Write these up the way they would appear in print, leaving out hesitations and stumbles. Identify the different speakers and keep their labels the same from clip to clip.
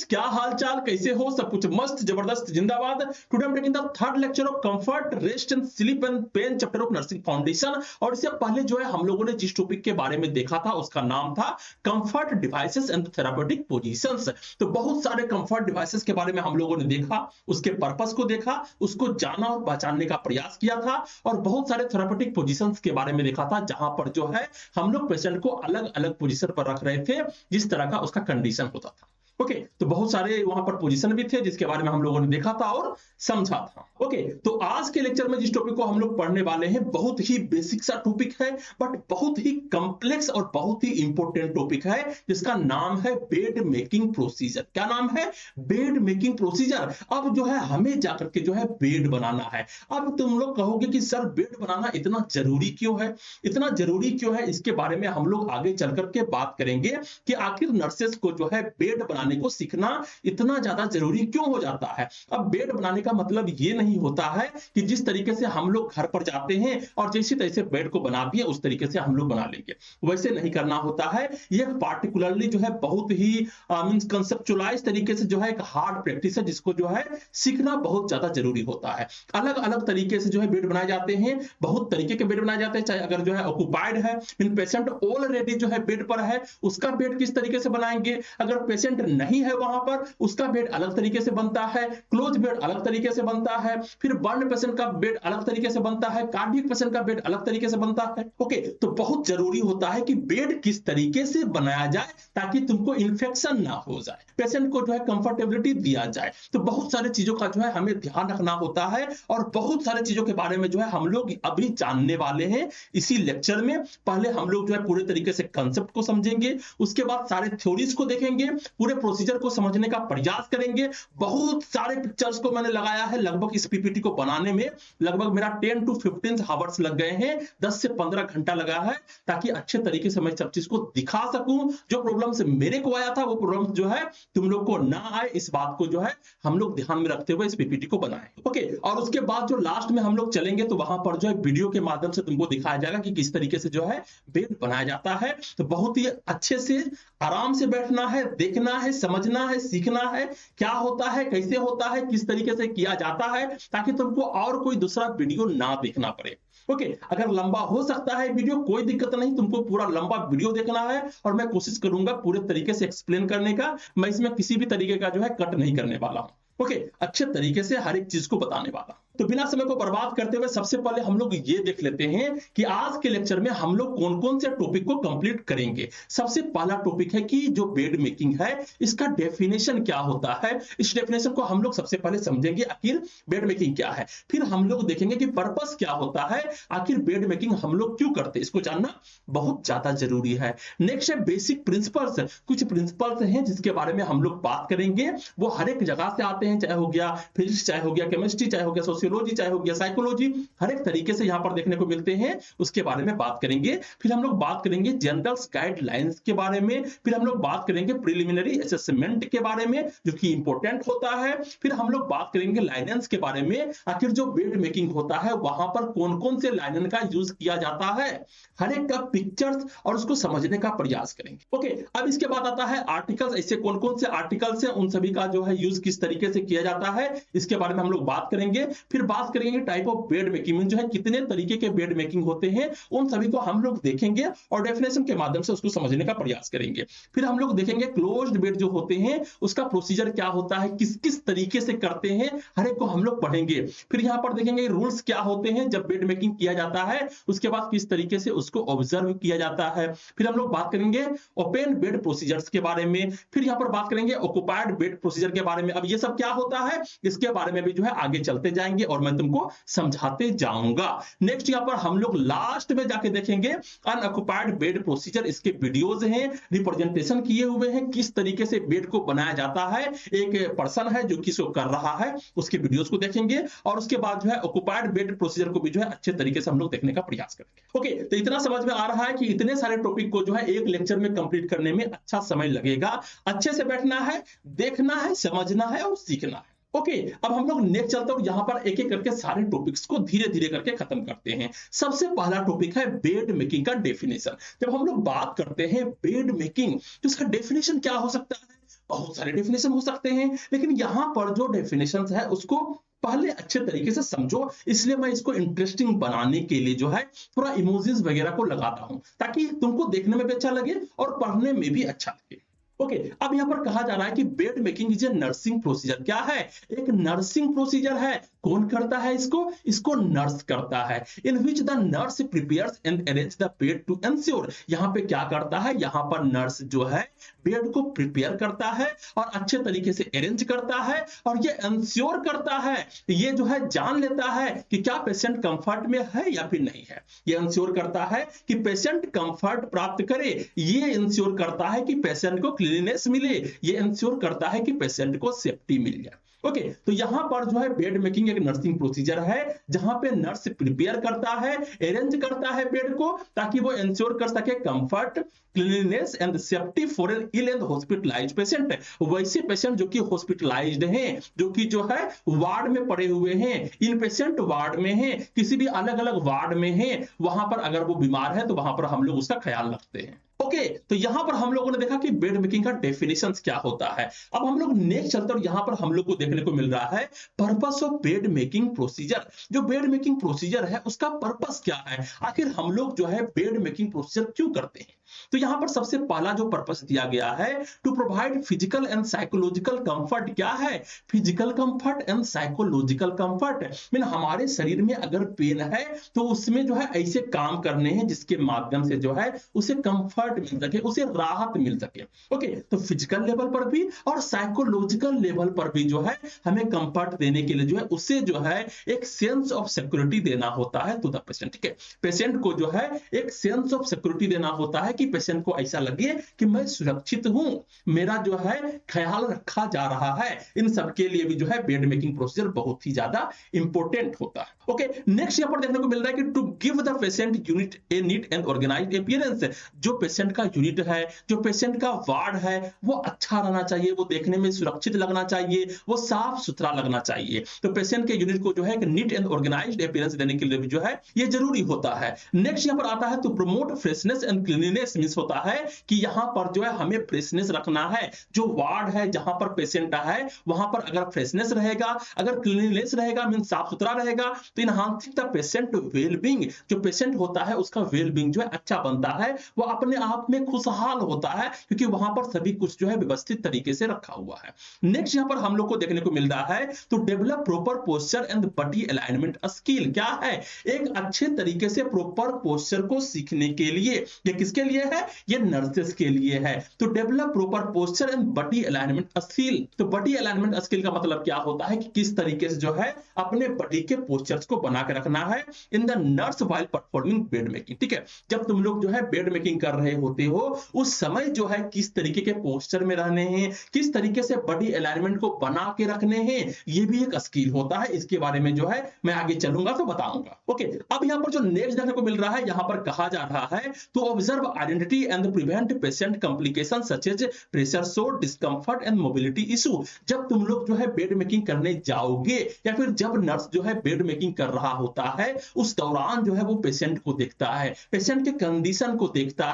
Speaker 1: Friends, क्या हाल चाल, कैसे हो? सब कुछ मस्त जबरदस्त जिंदाबाद। Today I am taking the third lecture of comfort, rest and sleep and pain chapter of nursing foundation. और इससे पहले जो है हम लोगों ने जिस टॉपिक के बारे में देखा था उसका नाम था comfort devices and therapeutic positions. तो बहुत सारे कंफर्ट डिवाइसेस के बारे में हम लोगों ने देखा, उसके पर्पस को देखा, उसको जाना और पहचानने का प्रयास किया था, और बहुत सारे थेरापेटिक पोजीशंस के बारे में देखा था जहां पर जो है हम लोग पेशेंट को अलग अलग पोजीशन पर रख रहे थे जिस तरह का उसका कंडीशन होता था। ओके, तो बहुत सारे वहां पर पोजीशन भी थे जिसके बारे में हम लोगों ने देखा था और समझा था। ओके, तो आज के लेक्चर में जिस टॉपिक को हम लोग पढ़ने वाले हैं बहुत ही बेसिक सा टॉपिक है, बट बहुत ही कॉम्प्लेक्स और बहुत ही इंपॉर्टेंट टॉपिक है जिसका नाम है बेड मेकिंग प्रोसीजर। क्या नाम है? Bed making procedure. अब जो है हमें जाकर के जो है बेड बनाना है। अब तुम लोग कहोगे कि सर बेड बनाना इतना जरूरी क्यों है? इतना जरूरी क्यों है, इसके बारे में हम लोग आगे चल करके बात करेंगे कि आखिर नर्सेस को जो है बेड बनाने को सीखना इतना ज्यादा जरूरी क्यों हो जाता है। अब बेड बनाने का मतलब ये नहीं होता है कि जिस तरीके से हम लोग घर पर जाते हैं और जैसे तैसे बेड को बना दिए उस तरीके से हम लोग बना लेंगे, वैसे नहीं करना होता है। ये पार्टिकुलरली जो है बहुत ही मींस कंसेप्चुअलाइज तरीके से जो है एक हार्ड प्रैक्टिस है जिसको जो है सीखना बहुत ज्यादा जरूरी होता है। अलग अलग तरीके से जो है बेड बनाए जाते हैं, बहुत तरीके के बेड बनाए जाते हैं। चाहे अगर जो है ऑक्युपाइड है, मीन पेशेंट ऑलरेडी जो है बेड पर है, उसका बेड किस तरीके से बनाएंगे। अगर पेशेंट नहीं है वहां पर, उसका बेड अलग तरीके से बनता है, क्लोज बेड अलग तरीके से बनता है, फिर बर्न पेशेंट का बेड अलग तरीके से बनता है, कार्डियक पेशेंट का बेड अलग तरीके से बनता है। ओके, तो बहुत जरूरी होता है कि बेड किस तरीके से बनाया जाए ताकि तुमको इंफेक्शन ना हो जाए, पेशेंट को जो है कंफर्टेबिलिटी दिया जाए। तो बहुत सारी चीजों का जो है हमें ध्यान रखना होता है और बहुत सारी चीजों के बारे में जो है हम लोग अभी जानने वाले हैं इसी लेक्चर में। पहले हम लोग जो है पूरे तरीके से कंसेप्ट को समझेंगे, उसके बाद सारे थ्योरीज को देखेंगे, पूरे प्रोसीजर को समझने का प्रयास करेंगे। बहुत सारे पिक्चर्स को मैंने लगाया है, लगभग इस पीपीटी को बनाने में लगभग मेरा 10 to 15 आवर्स लग गए हैं, 10 से 15 घंटा लगा है, ताकि अच्छे तरीके से मैं सब चीज को दिखा सकूं। जो प्रॉब्लम से मेरे को आया था वो प्रॉब्लम जो है तुम लोग को ना आए, इस बात को जो है हम लोग ध्यान में रखते हुए इस पीपीटी को बनाए। ओके, और उसके बाद जो लास्ट में हम लोग चलेंगे तो वहां पर जो है वीडियो के माध्यम से तुमको दिखाया जाएगा कि किस तरीके से जो है बेड बनाया जाता है। तो बहुत ही अच्छे से आराम से बैठना है, देखना है, समझना है, सीखना है क्या होता है, कैसे होता है, किस तरीके से किया जाता है, ताकि तुमको और कोई दूसरा वीडियो ना देखना पड़े। ओके, अगर लंबा हो सकता है वीडियो, कोई दिक्कत नहीं, तुमको पूरा लंबा वीडियो देखना है और मैं कोशिश करूंगा पूरे तरीके से एक्सप्लेन करने का। मैं इसमें किसी भी तरीके का जो है कट नहीं करने वाला हूं। ओके, अच्छे तरीके से हर एक चीज को बताने वाला। तो बिना समय को बर्बाद करते हुए सबसे पहले हम लोग ये देख लेते हैं कि आज के लेक्चर में हम लोग कौन कौन से टॉपिक को कंप्लीट करेंगे। सबसे पहला टॉपिक है कि जो बेड मेकिंग है इसका डेफिनेशन क्या होता है। इस डेफिनेशन को हम लोग सबसे पहले समझेंगे, आखिर बेड मेकिंग क्या है। फिर हम लोग देखेंगे कि पर्पस क्या होता है, आखिर बेड मेकिंग हम लोग क्यों करते हैं, इसको जानना बहुत ज्यादा जरूरी है। नेक्स्ट है बेसिक प्रिंसिपल्स। कुछ प्रिंसिपल्स हैं जिसके बारे में हम लोग बात करेंगे, वो हर एक जगह से आते हैं, चाहे हो गया फिजिक्स, चाहे हो गया केमिस्ट्री, चाहे हो गया सोशियोलॉजी, चाहे हो गया साइकोलॉजी, हर एक तरीके से यहाँ पर देखने को मिलते हैं, उसके बारे में बात करेंगे। फिर हम लोग बात करेंगे जनरल गाइडलाइंस के बारे में। फिर हम लोग बात करेंगे प्रिलिमिनरी असेसमेंट के बारे में जो कि इंपॉर्टेंट होता है। फिर हम लोग बात करेंगे लाइनेंस के बारे में, आखिर जो बेड मेकिंग होता है वहां पर कौन कौन से लाइनन का यूज किया जाता है, हर एक का पिक्चर्स और उसको समझने का प्रयास करेंगे। ओके, अब इसके बाद आता है आर्टिकल्स। ऐसे कौन कौन से आर्टिकल्स हैं, उन सभी का जो है यूज किस तरीके से किया जाता है, इसके बारे में हम लोग बात करेंगे। फिर बात करेंगे टाइप ऑफ बेड मेकिंग में जो है कितने तरीके के बेड मेकिंग होते हैं, उन सभी को हम लोग देखेंगे और डेफिनेशन के माध्यम से उसको समझने का प्रयास करेंगे। फिर हम लोग देखेंगे क्लोज्ड बेड जो होते हैं उसका प्रोसीजर क्या होता है, किस किस तरीके से करते हैं, हर एक को हम लोग पढ़ेंगे। फिर यहाँ पर देखेंगे रूल्स क्या होते हैं जब बेड मेकिंग किया जाता है, उसके बाद किस तरीके से उसको ऑब्जर्व किया जाता है। फिर हम लोग बात करेंगे ओपन बेड प्रोसीजर्स के बारे में। फिर यहाँ पर बात करेंगे ऑक्युपाइड बेड प्रोसीजर के बारे में। अब ये सब क्या होता है इसके बारे में भी जो है आगे चलते जाएंगे और मैं तुमको समझाते जाऊंगा। नेक्स्ट यहाँ पर हम लोग लास्ट में जाके देखेंगे अनऑक्युपाइड बेड प्रोसीजर, इसके वीडियोज हैं, रिप्रेजेंटेशन किए हुए हैं, किस तरीके से बेड को बनाया जाता है, एक पर्सन है जो किसको कर रहा है उसके वीडियोज को देखेंगे और उसके बाद जो है ऑक्युपाइड बेड प्रोसीजर को भी जो है अच्छे तरीके से हम लोग देखने का प्रयास करेंगे। ओके, तो इतना समझ में आ रहा है कि इतने सारे टॉपिक को जो है एक लेक्चर में कंप्लीट करने में अच्छा समय लगेगा। अच्छे से बैठना है, देखना है, समझना है और सीखना है। ओके, अब हम लोग नेक्स्ट चलते हैं, यहां पर एक एक करके सारे टॉपिक्स को धीरे धीरे करके खत्म करते हैं। सबसे पहला टॉपिक है बेड मेकिंग का डेफिनेशन। जब हम लोग बात करते हैं बेड मेकिंग तो इसका डेफिनेशन क्या हो सकता है। बहुत सारे डेफिनेशन हो सकते हैं, लेकिन यहाँ पर जो डेफिनेशन है उसको पहले अच्छे तरीके से समझो। इसलिए मैं इसको इंटरेस्टिंग बनाने के लिए जो है थोड़ा इमोजीज वगैरह को लगाता हूं, ताकि तुमको देखने में भी अच्छा लगे और पढ़ने में भी अच्छा लगे। ओके, अब यहाँ पर कहा जा रहा है कि bed making is A nursing procedure. क्या है? एक नर्सिंग प्रोसीजर है। कौन करता है इसको? इसको नर्स करता है। In which the nurse prepares and arrange the bed to ensure. यहाँ पे क्या करता है? यहाँ पर नर्स जो है बेड को प्रिपेयर करता है और अच्छे तरीके से अरेंज करता है, और ये एंश्योर करता है, ये जो है जान लेता है कि क्या पेशेंट कंफर्ट में है या फिर नहीं है। ये एंश्योर करता है कि पेशेंट कंफर्ट प्राप्त करे, ये एंश्योर करता है कि पेशेंट को क्लीननेस मिले, ये एंश्योर करता है कि पेशेंट को सेफ्टी मिल जाए। ओके, तो यहां पर जो है बेड मेकिंग एक नर्सिंग प्रोसीजर है, जहां पे नर्स प्रिपेयर करता है, अरेंज करता है बेड को, ताकि वो एंश्योर कर सके comfort, cleanliness and safety for an ill and hospitalised patient. वैसे पेशेंट जो कि हॉस्पिटलाइज्ड हैं, जो कि जो है वार्ड में पड़े हुए हैं, इन पेशेंट वार्ड में हैं, किसी भी अलग अलग वार्ड में हैं, वहां पर अगर वो बीमार है तो वहां पर हम लोग उसका ख्याल रखते हैं। ओके, तो यहां पर हम लोगों ने देखा कि बेड मेकिंग का डेफिनेशन क्या होता है। अब हम लोग नेक्स्ट चलते हैं, यहां पर हम लोग को देखने को मिल रहा है purpose of bed making procedure. जो बेड मेकिंग प्रोसीजर है उसका पर्पस क्या है, आखिर हम लोग जो है बेड मेकिंग प्रोसीजर क्यों करते हैं। तो यहां पर सबसे पहला जो पर्पस दिया गया है, to provide physical and psychological comfort. क्या है? Physical comfort and psychological comfort. Mean हमारे शरीर में अगर पेन है तो उसमें जो है ऐसे काम करने हैं जिसके माध्यम से जो है उसे कंफर्ट मिल सके, उसे राहत मिल सके। ओके, तो फिजिकल लेवल पर भी और साइकोलॉजिकल लेवल पर भी जो है हमें कंफर्ट देने के लिए जो है उसे जो है एक सेंस ऑफ सिक्योरिटी देना होता है टू द पेशेंट। ठीक है, पेशेंट को जो है एक सेंस ऑफ सिक्योरिटी देना होता है कि पेशेंट को ऐसा लगे कि मैं सुरक्षित हूं, मेरा जो है ख्याल रखा जा रहा है। इन सब के लिए भी जो है बेड मेकिंग प्रोसीजर बहुत ही ज्यादा इंपॉर्टेंट होता है। ओके, नेक्स्ट यहां पर देखने को मिल रहा है कि to give the patient unit a neat and organised appearance. जो पेशेंट का यूनिट है, जो पेशेंट का वार्ड है, वो अच्छा रहना चाहिए, वो देखने में सुरक्षित लगना चाहिए, वो साफ सुथरा लगना चाहिए। तो पेशेंट के यूनिट को जो है एक नीट एंड ऑर्गेनाइज्ड अपीयरेंस देने के लिए भी जो है ये जरूरी होता है। नेक्स्ट यहां पर आता है to promote freshness and cleanliness. Means होता है कि यहां पर जो है हमें फ्रेशनेस रखना है। जो वार्ड है जहां पर पेशेंट है वहां पर अगर फ्रेशनेस रहेगा, अगर क्लीनलीनेस रहेगा, मींस साफ सुथरा रहेगा, तो इनहांसिंग द पेशेंट वेलबींग। जो पेशेंट होता है उसका वेलबींग जो है अच्छा बनता है, वो अपने आप में खुशहाल होता है, क्योंकि वहां पर सभी कुछ जो है व्यवस्थित तरीके से रखा हुआ है। नेक्स्ट यहां पर हम लोग को देखने को मिल रहा है तो develop proper posture and body alignment skill. क्या है? एक अच्छे तरीके से प्रॉपर पोस्चर को सीखने के लिए। ये किसके लिए है? ये नर्सेस के लिए है। तो develop proper posture and body alignment skill. तो बॉडी अलाइनमेंट स्किल का मतलब क्या होता है कि किस तरीके से जो है अपने बॉडी के पोस्चर्स को बना के रखना है in the nurse while performing bed making. ठीक है, जब तुम लोग जो है बेड मेकिंग कर रहे होते हो उस समय जो है किस तरीके के पोस्चर में रहने हैं, किस तरीके से बॉडी अलाइनमेंट को बना के रखने हैं, ये भी एक स्किल होता है। इसके बारे में जो है मैं आगे चलूंगा तो बताऊंगा। ओके, अब यहां पर जो नेक्स्ट देखने को मिल रहा है, यहां पर कहा जा रहा है to observe identity and prevent patient complication such as pressure sore, discomfort and mobility issue. जब तुम लोग जो है बेड मेकिंग करने जाओगे या फिर जब नर्स जो है बेड मेकिंग कर रहा होता है उस दौरान जो है वो पेशेंट को देखता है, पेशेंट के कंडीशन को देखता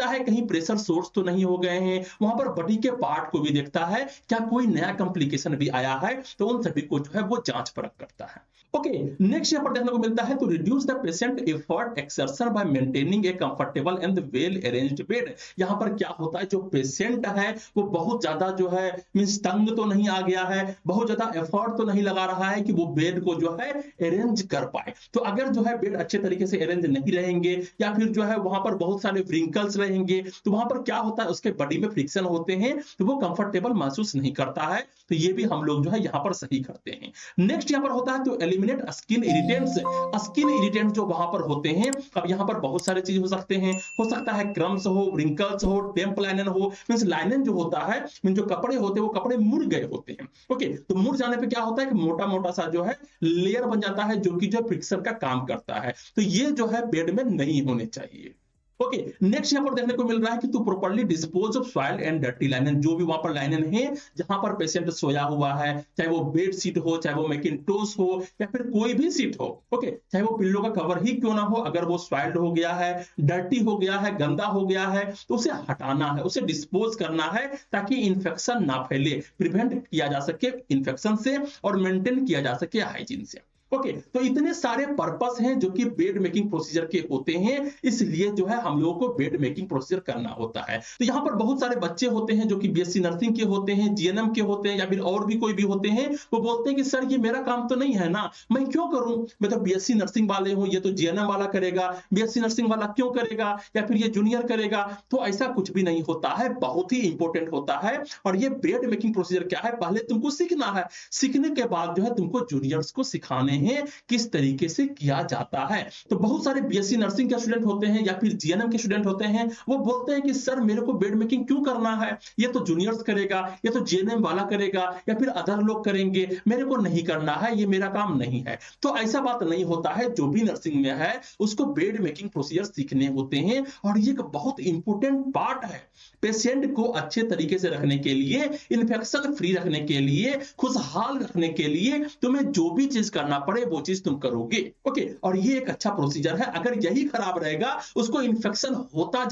Speaker 1: है कहीं प्रेशर सोर्स तो नहीं हो गए हैं, वहां पर बॉडी के पार्ट को भी देखता है, क्या कोई नया कॉम्प्लिकेशन भी आया है, तो उन सभी को जो है वो जांच परख करता है। ओके, नेक्स्ट यहां पर देखने को मिलता है तो reduce the patient effort exertion bye maintaining A comfortable and well arranged bed. यहां पर क्या होता है, जो पेशेंट है वो बहुत ज्यादा जो है मींस तंग तो नहीं आ गया है, बहुत ज्यादा एफर्ट तो नहीं लगा रहा है कि वो बेड को जो है अरेंज कर पाए। तो अगर जो है बेड अच्छे तरीके से अरेंज नहीं रहेंगे या फिर जो है वहां पर बहुत सारे व्रिंकल्स रहेंगे, तो वहां पर क्या होता है उसके बॉडी में फ्रिक्शन होते हैं, तो वो कंफर्टेबल महसूस नहीं करता है। तो ये भी हम लोग जो है यहां पर सही करते हैं। नेक्स्ट यहां पर होता है तो eliminate skin irritants. Skin irritant जो वहां पर होते हैं, अब यहां पर बहुत सारे चीज हो सकते हैं, हो सकता है क्रम्स हो, रिंकल्स हो, टेम्प लाइनन हो। मींस लाइनन जो होता है मींस जो कपड़े होते हैं वो कपड़े मुड़ गए होते हैं। ओके, तो मुड़ जाने पे क्या होता है कि मोटा मोटा सा जो है लेयर बन जाता है जो कि जो फ्रिक्शन का काम करता है। तो ये जो है बेड में नहीं होने चाहिए। ओके, नेक्स्ट यहाँ पर देखने को मिल रहा है कि to properly dispose of soil and dirty linen, जो भी वहां पर लाइनन है जहां पर पेशेंट सोया हुआ है, चाहे वो बेड सीट हो, चाहे वो मैकिंटोश हो, या फिर कोई भी सीट हो, ओके, चाहे वो पिल्लो का कवर ही क्यों ना हो, अगर वो सॉइल्ड हो गया है, डर्टी हो गया है, गंदा हो गया है, तो उसे हटाना है, उसे डिस्पोज करना है, ताकि इंफेक्शन ना फैले, प्रिवेंट किया जा सके इंफेक्शन से और मेंटेन किया जा सके हाइजीन से। ओके, तो इतने सारे पर्पस हैं जो कि बेड मेकिंग प्रोसीजर के होते हैं, इसलिए जो है हम लोगों को बेड मेकिंग प्रोसीजर करना होता है। तो यहाँ पर बहुत सारे बच्चे होते हैं जो कि बीएससी नर्सिंग के होते हैं, जीएनएम के होते हैं, या फिर और भी कोई भी होते हैं, वो बोलते हैं कि सर ये मेरा काम तो नहीं है ना, मैं क्यों करूं, मैं तो बीएससी नर्सिंग वाले हूं, ये तो जीएनएम वाला करेगा, बीएससी नर्सिंग वाला क्यों करेगा, या फिर ये जूनियर करेगा। तो ऐसा कुछ भी नहीं होता है, बहुत ही इंपॉर्टेंट होता है। और ये बेड मेकिंग प्रोसीजर क्या है, पहले तुमको सीखना है, सीखने के बाद जो है तुमको जूनियर्स को सिखाने हैं किस तरीके से किया जाता है। तो बहुत सारे बीएससी नर्सिंग के स्टूडेंट होते हैं या फिर जीएनएम के स्टूडेंट होते हैं, वो बोलते हैं कि सर मेरे को बेड मेकिंग क्यों करना है, ये तो जूनियर्स करेगा, ये तो जीएनएम वाला करेगा, या फिर अदर लोग करेंगे, मेरे को नहीं करना है, ये मेरा काम नहीं है। तो ऐसा बात नहीं होता है, जो भी नर्सिंग में है उसको बेड मेकिंग प्रोसीजर सीखने होते हैं, और ये एक बहुत इंपॉर्टेंट पार्ट है पेशेंट को अच्छे तरीके से रखने के लिए, इन्फेक्शन फ्री रखने के लिए, खुशहाल रखने के लिए तुम्हें जो भी चीज करना पड़े वो चीज तुम करोगे। ओके, और ये एक अच्छा प्रोसीजर है। अगर यही खराब रहेगा, उसको इन्फेक्शन होता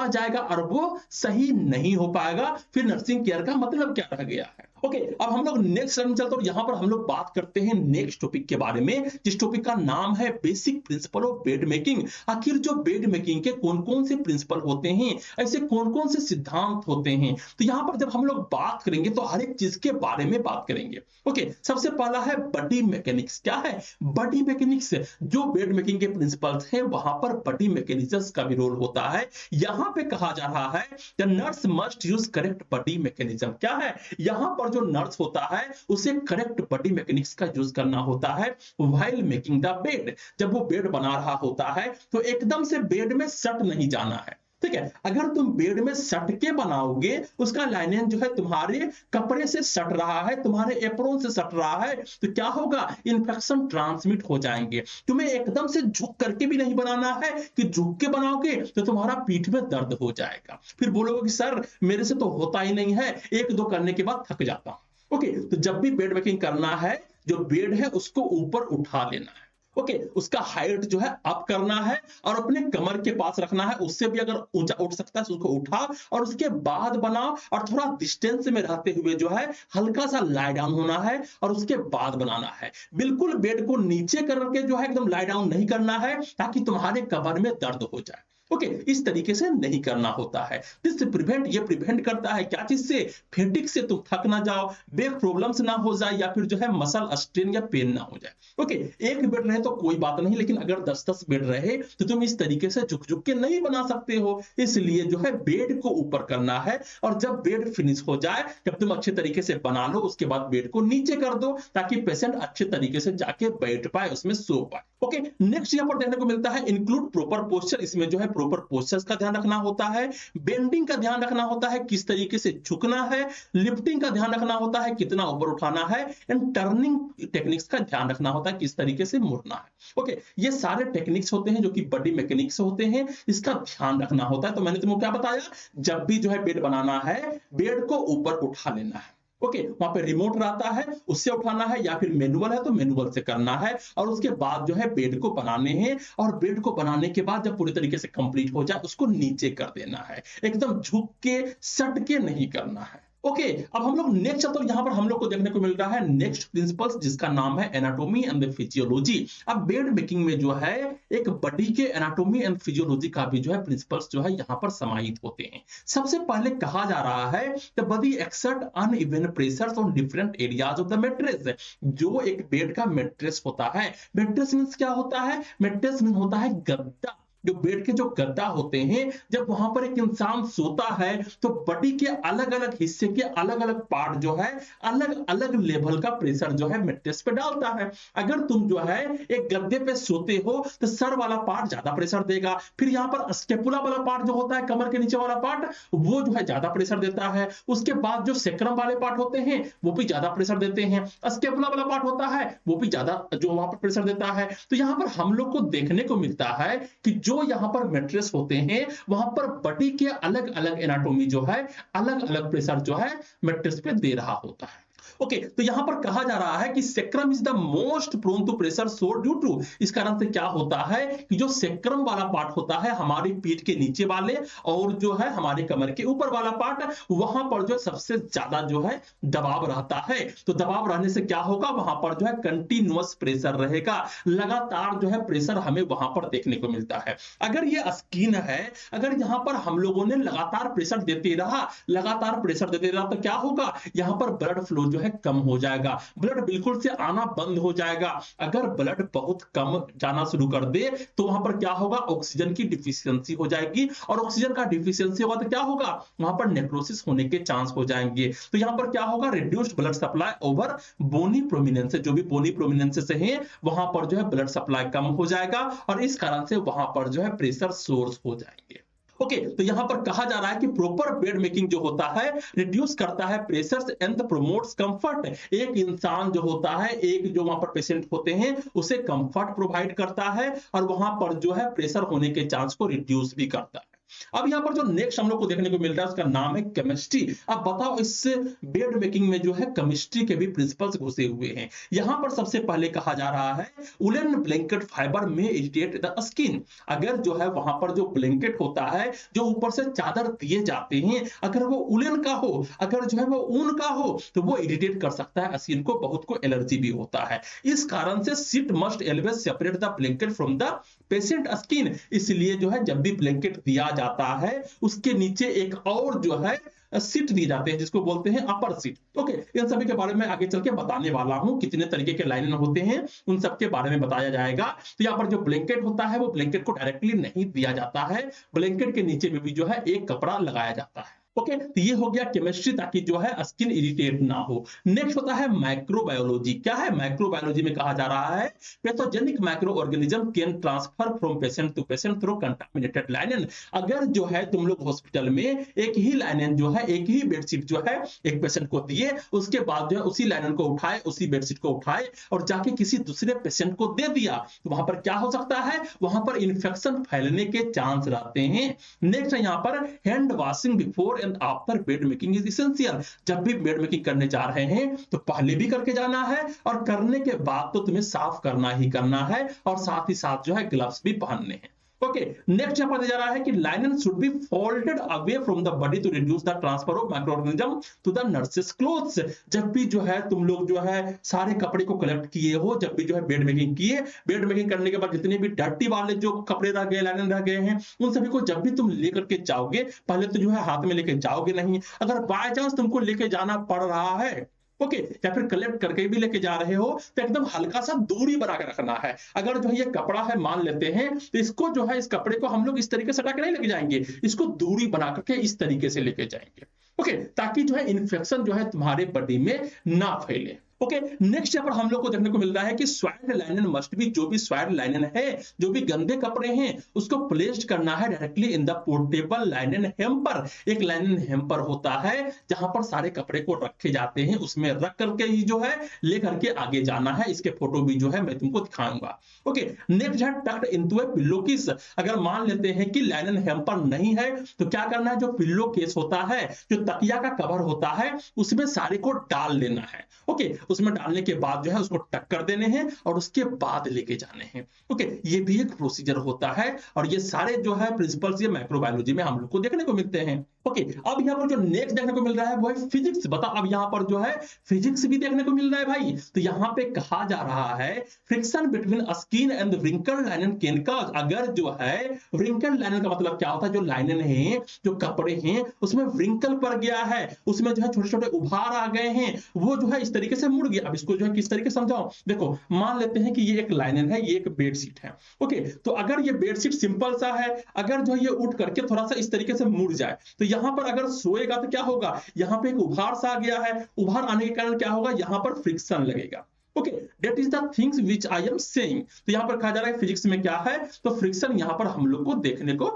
Speaker 1: जाएगा और वो सही नहीं हो पाएगा, फिर नर्सिंग केयर का मतलब क्या रह गया है। ओके, अब हम लोग नेक्स्ट रन चलते हैं, यहां पर हम लोग बात करते हैं नेक्स्ट टॉपिक के बारे में, जिस टॉपिक का नाम है basic principle of bed making. आखिर जो बेड मेकिंग के कौन कौन से प्रिंसिपल होते हैं, ऐसे कौन कौन से सिद्धांत होते हैं, तो यहां पर जब हम लोग बात करेंगे तो हर एक चीज के बारे में बात करेंगे। ओके, सबसे पहला है बॉडी मैकेनिक्स। क्या है बॉडी मैकेनिक्स? जो बेड मेकिंग के प्रिंसिपल्स हैं वहां पर बॉडी मैकेनिज्म्स का भी रोल होता है। यहां पे कहा जा रहा है the nurse must use correct body mechanism. क्या है, यहां पर जो नर्स होता है उसे करेक्ट बॉडी मैकेनिक्स का यूज करना होता है व्हाइल मेकिंग द बेड। जब वो बेड बना रहा होता है तो एकदम से बेड में सट नहीं जाना है, ठीक है। अगर तुम बेड में सट के बनाओगे, उसका लाइनिंग जो है तुम्हारे कपड़े से सट रहा है, तुम्हारे एप्रोन से सट रहा है, तो क्या होगा, इन्फेक्शन ट्रांसमिट हो जाएंगे। तुम्हें एकदम से झुक करके भी नहीं बनाना है, कि झुक के बनाओगे तो तुम्हारा पीठ में दर्द हो जाएगा, फिर बोलोगे कि सर मेरे से तो होता ही नहीं है, एक दो करने के बाद थक जाता हूं। ओके, तो जब भी बेड मेकिंग करना है, जो बेड है उसको ऊपर उठा लेना है। ओके, उसका हाइट जो है अप करना है और अपने कमर के पास रखना है, उससे भी अगर ऊंचा उठ सकता है तो उसको उठा और उसके बाद बनाओ, और थोड़ा डिस्टेंस में रहते हुए जो है हल्का सा लाई डाउन होना है और उसके बाद बनाना है। बिल्कुल बेड को नीचे करके जो है एकदम लाई डाउन नहीं करना है, ताकि तुम्हारे कमर में दर्द हो जाए। ओके, इस तरीके से नहीं करना होता है। दिस प्रिवेंट, ये प्रिवेंट करता है क्या चीज से, फेटिक से तुम थक ना जाओ, बैक प्रॉब्लम्स ना हो जाए, या फिर जो है मसल स्ट्रेन या पेन ना हो जाए। ओके, एक बेड रहे तो कोई बात नहीं, लेकिन अगर 10-10 बेड रहे तो तुम इस तरीके से झुक झुक के नहीं बना सकते हो। इसलिए जो है बेड को ऊपर करना है, और जब बेड फिनिश हो जाए, जब तुम अच्छे तरीके से बना लो, उसके बाद बेड को नीचे कर दो, ताकि पेशेंट अच्छे तरीके से जाके बैठ पाए, उसमें सो पाए। ओके, नेक्स्ट यहाँ पर देखने को मिलता है इंक्लूड प्रॉपर पोस्चर। इसमें जो है प्रॉपर पोस्चर्स का ध्यान रखना होता है, बेंडिंग का ध्यान रखना होता है, किस तरीके से झुकना है, लिफ्टिंग का ध्यान रखना होता है, कितना ऊपर उठाना है, एंड टर्निंग टेक्निक्स का ध्यान रखना होता है, किस तरीके से मुड़ना है। ओके, ये सारे टेक्निक्स होते हैं जो कि बॉडी मैकेनिक्स होते हैं, इसका ध्यान रखना होता है। तो मैंने तुमको क्या बताया, जब भी जो है बेड बनाना है, बेड को ऊपर उठा लेना है। ओके, वहां पे रिमोट रहता है, उससे उठाना है, या फिर मैनुअल है तो मैनुअल से करना है, और उसके बाद जो है बेड को बनाने हैं, और बेड को बनाने के बाद जब पूरी तरीके से कंप्लीट हो जाए, उसको नीचे कर देना है, एकदम झुक के सट के नहीं करना है। ओके, अब हम लोग नेक्स्ट चलते हैं, यहां पर हम लोग को देखने को मिल रहा है नेक्स्ट प्रिंसिपल्स, जिसका नाम है एनाटॉमी एंड फिजियोलॉजी। अब बेड मेकिंग में जो है एक बॉडी के एनाटॉमी एंड फिजियोलॉजी का भी जो है प्रिंसिपल्स जो है यहां पर समाहित होते हैं। सबसे पहले कहा जा रहा है the body exert uneven pressures on different areas of the mattress. जो एक बेड का मैट्रेस होता है, मैट्रेस मींस क्या होता है, मैट्रेस मींस होता है गद्दा। जो बेड के जो गद्दा होते हैं, जब वहां पर एक इंसान सोता है तो बॉडी के अलग अलग हिस्से के अलग अलग पार्ट जो है अलग अलग लेवल का प्रेशर जो है मैट्रेस पे डालता है। अगर तुम जो है एक गद्दे पे सोते हो तो सर वाला पार्ट ज्यादा प्रेशर देगा, फिर यहाँ पर स्केपुला वाला पार्ट जो होता है, कमर के नीचे वाला पार्ट, वो जो है ज्यादा प्रेशर देता है। उसके बाद जो सेक्रम वाले पार्ट होते हैं वो भी ज्यादा प्रेशर देते हैं, स्केपुला वाला पार्ट होता है वो भी ज्यादा जो वहां पर प्रेशर देता है। तो यहाँ पर हम लोग को देखने को मिलता है कि जो यहाँ पर मेट्रेस होते हैं वहां पर बॉडी के अलग अलग एनाटॉमी जो है अलग अलग प्रेशर जो है मेट्रेस पे दे रहा होता है। ओके, तो यहां पर कहा जा रहा है कि sacrum is the most prone to pressure sore due to, इस कारण से क्या होता है कि जो सेक्रम वाला पार्ट होता है हमारी पीठ के नीचे वाले और जो है हमारे कमर के ऊपर वाला पार्ट, वहां पर जो सबसे ज्यादा जो है दबाव रहता है। तो दबाव रहने से क्या होगा, वहां पर जो है कंटिन्यूअस प्रेशर रहेगा, लगातार जो है प्रेशर हमें वहां पर देखने को मिलता है। अगर ये स्किन है, अगर यहां पर हम लोगों ने लगातार प्रेशर देते रहा तो क्या होगा, यहां पर ब्लड फ्लो जो है कम हो जाएगा, ब्लड बिल्कुल से आना बंद हो जाएगा। अगर ब्लड बहुत कम जाना शुरू कर दे तो वहां पर क्या होगा, ऑक्सीजन की डिफिशियंसी हो जाएगी, और ऑक्सीजन का डिफिशियंसी होगा तो क्या होगा, वहां पर नेक्रोसिस होने के चांस हो जाएंगे। तो यहां पर क्या होगा, reduced blood supply over bony prominence, जो भी बोनी प्रोमिनेंस से है वहां पर जो है ब्लड सप्लाई कम हो जाएगा, और इस कारण से वहां पर जो है प्रेशर सोर्स हो जाएंगे। ओके, तो यहां पर कहा जा रहा है कि प्रॉपर बेड मेकिंग जो होता है रिड्यूस करता है प्रेशर एंड प्रमोट्स कंफर्ट। एक इंसान जो होता है, एक जो वहां पर पेशेंट होते हैं उसे कंफर्ट प्रोवाइड करता है, और वहां पर जो है प्रेशर होने के चांस को रिड्यूस भी करता है। अब यहां पर जो नेक्स्ट हम लोग को देखने को मिल रहा है उसका नाम है केमिस्ट्री। अब बताओ इस बेड मेकिंग में जो है केमिस्ट्री के भी प्रिंसिपल्स घुसे हुए हैं। यहां पर सबसे पहले कहा जा रहा है वुलन ब्लैंकेट फाइबर में इरिटेट द स्किन। अगर जो है वहां पर जो ब्लैंकेट होता है, जो ऊपर से चादर दिए जाते हैं, अगर वो वुलन का हो, अगर जो है वो ऊन का हो, तो वो इरिटेट कर सकता है स्किन को, बहुत को एलर्जी भी होता है। इस कारण से seat must always separate the blanket from the patient skin. इसलिए जो है जब भी ब्लैंकेट दिया जाता है उसके नीचे एक और जो है सीट दिए जाते हैं जिसको बोलते हैं अपर सीट। ओके, इन सभी के बारे में आगे चल के बताने वाला हूं, कितने तरीके के लाइनन होते हैं उन सब के बारे में बताया जाएगा। तो यहाँ पर जो ब्लैंकेट होता है वो ब्लैंकेट को डायरेक्टली नहीं दिया जाता है, ब्लैंकेट के नीचे में भी जो है एक कपड़ा लगाया जाता है। ओके, तो ये हो गया केमिस्ट्री, ताकि जो है स्किन इरिटेट ना हो। नेक्स्ट होता है माइक्रोबायोलॉजी। क्या है माइक्रोबायोलॉजी में कहा जा रहा है pathogenic micro organism can transfer from patient to patient through contaminated linen. अगर जो है तुम लोग हॉस्पिटल में एक ही लाइनन जो है, एक ही बेडशीट जो है एक पेशेंट को दिए, उसके बाद जो है उसी लाइनन को उठाए, उसी बेडशीट को उठाए और जाके किसी दूसरे पेशेंट को दे दिया, तो वहां पर क्या हो सकता है, वहां पर इंफेक्शन फैलने के चांस रहते हैं। नेक्स्ट है यहाँ पर hand washing before and after bed making is essential. जब भी बेड मेकिंग करने जा रहे हैं तो पहले भी करके जाना है, और करने के बाद तो तुम्हें साफ करना ही करना है, और साथ ही साथ जो है ग्लव्स भी पहनने हैं। ओके, नेक्स्ट यहाँ पर दिया जा रहा है कि linen should be folded away from the body to reduce the transfer of microorganism to the nurse's clothes. जब भी जो है तुम लोग जो है सारे कपड़े को कलेक्ट किए हो, जब भी जो है बेड मेकिंग किए, बेड मेकिंग करने के बाद जितने भी डर्टी वाले जो कपड़े रह गए, लाइनन रह गए हैं, उन सभी को जब भी तुम लेकर के जाओगे, पहले तो जो है हाथ में लेके जाओगे नहीं, अगर बाय चांस तुमको लेके जाना पड़ रहा है, ओके, या फिर कलेक्ट करके भी लेके जा रहे हो, तो एकदम हल्का सा दूरी बना के रखना है। अगर जो है ये कपड़ा है मान लेते हैं, तो इसको जो है इस कपड़े को हम लोग इस तरीके से हटा के नहीं लेके जाएंगे, इसको दूरी बना करके इस तरीके से लेके जाएंगे। ओके, ताकि जो है इन्फेक्शन जो है तुम्हारे बॉडी में ना फैले। ओके, नेक्स्ट यहाँ पर हम लोग को देखने को मिल रहा है कि स्वाइड लाइनन मस्ट बी, जो भी स्वाइड लाइनन है, जो भी गंदे कपड़े हैं, उसको प्लेस्ड करना है directly in the portable लाइनन hamper. एक लाइनन हेम्पर होता है जहां पर सारे कपड़े को रखे जाते हैं, उसमें रख करके ही जो है लेकर के आगे जाना है। इसके फोटो भी जो है मैं तुमको दिखाऊंगा। ओके, नेक्स्ट है टक्ड इनटू ए पिलो केस। अगर मान लेते हैं कि लाइनन हेम्पर नहीं है तो क्या करना है, जो पिलो केस होता है, जो तकिया का कवर होता है, उसमें सारे को डाल लेना है। ओके, उसमें डालने के बाद जो है उसको टक कर देने हैं और उसके बाद लेके जाने हैं। ओके, ये भी एक प्रोसीजर होता है, और ये सारे जो है प्रिंसिपल्स ये माइक्रोबायोलॉजी में हम लोग को देखने को मिलते हैं। ओके, अब यहाँ पर जो नेक्स्ट देखने को मिल रहा है वो है फिजिक्स। बता, अब यहाँ पर जो है फिजिक्स भी देखने को मिल रहा है भाई। तो यहाँ पे कहा जा रहा है friction between skin and wrinkle लाइनन can cause. अगर जो है व्रिंकल लाइनन का मतलब क्या होता है, जो लाइनन है, जो कपड़े हैं, उसमें व्रिंकल पड़ गया है, उसमें जो है छोटे छोटे उभार आ गए हैं, वो जो है इस तरीके से मुड़ गया। अब इसको जो है किस तरीके से समझाओ, देखो मान लेते हैं कि ये एक लाइनन है, ये एक बेडशीट है। ओके, तो अगर ये बेडशीट सिंपल सा है, अगर जो है ये उठ करके थोड़ा सा इस तरीके से मुड़ जाए, तो यहाँ पर अगर सोएगा तो क्या होगा, यहाँ पे एक उभार सा आ गया है, उभार आने के कारण क्या होगा, यहाँ पर फ्रिक्शन लगेगा। Okay, that is the things which I am saying. तो यहाँ पर कहा जा रहा है फिजिक्स में क्या है, तो फ्रिक्शन यहाँ पर हम लोग को देखने को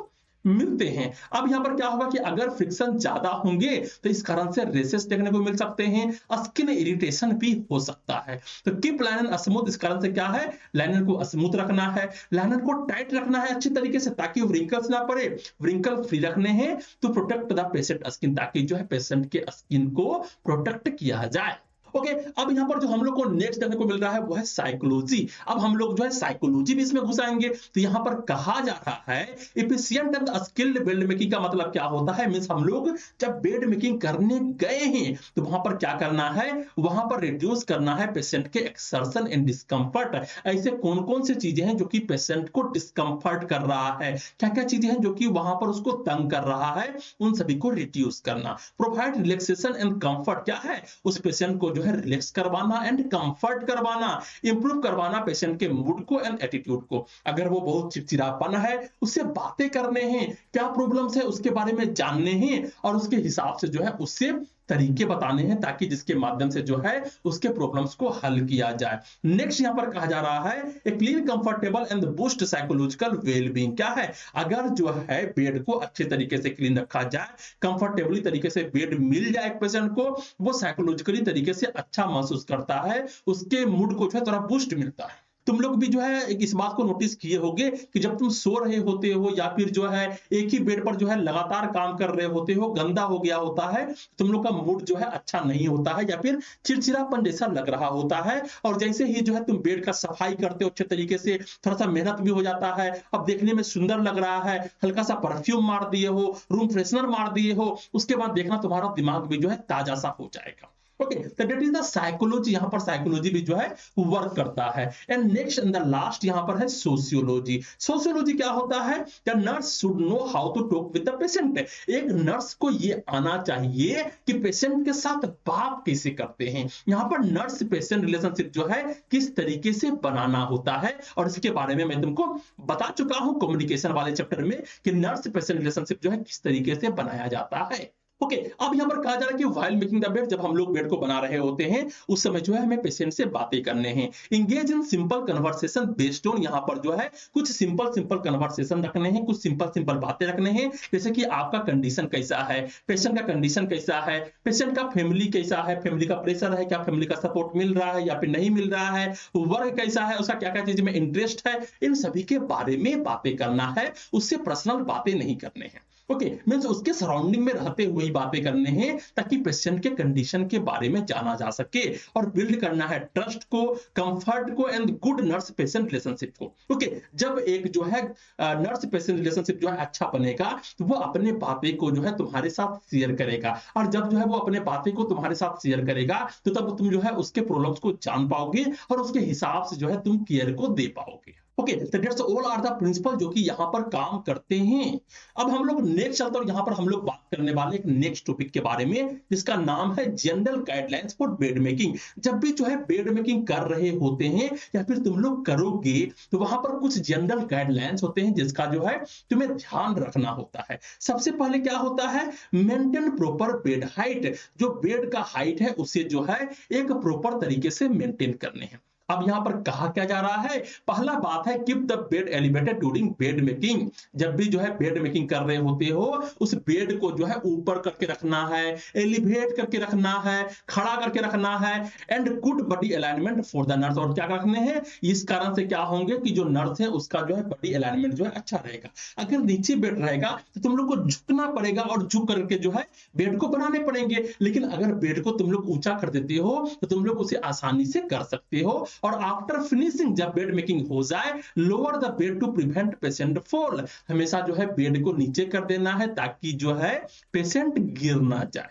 Speaker 1: मिलते हैं। अब यहाँ पर क्या होगा कि अगर फ्रिक्शन ज्यादा होंगे तो इस कारण से रेसेस देखने को मिल सकते हैं, स्किन इरिटेशन भी हो सकता है। तो कीप लाइनर स्मूथ, इस कारण से क्या है, लाइनर को स्मूथ रखना है, लाइनर को टाइट रखना है अच्छी तरीके से ताकि व्रिंकल्स ना पड़े। व्रिंकल फ्री रखने हैं तो प्रोटेक्ट द पेशेंट स्किन, ताकि जो है पेशेंट के स्किन को प्रोटेक्ट किया जाए। ओके, अब यहाँ पर जो हम लोग को नेक्स्ट देखने को मिल रहा है वो है साइकोलॉजी। अब हम लोग जो है साइकोलॉजी भी इसमें घुसाएंगे। तो यहाँ पर कहा जा रहा है efficient and skilled bed making का मतलब क्या होता है, मींस हम लोग जब बेड मेकिंग करने गए हैं तो वहां पर क्या करना है, वहां पर रिड्यूस करना है पेशेंट के एक्सर्शन एंड डिस्कम्फर्ट। ऐसे कौन कौन सी चीजें हैं जो कि पेशेंट को डिस्कम्फर्ट कर रहा है, क्या क्या चीजें हैं जो कि वहां पर उसको तंग कर रहा है, उन सभी को रिड्यूस करना। प्रोवाइड रिलैक्सेशन एंड कंफर्ट, क्या है, उस पेशेंट को जो है रिलैक्स करवाना एंड कंफर्ट करवाना, इंप्रूव करवाना पेशेंट के मूड को एंड एटीट्यूड को। अगर वो बहुत चिड़चिड़ापन है, उससे बातें करने हैं, क्या प्रॉब्लम्स है उसके बारे में जानने हैं और उसके हिसाब से जो है उससे तरीके बताने हैं ताकि जिसके माध्यम से जो है उसके प्रॉब्लम्स को हल किया जाए। नेक्स्ट यहां पर कहा जा रहा है a clean comfortable and boost psychological wellbeing, क्या है, अगर जो है बेड को अच्छे तरीके से क्लीन रखा जाए, कंफर्टेबली तरीके से बेड मिल जाए पेशेंट को, वो साइकोलॉजिकली तरीके से अच्छा महसूस करता है, उसके मूड को जो है थोड़ा बूस्ट मिलता है। तुम लोग भी जो है इस बात को नोटिस किए होंगे कि जब तुम सो रहे होते हो या फिर जो है एक ही बेड पर जो है लगातार काम कर रहे होते हो, गंदा हो गया होता है, तुम लोग का मूड जो है अच्छा नहीं होता है या फिर चिड़चिड़ापन जैसा लग रहा होता है। और जैसे ही जो है तुम बेड का सफाई करते हो अच्छे तरीके से, थोड़ा सा मेहनत भी हो जाता है, अब देखने में सुंदर लग रहा है, हल्का सा परफ्यूम मार दिए हो, रूम फ्रेशनर मार दिए हो, उसके बाद देखना तुम्हारा दिमाग भी जो है ताजा सा हो जाएगा। ओके, तो दैट इज द साइकोलॉजी, यहाँ पर साइकोलॉजी भी जो है वर्क करता है। And next and the last यहाँ पर है सोशियोलॉजी। सोशियोलॉजी क्या होता है, the nurse should know how to talk with the patient. एक नर्स को ये आना चाहिए कि पेशेंट के साथ बात कैसे करते हैं, यहाँ पर नर्स पेशेंट रिलेशनशिप जो है किस तरीके से बनाना होता है, और इसके बारे में मैं तुमको बता चुका हूं कम्युनिकेशन वाले चैप्टर में कि नर्स पेशेंट रिलेशनशिप जो है किस तरीके से बनाया जाता है। ओके, अब यहाँ पर कहा जा रहा है कि व्हाइल मेकिंग द बेड, जब हम लोग बेड को बना रहे होते हैं उस समय जो है हमें पेशेंट से बातें करने हैं। Engage in simple conversation based on, यहाँ पर जो है कुछ सिंपल कन्वर्सेशन रखने हैं, कुछ सिंपल बातें रखने हैं, जैसे कि आपका कंडीशन कैसा है, पेशेंट का कंडीशन कैसा है, पेशेंट का फैमिली कैसा है, फैमिली का प्रेशर है, क्या फैमिली का सपोर्ट मिल रहा है या फिर नहीं मिल रहा है, वर्क कैसा है, उसका क्या क्या चीज में इंटरेस्ट है, इन सभी के बारे में बातें करना है, उससे पर्सनल बातें नहीं करने हैं। ओके, मींस उसके सराउंडिंग में रहते हुए ही बातें करने हैं ताकि पेशेंट के कंडीशन के बारे में जाना जा सके, और बिल्ड करना है ट्रस्ट को, कंफर्ट को and good nurse patient relationship को। ओके, जब एक जो है नर्स पेशेंट रिलेशनशिप जो है अच्छा बनेगा तो वो अपने बातें को जो है तुम्हारे साथ शेयर करेगा, और जब जो है वो अपने बातें को तुम्हारे साथ शेयर करेगा तो तब तुम जो है उसके प्रॉब्लम्स को जान पाओगे और उसके हिसाब से जो है तुम केयर को दे पाओगे। ओके, तो that's all are the principle जो कि यहाँ पर काम करते हैं। अब हम लोग नेक्स्ट चलते हैं, यहाँ पर हम लोग बात करने वाले एक नेक्स्ट टॉपिक के बारे में जिसका नाम है general guidelines for bed making. जब भी जो है बेड मेकिंग कर रहे होते हैं या फिर तुम लोग करोगे तो वहां पर कुछ जनरल गाइडलाइंस होते हैं जिसका जो है तुम्हें ध्यान रखना होता है। सबसे पहले क्या होता है, मेंटेन प्रॉपर बेड हाइट, जो बेड का हाइट है उसे जो है एक प्रॉपर तरीके से मेंटेन करने हैं। अब यहां पर कहा क्या जा रहा है, पहला बात है keep the bed elevated during bed making. जब भी जो है बेड मेकिंग कर रहे होते हो उस बेड को जो है ऊपर करके रखना है, एलिवेट करके रखना है, खड़ा करके रखना है, and good body alignment for the nurse. और क्या रखने हैं, इस कारण से क्या होंगे कि जो नर्स है उसका जो है बॉडी अलाइनमेंट जो है अच्छा रहेगा। अगर नीचे बेड रहेगा तो तुम लोग को झुकना पड़ेगा और झुक करके जो है बेड को बनाने पड़ेंगे, लेकिन अगर बेड को तुम लोग ऊंचा कर देते हो तो तुम लोग उसे आसानी से कर सकते हो। और आफ्टर फिनिशिंग जब बेड मेकिंग हो जाए, lower the bed to prevent patient fall, हमेशा जो है बेड को नीचे कर देना है ताकि जो है पेशेंट गिर ना जाए।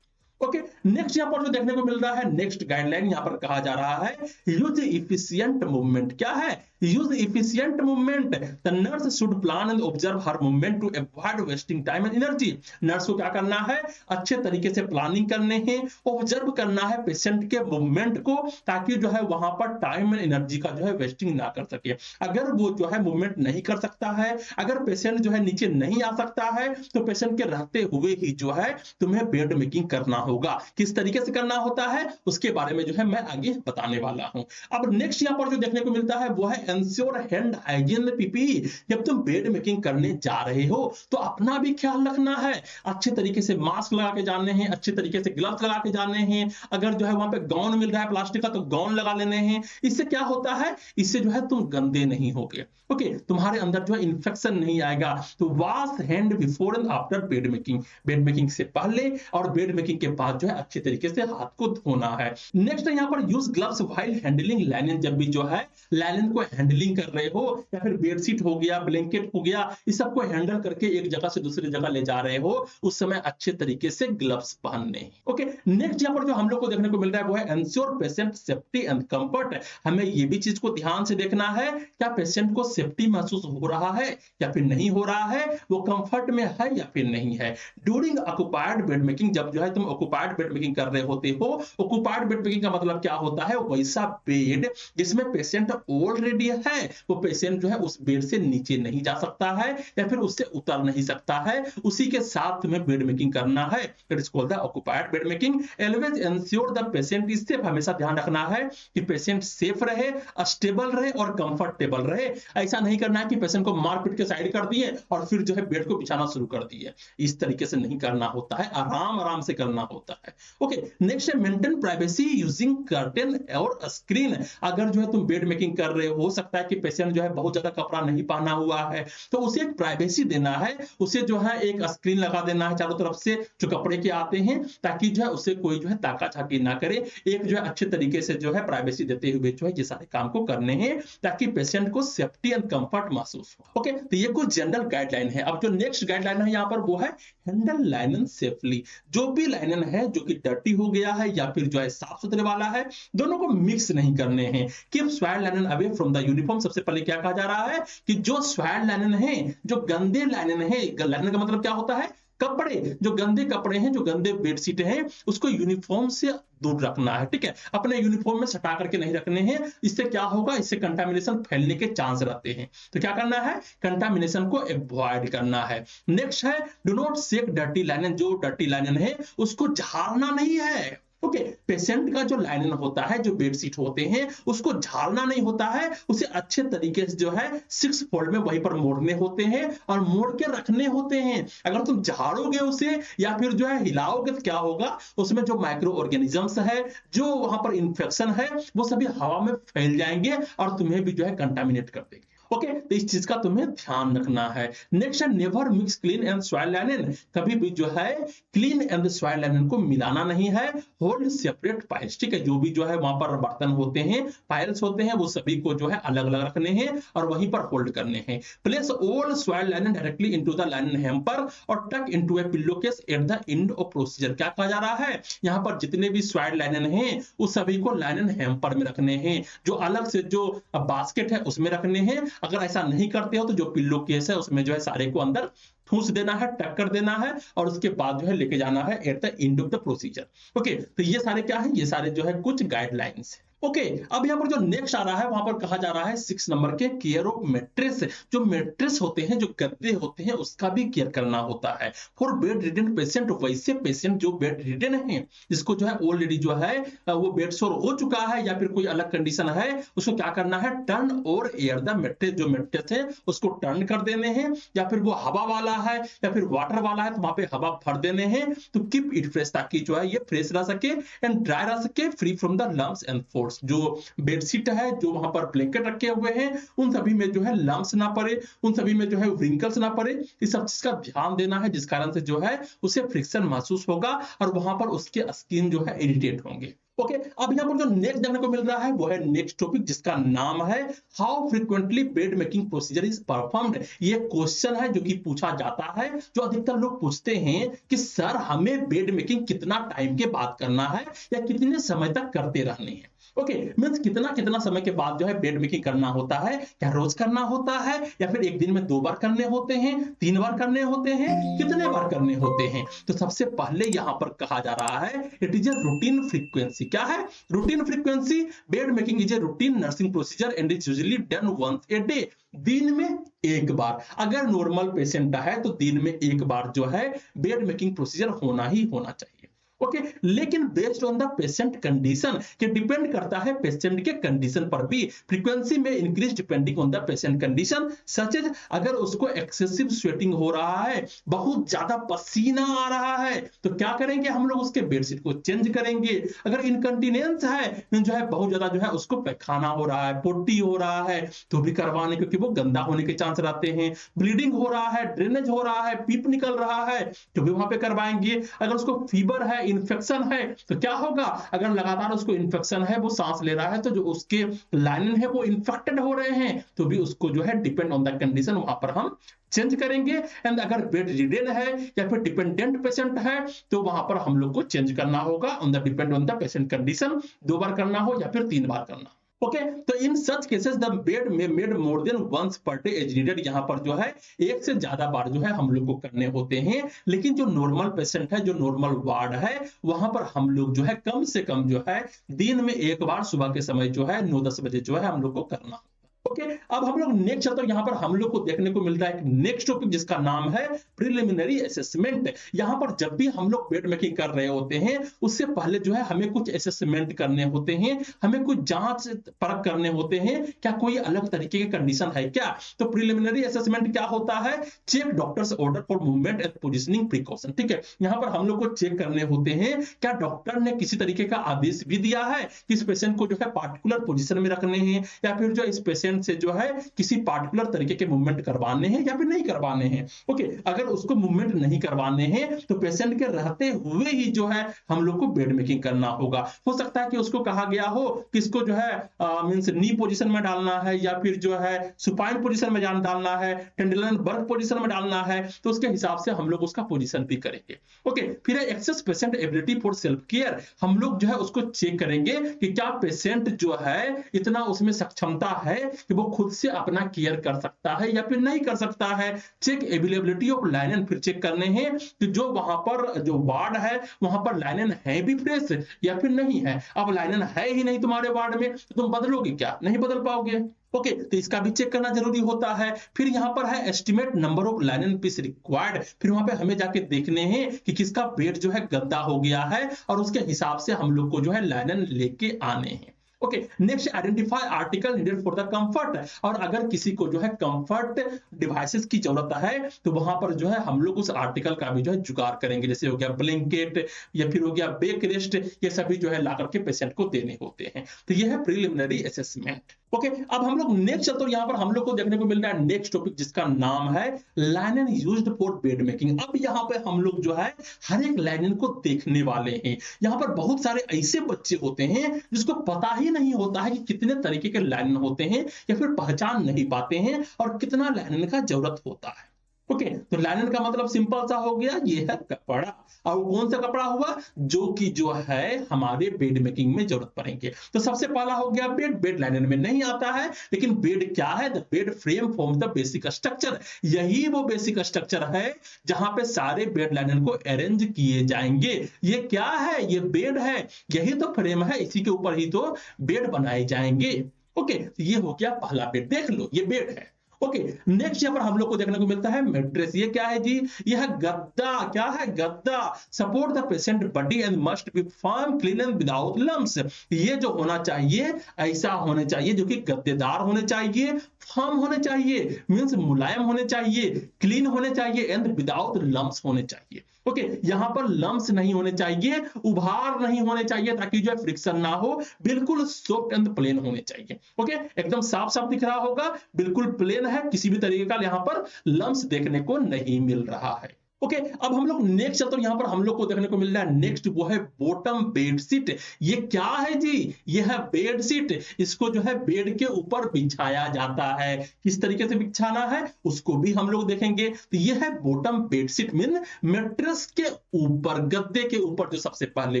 Speaker 1: ओके, नेक्स्ट यहाँ पर जो देखने को मिल रहा है नेक्स्ट गाइडलाइन, यहाँ पर कहा जा रहा है यूज इफिशिएंट मूवमेंट। क्या है, use efficient movement. The nurse should plan and observe हर movement to avoid wasting time and energy. Nurse को क्या करना है, अच्छे तरीके से प्लानिंग करने हैं, ऑब्जर्व करना है पेशेंट के मूवमेंट को ताकि जो है वहां पर टाइम एंड एनर्जी का जो है वेस्टिंग ना कर सके। अगर वो जो है मूवमेंट नहीं कर सकता है, अगर पेशेंट जो है नीचे नहीं आ सकता है तो पेशेंट के रहते हुए ही जो है तुम्हें बेड मेकिंग करना होगा, किस तरीके से करना होता है उसके बारे में जो है मैं आगे बताने वाला हूं। अब नेक्स्ट यहाँ पर जो देखने को मिलता है वो है एंश्योर हैंड हाइजीन पीपीई। जब तुम बेड मेकिंग करने जा रहे हो तो अपना भी ख्याल रखना है, अच्छे तरीके से मास्क लगा के जाने हैं, अच्छे तरीके से ग्लव्स लगा के जाने हैं, अगर जो है वहां पे गाउन मिल रहा है प्लास्टिक का तो गाउन लगा लेने हैं। इससे क्या होता है, इससे जो है तुम गंदे नहीं होगे, ओके, तुम्हारे अंदर जो है इंफेक्शन नहीं आएगा। तो wash hand before and after bed making, bed making से पहले और बेड मेकिंग के बाद जो है अच्छे तरीके से हाथ को धोना है। नेक्स्ट यहाँ पर use gloves while handling linen. जब भी जो है लाइनिन को हैंडलिंग कर रहे हो या फिर बेडशीट हो गया, ब्लैंकेट हो गया, इस सबको हैंडल करके एक जगह से दूसरी जगह ले जा रहे हो, उस समय अच्छे तरीके से ग्लव्स पहनने हैं। ओके, नेक्स्ट यहाँ पर जो हम लोग को देखने को मिल रहा है वो है ensure patient safety and comfort. हमें ये भी चीज को ध्यान से देखना है, क्या पेशेंट को सेफ्टी महसूस हो रहा है या फिर नहीं हो रहा है, वो कंफर्ट में है या फिर नहीं है। ड्यूरिंग ऑक्युपाइड बेड मेकिंग, जब जो है तुम ऑक्युपाइड बेड मेकिंग कर रहे होते हो, ऑक्युपाइड बेड मेकिंग का मतलब क्या होता है, वैसा बेड जिसमें पेशेंट ऑलरेडी है, वो पेशेंट जो है उस बेड से नीचे नहीं जा सकता है या फिर उससे उतर नहीं सकता है, उसी के साथ तुम्हें बेड मेकिंग करना है। It is called the occupied bed making. Always ensure the patient is safe. हमेशा ध्यान रखना है कि पेशेंट सेफ रहे, स्टेबल रहे और कंफर्टेबल रहे। ऐसा नहीं करना है कि पेशेंट को मार पीट के साइड कर दिए और फिर जो है बेड को बिछाना शुरू कर दिए, इस तरीके से नहीं करना होता है, आराम आराम से करना होता है। ओके, नेक्स्ट है मेंटेन प्राइवेसी यूजिंग कर्टेन और स्क्रीन। अगर जो है तुम बेड मेकिंग कर रहे हो सकता है कि पेशेंट जो है बहुत ज्यादा कपड़ा नहीं पहना हुआ है, तो उसे एक प्राइवेसी देना है, उसे जो है एक स्क्रीन लगा देना है चारों तरफ से जो कपड़े के आते हैं, ताकि जो है उसे कोई जो है ताका झाकी ना करे। एक जो है अच्छे तरीके से जो है प्राइवेसी देते हुए जो है ये सारे काम को करने हैं, ताकि पेशेंट को सेफ्टी एंड कंफर्ट महसूस हो। ओके, तो ये कुछ जनरल गाइडलाइन है। अब जो नेक्स्ट गाइडलाइन है यहाँ पर वो है हैंडल लाइनन सेफली। जो भी लाइनन है जो कि डर्टी हो गया है या फिर जो है साफ सुथरे वाला है, दोनों को मिक्स नहीं करने हैं। Keep swayed लाइनन away from the uniform. सबसे पहले क्या कहा जा रहा है कि जो स्वेड लाइनन है, जो गंदे लाइनन है, लाइनन का मतलब क्या होता है, कपड़े, जो गंदे कपड़े हैं, जो गंदे बेडशीट हैं, उसको यूनिफॉर्म से दूर रखना है, ठीक है, अपने यूनिफॉर्म में सटा करके नहीं रखने हैं। इससे क्या होगा, इससे कंटामिनेशन फैलने के चांस रहते हैं। तो क्या करना है, कंटामिनेशन को अवॉइड करना है। नेक्स्ट है do not shake dirty linen. जो डर्टी लाइनन है उसको झाड़ना नहीं है। ओके, पेशेंट का जो लाइनन होता है, जो बेडशीट होते हैं, उसको झाड़ना नहीं होता है, उसे अच्छे तरीके से जो है 6 फोल्ड में वहीं पर मोड़ने होते हैं और मोड़ के रखने होते हैं। अगर तुम झाड़ोगे उसे या फिर जो है हिलाओगे तो क्या होगा, उसमें जो माइक्रो ऑर्गेनिजम्स है, जो वहां पर इंफेक्शन है, वो सभी हवा में फैल जाएंगे और तुम्हें भी जो है कंटामिनेट कर देंगे। ओके, तो इस चीज का तुम्हें ध्यान रखना है। नेक्स्ट है never mix clean and soil linen. कभी भी जो है क्लीन एंड सॉइल लाइनन को मिलाना नहीं है। होल्ड सेपरेट पाइल्स, ठीक है, जो भी जो है वहां पर बर्तन होते हैं, पाइल्स होते हैं, वो सभी को जो है अलग अलग रखने हैं और वहीं पर होल्ड करने हैं। Place all soil लाइनन directly into the लाइनन hamper और टक into A pillow case at the end of procedure. क्या कहा जा रहा है, यहाँ पर जितने भी सॉइल लाइनन हैं उस सभी को लाइनन हैम्पर में रखने हैं, जो अलग से जो बास्केट है उसमें रखने हैं। अगर ऐसा नहीं करते हो तो जो पिल्लो केस है उसमें जो है सारे को अंदर ठूस देना है, टक कर देना है और उसके बाद जो है लेके जाना है at the end of the procedure. Okay, तो ये सारे क्या है, ये सारे जो है कुछ गाइडलाइंस है। ओके, अब यहाँ पर जो नेक्स्ट आ रहा है वहां पर कहा जा रहा है 6 नंबर के केयर ऑफ मैट्रेस। जो मैट्रेस होते हैं, जो गद्दे होते हैं, उसका भी केयर करना होता है फॉर बेड रिडन पेशेंट। वैसे पेशेंट जो बेड रिडन है, जिसको जो है ऑलरेडी जो है वो बेड सोर हो चुका है या फिर कोई अलग कंडीशन है, उसको क्या करना है, टर्न और एयर द मैट्रेस। जो मैट्रेस है उसको टर्न कर देने हैं, या फिर वो हवा वाला है या फिर वाटर वाला है तो वहां पे हवा भर देने हैं। तो कीप इट फ्रेश, ताकि जो है ये फ्रेश रह सके एंड ड्राई रह सके, free from the lumps and folds. जो बेडशीट है, जो वहां पर ब्लैंकेट रखे हुए हैं, उन सभी में जो है लम्स ना पड़े, उन सभी में जो है व्रिंकल्स ना पड़े, इस सब चीज का ध्यान देना है, जिस कारण से जो है उसे फ्रिक्शन महसूस होगा और वहां पर उसके स्किन जो है इरिटेट होंगे। ओके, अब यहाँ पर जो नेक्स्ट देखने को मिल रहा है वो है नेक्स्ट टॉपिक, जिसका नाम है how frequently bed making procedure is performed. ये क्वेश्चन है जो कि पूछा जाता है, जो अधिकतर लोग पूछते हैं कि सर हमें बेड मेकिंग कितना टाइम के बाद करना है या कितने समय तक करते रहने हैं। ओके, मींस कितना कितना समय के बाद जो है बेड मेकिंग करना होता है, क्या रोज करना होता है या फिर एक दिन में 2 बार करने होते हैं, 3 बार करने होते हैं, कितने बार करने होते हैं। तो सबसे पहले यहां पर कहा जा रहा है it is a routine frequency. क्या है routine frequency, bed making is a routine nursing procedure and is usually done once a day. दिन में एक बार, अगर नॉर्मल पेशेंट है तो दिन में एक बार जो है बेड मेकिंग प्रोसीजर होना ही होना चाहिए। ओके, लेकिन based on the patient condition, कि डिपेंड करता है पेशेंट के कंडीशन पर भी, फ्रीक्वेंसी में increase depending on the patient condition, such as अगर उसको एक्सेसिव स्वेटिंग हो रहा है, बहुत ज्यादा पसीना आ रहा है, तो क्या करेंगे हम लोग, उसके बेडशीट को चेंज करेंगे। अगर इनकंटिनेंस है, जो है बहुत ज्यादा जो है उसको पैखाना हो रहा है, पोटी हो रहा है, तो भी करवाने, क्योंकि वो गंदा होने के चांस रहते हैं। ब्लीडिंग हो रहा है, ड्रेनेज हो रहा है, पीप निकल रहा है, तो भी वहां पे करवाएंगे। अगर उसको फीवर है, इन्फेक्शन है, तो क्या होगा, अगर लगातार उसको इन्फेक्शन है, वो सांस ले रहा है, तो जो उसके लाइनिन है वो इन्फेक्टेड हो रहे हैं, तो भी उसको जो है डिपेंड ऑन द कंडीशन वहां पर हम चेंज करेंगे। एंड अगर बेड रिडेन है या फिर डिपेंडेंट पेशेंट है, तो वहां पर हम लोग को चेंज करना होगा on the depend on the patient condition, 2 बार करना हो या फिर 3 बार करना। ओके, तो in such cases the bed में made more than once per day as needed, यहाँ पर जो है एक से ज्यादा बार जो है हम लोग को करने होते हैं। लेकिन जो नॉर्मल पेशेंट है, जो नॉर्मल वार्ड है, वहां पर हम लोग जो है कम से कम जो है दिन में 1 बार सुबह के समय जो है 9-10 बजे जो है हम लोग को करना। ओके, अब हम लोग नेक्स्ट चलते हैं, यहाँ पर हम लोग को देखने को मिलता है नेक्स्ट टॉपिक जिसका नाम है प्रिलिमिनरी असेसमेंट। यहाँ पर जब भी हम लोग बेड मेकिंग कर रहे होते हैं, उससे पहले जो है हमें कुछ असेसमेंट करने होते हैं, हमें कुछ जांच परख करने होते हैं, क्या कोई अलग तरीके के कंडीशन है क्या। तो प्रिलिमिनरी असेसमेंट क्या होता है, check doctor's order for movement and positioning precaution. ठीक है, यहाँ पर हम लोग को चेक करने होते हैं, क्या डॉक्टर ने किसी तरीके का आदेश भी दिया है कि इस पेशेंट को जो है पार्टिकुलर पोजिशन में रखने हैं, या फिर जो इस पेशेंट से जो है किसी पार्टिकुलर तरीके के मूवमेंट करवाने हैं या फिर नहीं करवाने हैं। ओके, अगर उसको मूवमेंट नहीं करवाने हैं, तो पेशेंट के रहते हुए ही जो है हम लोग को बेड मेकिंग करना होगा। हो सकता है कि उसको कहा गया हो कि इसको जो है मींस नी पोजीशन में डालना है, या फिर जो है सुपाइन पोजीशन में डालना है, टेंडलन बर्थ पोजीशन में डालना है, तो उसके हिसाब से हम लोग उसका पोजीशन भी करेंगे। ओके, फिर assess patient ability for self care, हम लोग जो है उसको चेक करेंगे कि क्या पेशेंट जो है इतना उसमें सक्षमता है कि वो खुद से अपना केयर कर सकता है या फिर नहीं कर सकता है। चेक अवेलेबिलिटी ऑफ लाइनन, फिर चेक करने हैं कि जो वहां पर जो वार्ड है वहां पर लाइनन है भी फ्रेश या फिर नहीं है। अब लाइनन है ही नहीं तुम्हारे वार्ड में, तो तुम बदलोगे क्या, नहीं बदल पाओगे। ओके, तो इसका भी चेक करना जरूरी होता है। फिर यहाँ पर है estimate number of linen piece required, फिर वहां पे हमें जाके देखने हैं कि किसका बेड जो है गंदा हो गया है, और उसके हिसाब से हम लोग को जो है लाइनन लेके आने हैं। Okay, next identify article needed for the comfort, और अगर किसी को जो है कंफर्ट डिवाइसेस की जरूरत है, तो वहां पर जो है हम लोग उस आर्टिकल का भी जो है जुगाड़ करेंगे, जैसे हो गया ब्लैंकेट या फिर हो गया बेक रेस्ट, ये सभी जो है ला करके पेशेंट को देने होते हैं। तो ये है प्रिलिमिनरी असेसमेंट। ओके, अब हम लोग नेक्स्ट चलते हैं, यहाँ पर हम लोग को देखने को मिल रहा है नेक्स्ट टॉपिक जिसका नाम है लाइनन यूज्ड फॉर बेड मेकिंग। अब यहाँ पे हम लोग जो है हर एक लाइनन को देखने वाले हैं। यहाँ पर बहुत सारे ऐसे बच्चे होते हैं जिसको पता ही नहीं होता है कि कितने तरीके के लाइनन होते हैं, या फिर पहचान नहीं पाते हैं और कितना लाइनन का जरूरत होता है। ओके, तो लाइनन का मतलब सिंपल सा हो गया, ये है कपड़ा। और कौन सा कपड़ा हुआ, जो कि जो है हमारे बेड मेकिंग में जरूरत पड़ेंगे। तो सबसे पहला हो गया बेड, बेड लाइनन में नहीं आता है, लेकिन बेड क्या है, the bed frame form the basic structure, यही वो बेसिक स्ट्रक्चर है जहां पे सारे बेड लाइनन को अरेंज किए जाएंगे। ये क्या है, ये बेड है, यही तो फ्रेम है, इसी के ऊपर ही तो बेड बनाए जाएंगे। ओके, ये हो गया पहला बेड, देख लो ये बेड है। ओके, नेक्स्ट यहाँ पर हम लोग को देखने को मिलता है मैट्रेस। ये क्या है जी, यह गद्दा, क्या है गद्दा, support the patient body and must B firm clean and without lumps. ये जो होना चाहिए ऐसा होने चाहिए जो कि गद्देदार होने चाहिए, फर्म होने चाहिए मींस मुलायम होने चाहिए, क्लीन होने चाहिए एंड विदाउट लम्प्स होने चाहिए। ओके, यहाँ पर लम्प्स नहीं होने चाहिए, उभार नहीं होने चाहिए, ताकि जो है फ्रिक्शन ना हो, बिल्कुल सॉफ्ट एंड प्लेन होने चाहिए। ओके, एकदम साफ साफ दिख रहा होगा, बिल्कुल प्लेन है, किसी भी तरीके का यहाँ पर लम्प्स देखने को नहीं मिल रहा है। ओके, अब हम लोग नेक्स्ट चलते हैं, यहाँ पर हम लोग को देखने को मिल रहा है नेक्स्ट, वो है बॉटम बेडशीट। ये क्या है जी, ये है बेडशीट, इसको जो है बेड के ऊपर बिछाया जाता है। किस तरीके से बिछाना है उसको भी हम लोग देखेंगे। तो ये है बॉटम बेडशीट, मीन मैट्रेस के ऊपर, गद्दे के ऊपर जो सबसे पहले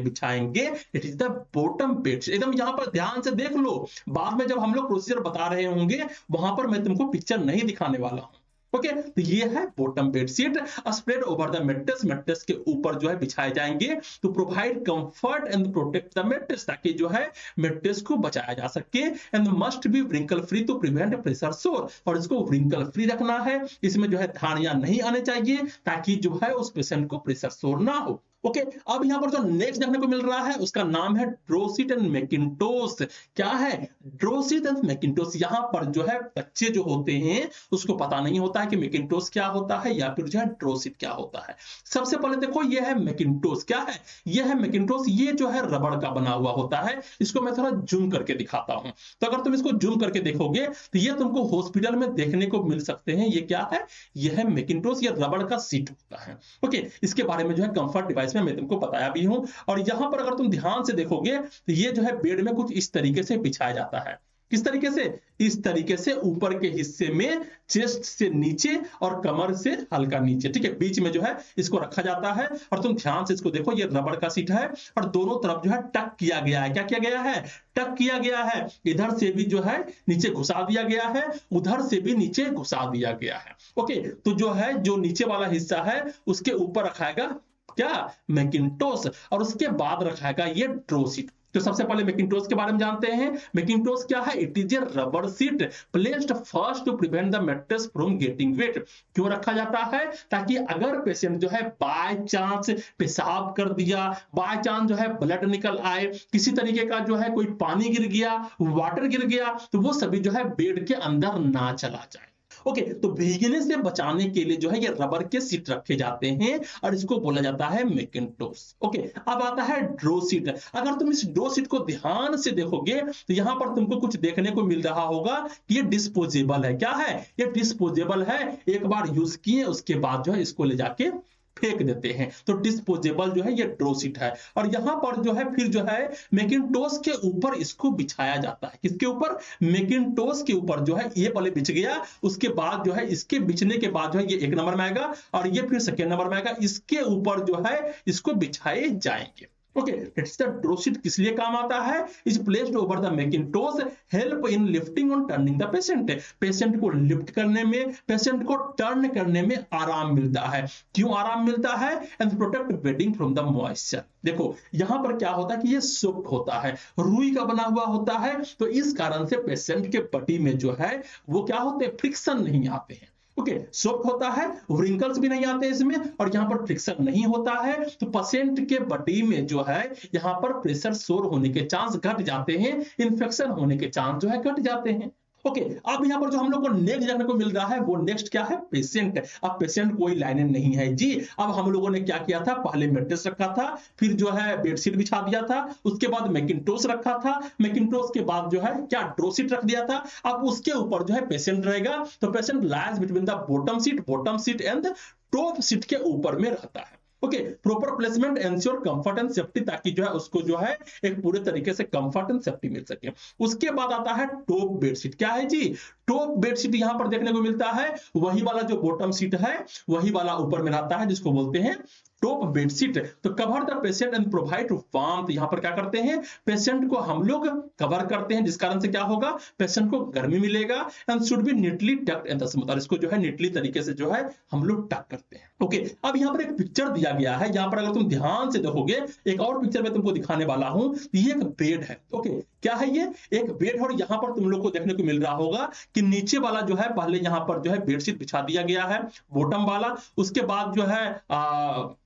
Speaker 1: बिछाएंगे, it is the bottom bedsheet. एकदम यहाँ पर ध्यान से देख लो, बाद में जब हम लोग प्रोसीजर बता रहे होंगे वहां पर मैं तुमको पिक्चर नहीं दिखाने वाला हूं। ओके, तो ये है bottom bedsheet, spread over the mattress, mattress के ऊपर जो है बिछाए जाएंगे to provide comfort and protect the mattress, ताकि जो है मैट्रेस को बचाया जा सके। And must be wrinkle free to prevent pressure sore, और इसको व्रिंकल फ्री रखना है, इसमें जो है धारियां नहीं आने चाहिए, ताकि जो है उस पेशेंट को प्रेशर सोर ना हो। ओके, अब यहाँ पर जो नेक्स्ट देखने को मिल रहा है उसका नाम है ड्रोसिट एंड मैकिन्टोश। क्या है? ड्रोसिट एंड मैकिन्टोश। यहाँ पर जो है बच्चे जो होते हैं उसको पता नहीं होता है कि मैकिन्टोश क्या होता है या फिर जो है ड्रोसिट क्या होता है। सबसे पहले देखो ये है मैकिन्टोश। क्या है? ये है मैकिन्टोश। ये जो है रबड़ का बना हुआ होता है। इसको मैं थोड़ा जूम करके दिखाता हूं। तो अगर तुम इसको जूम करके देखोगे तो ये तुमको हॉस्पिटल में देखने को मिल सकते हैं। ये क्या है? ये है मैकिन्टोश। ये रबड़ का सीट होता है। ओके, इसके बारे में जो है कंफर्ट डिवाइस में मैं तुमको बताया भी हूं। और यहां पर अगर तुम ध्यान से देखोगे तो ये जो है बेड में कुछ इस तरीके से बिछाया जाता है। किस तरीके से? इस तरीके से ऊपर के हिस्से में चेस्ट से नीचे और कमर से हल्का नीचे, ठीक है, बीच में जो है इसको रखा जाता है। और तुम ध्यान से इसको देखो, ये रबड़ का सीट है और दोनों तरफ जो है टक किया गया है। क्या किया गया है? टक किया गया है। इधर से भी जो है नीचे घुसा दिया गया है, उधर से भी नीचे घुसा दिया गया है। ओके, तो जो है जो नीचे वाला हिस्सा है उसके ऊपर रखाएगा क्या? मैकिन्टोश। और उसके बाद रखाएगा ये ड्रोसिट। तो सबसे पहले मैकिन्टोश के बारे में जानते हैं। मैकिन्टोश क्या है? It is a rubber sheet placed first to prevent the mattress from getting wet. क्यों रखा जाता है? ताकि अगर पेशेंट जो है बाय चांस पेशाब कर दिया, बाय चांस जो है ब्लड निकल आए, किसी तरीके का जो है कोई पानी गिर गया, वाटर गिर गया, तो वो सभी जो है बेड के अंदर ना चला जाए। ओके, तो भीगने से बचाने के लिए जो है ये रबर के सीट रखे जाते हैं और इसको बोला जाता है मैकिन्टोश। ओके, अब आता है ड्रोसिट। अगर तुम इस ड्रोसिट को ध्यान से देखोगे तो यहां पर तुमको कुछ देखने को मिल रहा होगा कि ये डिस्पोजेबल है। क्या है? ये डिस्पोजेबल है। एक बार यूज किए उसके बाद जो है इसको ले जाके फेंक देते हैं। तो डिस्पोजेबल जो है ये ड्रोसिट है। और यहां पर जो है फिर जो है मैकिन्टोश के ऊपर इसको बिछाया जाता है। किसके ऊपर? मैकिन्टोश के ऊपर जो है ये पहले बिछ गया, उसके बाद जो है इसके बिछने के बाद जो है ये 1 नंबर में आएगा और ये फिर सेकेंड नंबर में आएगा। इसके ऊपर जो है इसको बिछाए जाएंगे। ओके, दैट्स द ड्रोसिट किस लिए काम आता है? Is placed over the Macintosh, help in lifting और टर्निंग द पेशेंट। पेशेंट को लिफ्ट करने में, पेशेंट को टर्न करने में आराम मिलता है। क्यों आराम मिलता है? And protect bedding from the moisture. देखो यहां पर क्या होता है कि ये सॉफ्ट होता है, रुई का बना हुआ होता है, तो इस कारण से पेशेंट के बॉडी में जो है वो क्या होते हैं? फ्रिक्शन नहीं आते हैं। ओके, सॉफ्ट होता है, रिंकल्स भी नहीं आते इसमें, और यहाँ पर फ्रिक्शन नहीं होता है, तो पेशेंट के बॉडी में जो है यहाँ पर प्रेशर सोर होने के चांस घट जाते हैं, इन्फेक्शन होने के चांस जो है घट जाते हैं। ओके, अब यहाँ पर जो हम लोग को नेक्स्ट देखने को मिल रहा है वो नेक्स्ट क्या है? पेशेंट। अब पेशेंट कोई लाइनें नहीं है जी। अब हम लोगों ने क्या किया था? पहले मैट्रेस रखा था, फिर जो है बेडशीट बिछा दिया था, उसके बाद मैकिन्टोश रखा था, मैकिन्टोश के बाद जो है क्या? ड्रोसिट रख दिया था। अब उसके ऊपर जो है पेशेंट रहेगा, तो patient lies between the bottom seat and top seat के ऊपर में रहता है। Okay, proper placement ensure comfort and safety, ताकि जो है उसको जो है एक पूरे तरीके से कंफर्ट एंड सेफ्टी मिल सके। उसके बाद आता है टॉप बेडशीट। क्या है जी? टॉप बेडशीट यहां पर देखने को मिलता है, वही वाला जो बॉटम सीट है वही वाला ऊपर में रहता है, जिसको बोलते हैं टॉप बेडशीट। तो cover the patient and provide warmth. यहां पर क्या करते हैं? पेशेंट को हम लोग कवर करते हैं, जिस कारण से क्या होगा? पेशेंट को गर्मी मिलेगा। And should be neatly talked in the smooth, और इसको जो है नीटली तरीके से जो है हम लोग टक करते हैं। ओके, अब यहां पर एक पिक्चर दिया गया है, यहां पर अगर तुम ध्यान से देखोगे, एक और पिक्चर में तुमको दिखाने वाला हूं, ये एक बेड है। ओके, क्या है? ये एक बेड है और यहां पर तुम लोग को देखने को मिल रहा होगा कि नीचे वाला जो है पहले यहां पर जो है बेडशीट बिछा दिया गया है, बॉटम वाला, उसके बाद जो है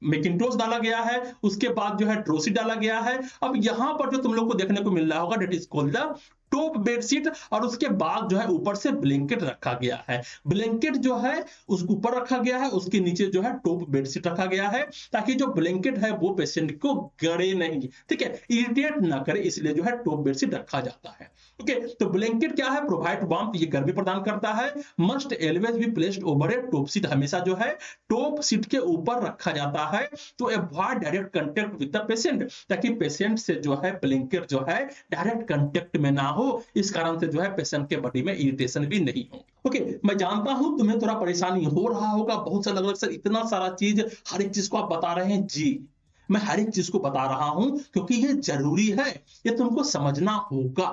Speaker 1: मैकिन्टोश डाला गया है, उसके बाद जो है ड्रोसिट डाला गया है। अब यहां पर जो तुम लोग को देखने को मिल रहा होगा that is called the top bedsheet, और उसके बाद जो है ऊपर से ब्लैंकेट रखा गया है। ब्लैंकेट जो है उसके ऊपर रखा गया है, उसके नीचे जो है टॉप बेडशीट रखा गया है, ताकि जो ब्लैंकेट है वो पेशेंट को गड़े नहीं, ठीक है, इरिटेट ना करे, इसलिए जो है टॉप बेडशीट रखा जाता है। ओके, तो ब्लैंकेट क्या है? प्रोवाइड वार्मथ, ये गर्मी प्रदान करता है। Must always be placed over A top seat, हमेशा जो है टॉप सीट के ऊपर रखा जाता है, तो avoid direct contact with the patient, ताकि पेशेंट से जो है ब्लैंकेट जो है डायरेक्ट कांटेक्ट में ना हो, इस कारण से जो है पेशेंट के बॉडी में इरिटेशन भी नहीं हो। ओके, मैं जानता हूं तुम्हें थोड़ा परेशानी हो रहा होगा, बहुत सा लग सर इतना सारा चीज, हर एक चीज को आप बता रहे हैं जी। मैं हर एक चीज को बता रहा हूं क्योंकि ये जरूरी है, ये तुमको समझना होगा।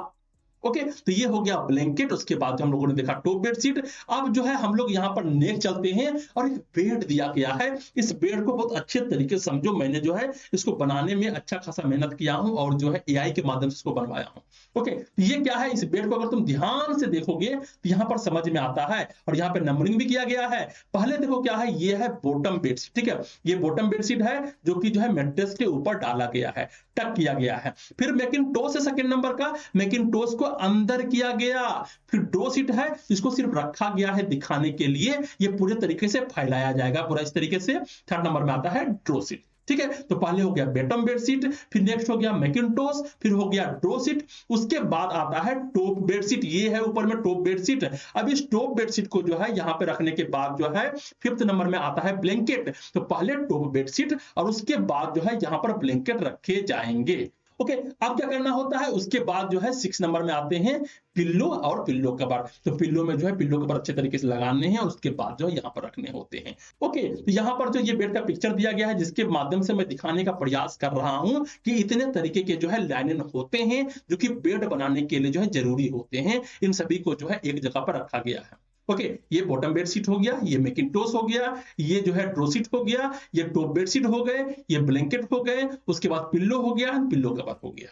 Speaker 1: ओके, तो ये हो गया ब्लैंकेट। उसके बाद हम लोगों ने देखा टॉप बेडशीट। अब जो है हम लोग यहाँ पर नेक्स्ट चलते हैं और एक बेड दिया गया है। इस बेड को बहुत अच्छे तरीके से समझो, मैंने जो है इसको बनाने में अच्छा खासा मेहनत किया हूं और जो है एआई के माध्यम से इसको बनवाया हूं। ओके, तो ये क्या है, इस बेड को अगर तुम ध्यान से देखोगे तो यहाँ पर समझ में आता है और यहाँ पे नंबरिंग भी किया गया है। पहले देखो क्या है, ये है बॉटम बेडशीट, ठीक है, ये बॉटम बेडशीट है जो कि जो है मैट्रेस के ऊपर डाला गया है, टक किया गया है। फिर मैकिन्टोश है सेकंड नंबर का, मैकिन्टोश को अंदर किया गया। फिर ड्रो सीट है, इसको सिर्फ रखा गया है दिखाने के लिए, ये पूरे तरीके से फैलाया जाएगा पूरा इस तरीके से। थर्ड नंबर में आता है ड्रो सीट, ठीक है। तो पहले हो गया बॉटम बेडशीट, फिर नेक्स्ट हो गया मैकिन्टोश, फिर हो गया ड्रो सीट, उसके बाद आता है टॉप बेडशीट। ये है ऊपर में टॉप बेडशीट। अब इस टॉप बेडशीट को जो है यहाँ पे रखने के बाद जो है फिफ्थ नंबर में आता है ब्लैंकेट। तो पहले टॉप बेडशीट और उसके बाद जो है यहाँ पर ब्लैंकेट रखे जाएंगे। ओके, अब क्या करना होता है, उसके बाद जो है 6 नंबर में आते हैं पिल्लो और पिल्लो कवर। तो पिल्लो में जो है पिल्लो कवर अच्छे तरीके से लगाने हैं और उसके बाद जो है यहाँ पर रखने होते हैं। ओके, तो यहाँ पर जो ये बेड का पिक्चर दिया गया है जिसके माध्यम से मैं दिखाने का प्रयास कर रहा हूं कि इतने तरीके के जो है लाइनन होते हैं जो कि बेड बनाने के लिए जो है जरूरी होते हैं। इन सभी को जो है एक जगह पर रखा गया है। ओके, ये बॉटम बेडशीट हो गया, ये मैकिन्टोश हो गया, ये जो है ड्रो सीट हो गया, ये टॉप बेडशीट हो गए, ये ब्लैंकेट हो गए, उसके बाद पिल्लो हो गया, पिल्लो कवर हो गया।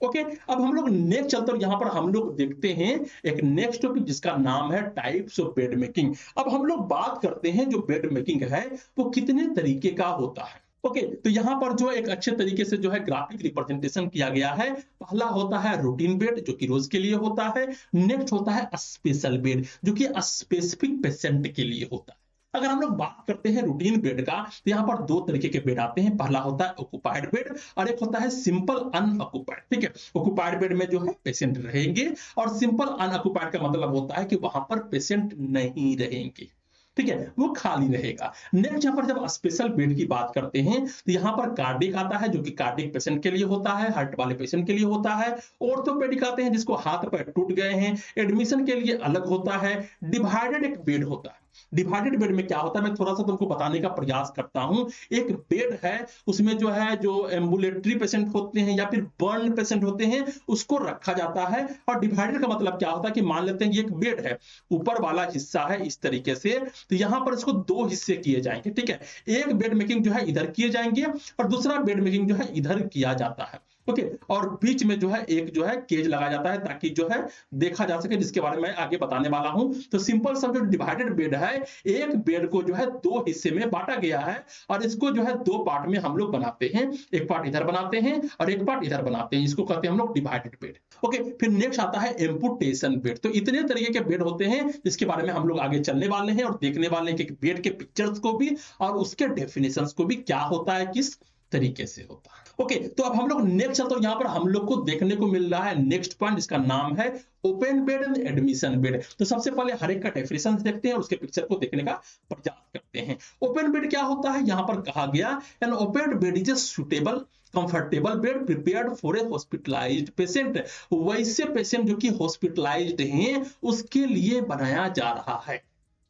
Speaker 1: ओके, अब हम लोग नेक्स्ट चलते हैं, यहाँ पर हम लोग देखते हैं एक नेक्स्ट टॉपिक जिसका नाम है टाइप्स ऑफ बेड मेकिंग। अब हम लोग बात करते हैं जो बेड मेकिंग है वो कितने तरीके का होता है। ओके, तो यहाँ पर जो एक अच्छे तरीके से जो है ग्राफिक रिप्रेजेंटेशन किया गया है। पहला होता है रूटीन बेड जो कि रोज के लिए होता है। नेक्स्ट होता है स्पेशल बेड जो कि स्पेसिफिक पेशेंट के लिए होता है। अगर हम लोग बात करते हैं रूटीन बेड का तो यहाँ पर दो तरीके के बेड आते हैं। पहला होता है ऑक्युपाइड बेड और एक होता है सिंपल अनऑक्युपाइड, ठीक है। ऑक्युपाइड बेड में जो है पेशेंट रहेंगे और सिंपल अनऑक्युपाइड का मतलब होता है कि वहां पर पेशेंट नहीं रहेंगे, ठीक है, वो खाली रहेगा। नेक्स्ट यहाँ पर जब स्पेशल बेड की बात करते हैं तो यहाँ पर कार्डिक आता है जो कि कार्डिक पेशेंट के लिए होता है, हार्ट वाले पेशेंट के लिए होता है। ऑर्थोपेडिक आते हैं जिसको हाथ पैर टूट गए हैं, एडमिशन के लिए अलग होता है। डिवाइडेड एक बेड होता है। डिवाइडेड बेड में क्या होता है मैं थोड़ा सा तुमको बताने का प्रयास करता हूं। एक बेड है, उसमें जो है जो एम्बुलेटरी पेशेंट होते हैं या फिर बर्न पेशेंट होते हैं उसको रखा जाता है। और डिवाइडेड का मतलब क्या होता है कि मान लेते हैं ये एक बेड है, ऊपर वाला हिस्सा है इस तरीके से, तो यहां पर इसको दो हिस्से किए जाएंगे, ठीक है। एक बेड मेकिंग जो है इधर किए जाएंगे और दूसरा बेड मेकिंग जो है इधर किया जाता है। ओके, और बीच में जो है एक जो है केज लगाया जाता है ताकि जो है देखा जा सके, जिसके बारे में मैं आगे बताने वाला हूं। तो सिंपल सा जो डिवाइडेड बेड है, एक बेड को जो है दो हिस्से में बांटा गया है और इसको जो है दो पार्ट में हम लोग बनाते हैं। एक पार्ट इधर बनाते हैं और एक पार्ट इधर बनाते हैं, इसको कहते हैं हम लोग डिवाइडेड बेड। ओके, फिर नेक्स्ट आता है एम्पुटेशन बेड। तो इतने तरीके के बेड होते हैं जिसके बारे में हम लोग आगे चलने वाले हैं और देखने वाले हैं कि बेड के पिक्चर्स को भी और उसके डेफिनेशंस को भी क्या होता है, किस तरीके से होता है। ओके, तो अब हम लोग नेक्स्ट चलते हैं। यहाँ पर हम लोग को देखने को मिल रहा है नेक्स्ट पॉइंट जिसका नाम है open bed and admission bed. तो सबसे पहले हर एक का डेफिनेशन देखते हैं और उसके पिक्चर को देखने का प्रयास करते हैं। ओपन बेड क्या होता है, यहाँ पर कहा गया an open bed is a suitable comfortable bed prepared for a hospitalised patient. वैसे पेशेंट जो कि हॉस्पिटलाइज्ड हैं उसके लिए बनाया जा रहा है।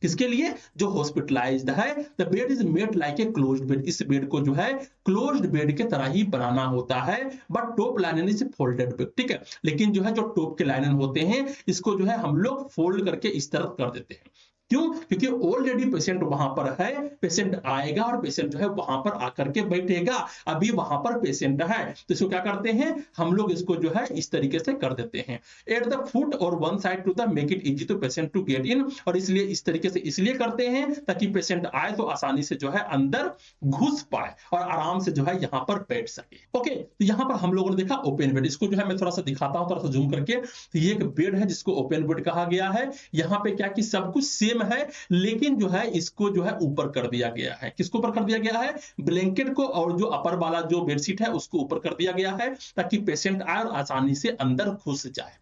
Speaker 1: किसके लिए, जो हॉस्पिटलाइज्ड है। The bed is made like a closed bed. इस बेड को जो है क्लोज्ड बेड के तरह ही बनाना होता है। But top लाइनन is folded bed, ठीक है। लेकिन जो है जो टॉप के लाइनन होते हैं इसको जो है हम लोग फोल्ड करके इस तरफ कर देते हैं। क्यों, क्योंकि ऑलरेडी पेशेंट वहां पर है, पेशेंट आएगा और पेशेंट जो है वहां पर आकर के बैठेगा। अभी वहां पर पेशेंट है तो इसको क्या करते हैं हम लोग, इसको जो है इस तरीके से कर देते हैं at the foot or one side to the make it easy to patient to get in. और इसलिए इस तरीके से इसलिए करते हैं ताकि पेशेंट आए तो आसानी से जो है अंदर घुस पाए और आराम से जो है यहाँ पर बैठ सके। ओके, तो यहाँ पर हम लोगों ने देखा ओपन बेड। इसको जो है मैं थोड़ा सा दिखाता हूँ, थोड़ा सा जूम करके। तो ये एक बेड है जिसको ओपन बेड कहा गया है। यहाँ पे क्या कि सब कुछ सेम है लेकिन जो है इसको जो है ऊपर कर दिया गया है। किसको ऊपर कर दिया गया है, ब्लैंकेट को, और जो अपर वाला जो बेडशीट है उसको ऊपर कर दिया गया है ताकि पेशेंट आए और आसानी से अंदर घुस जाए।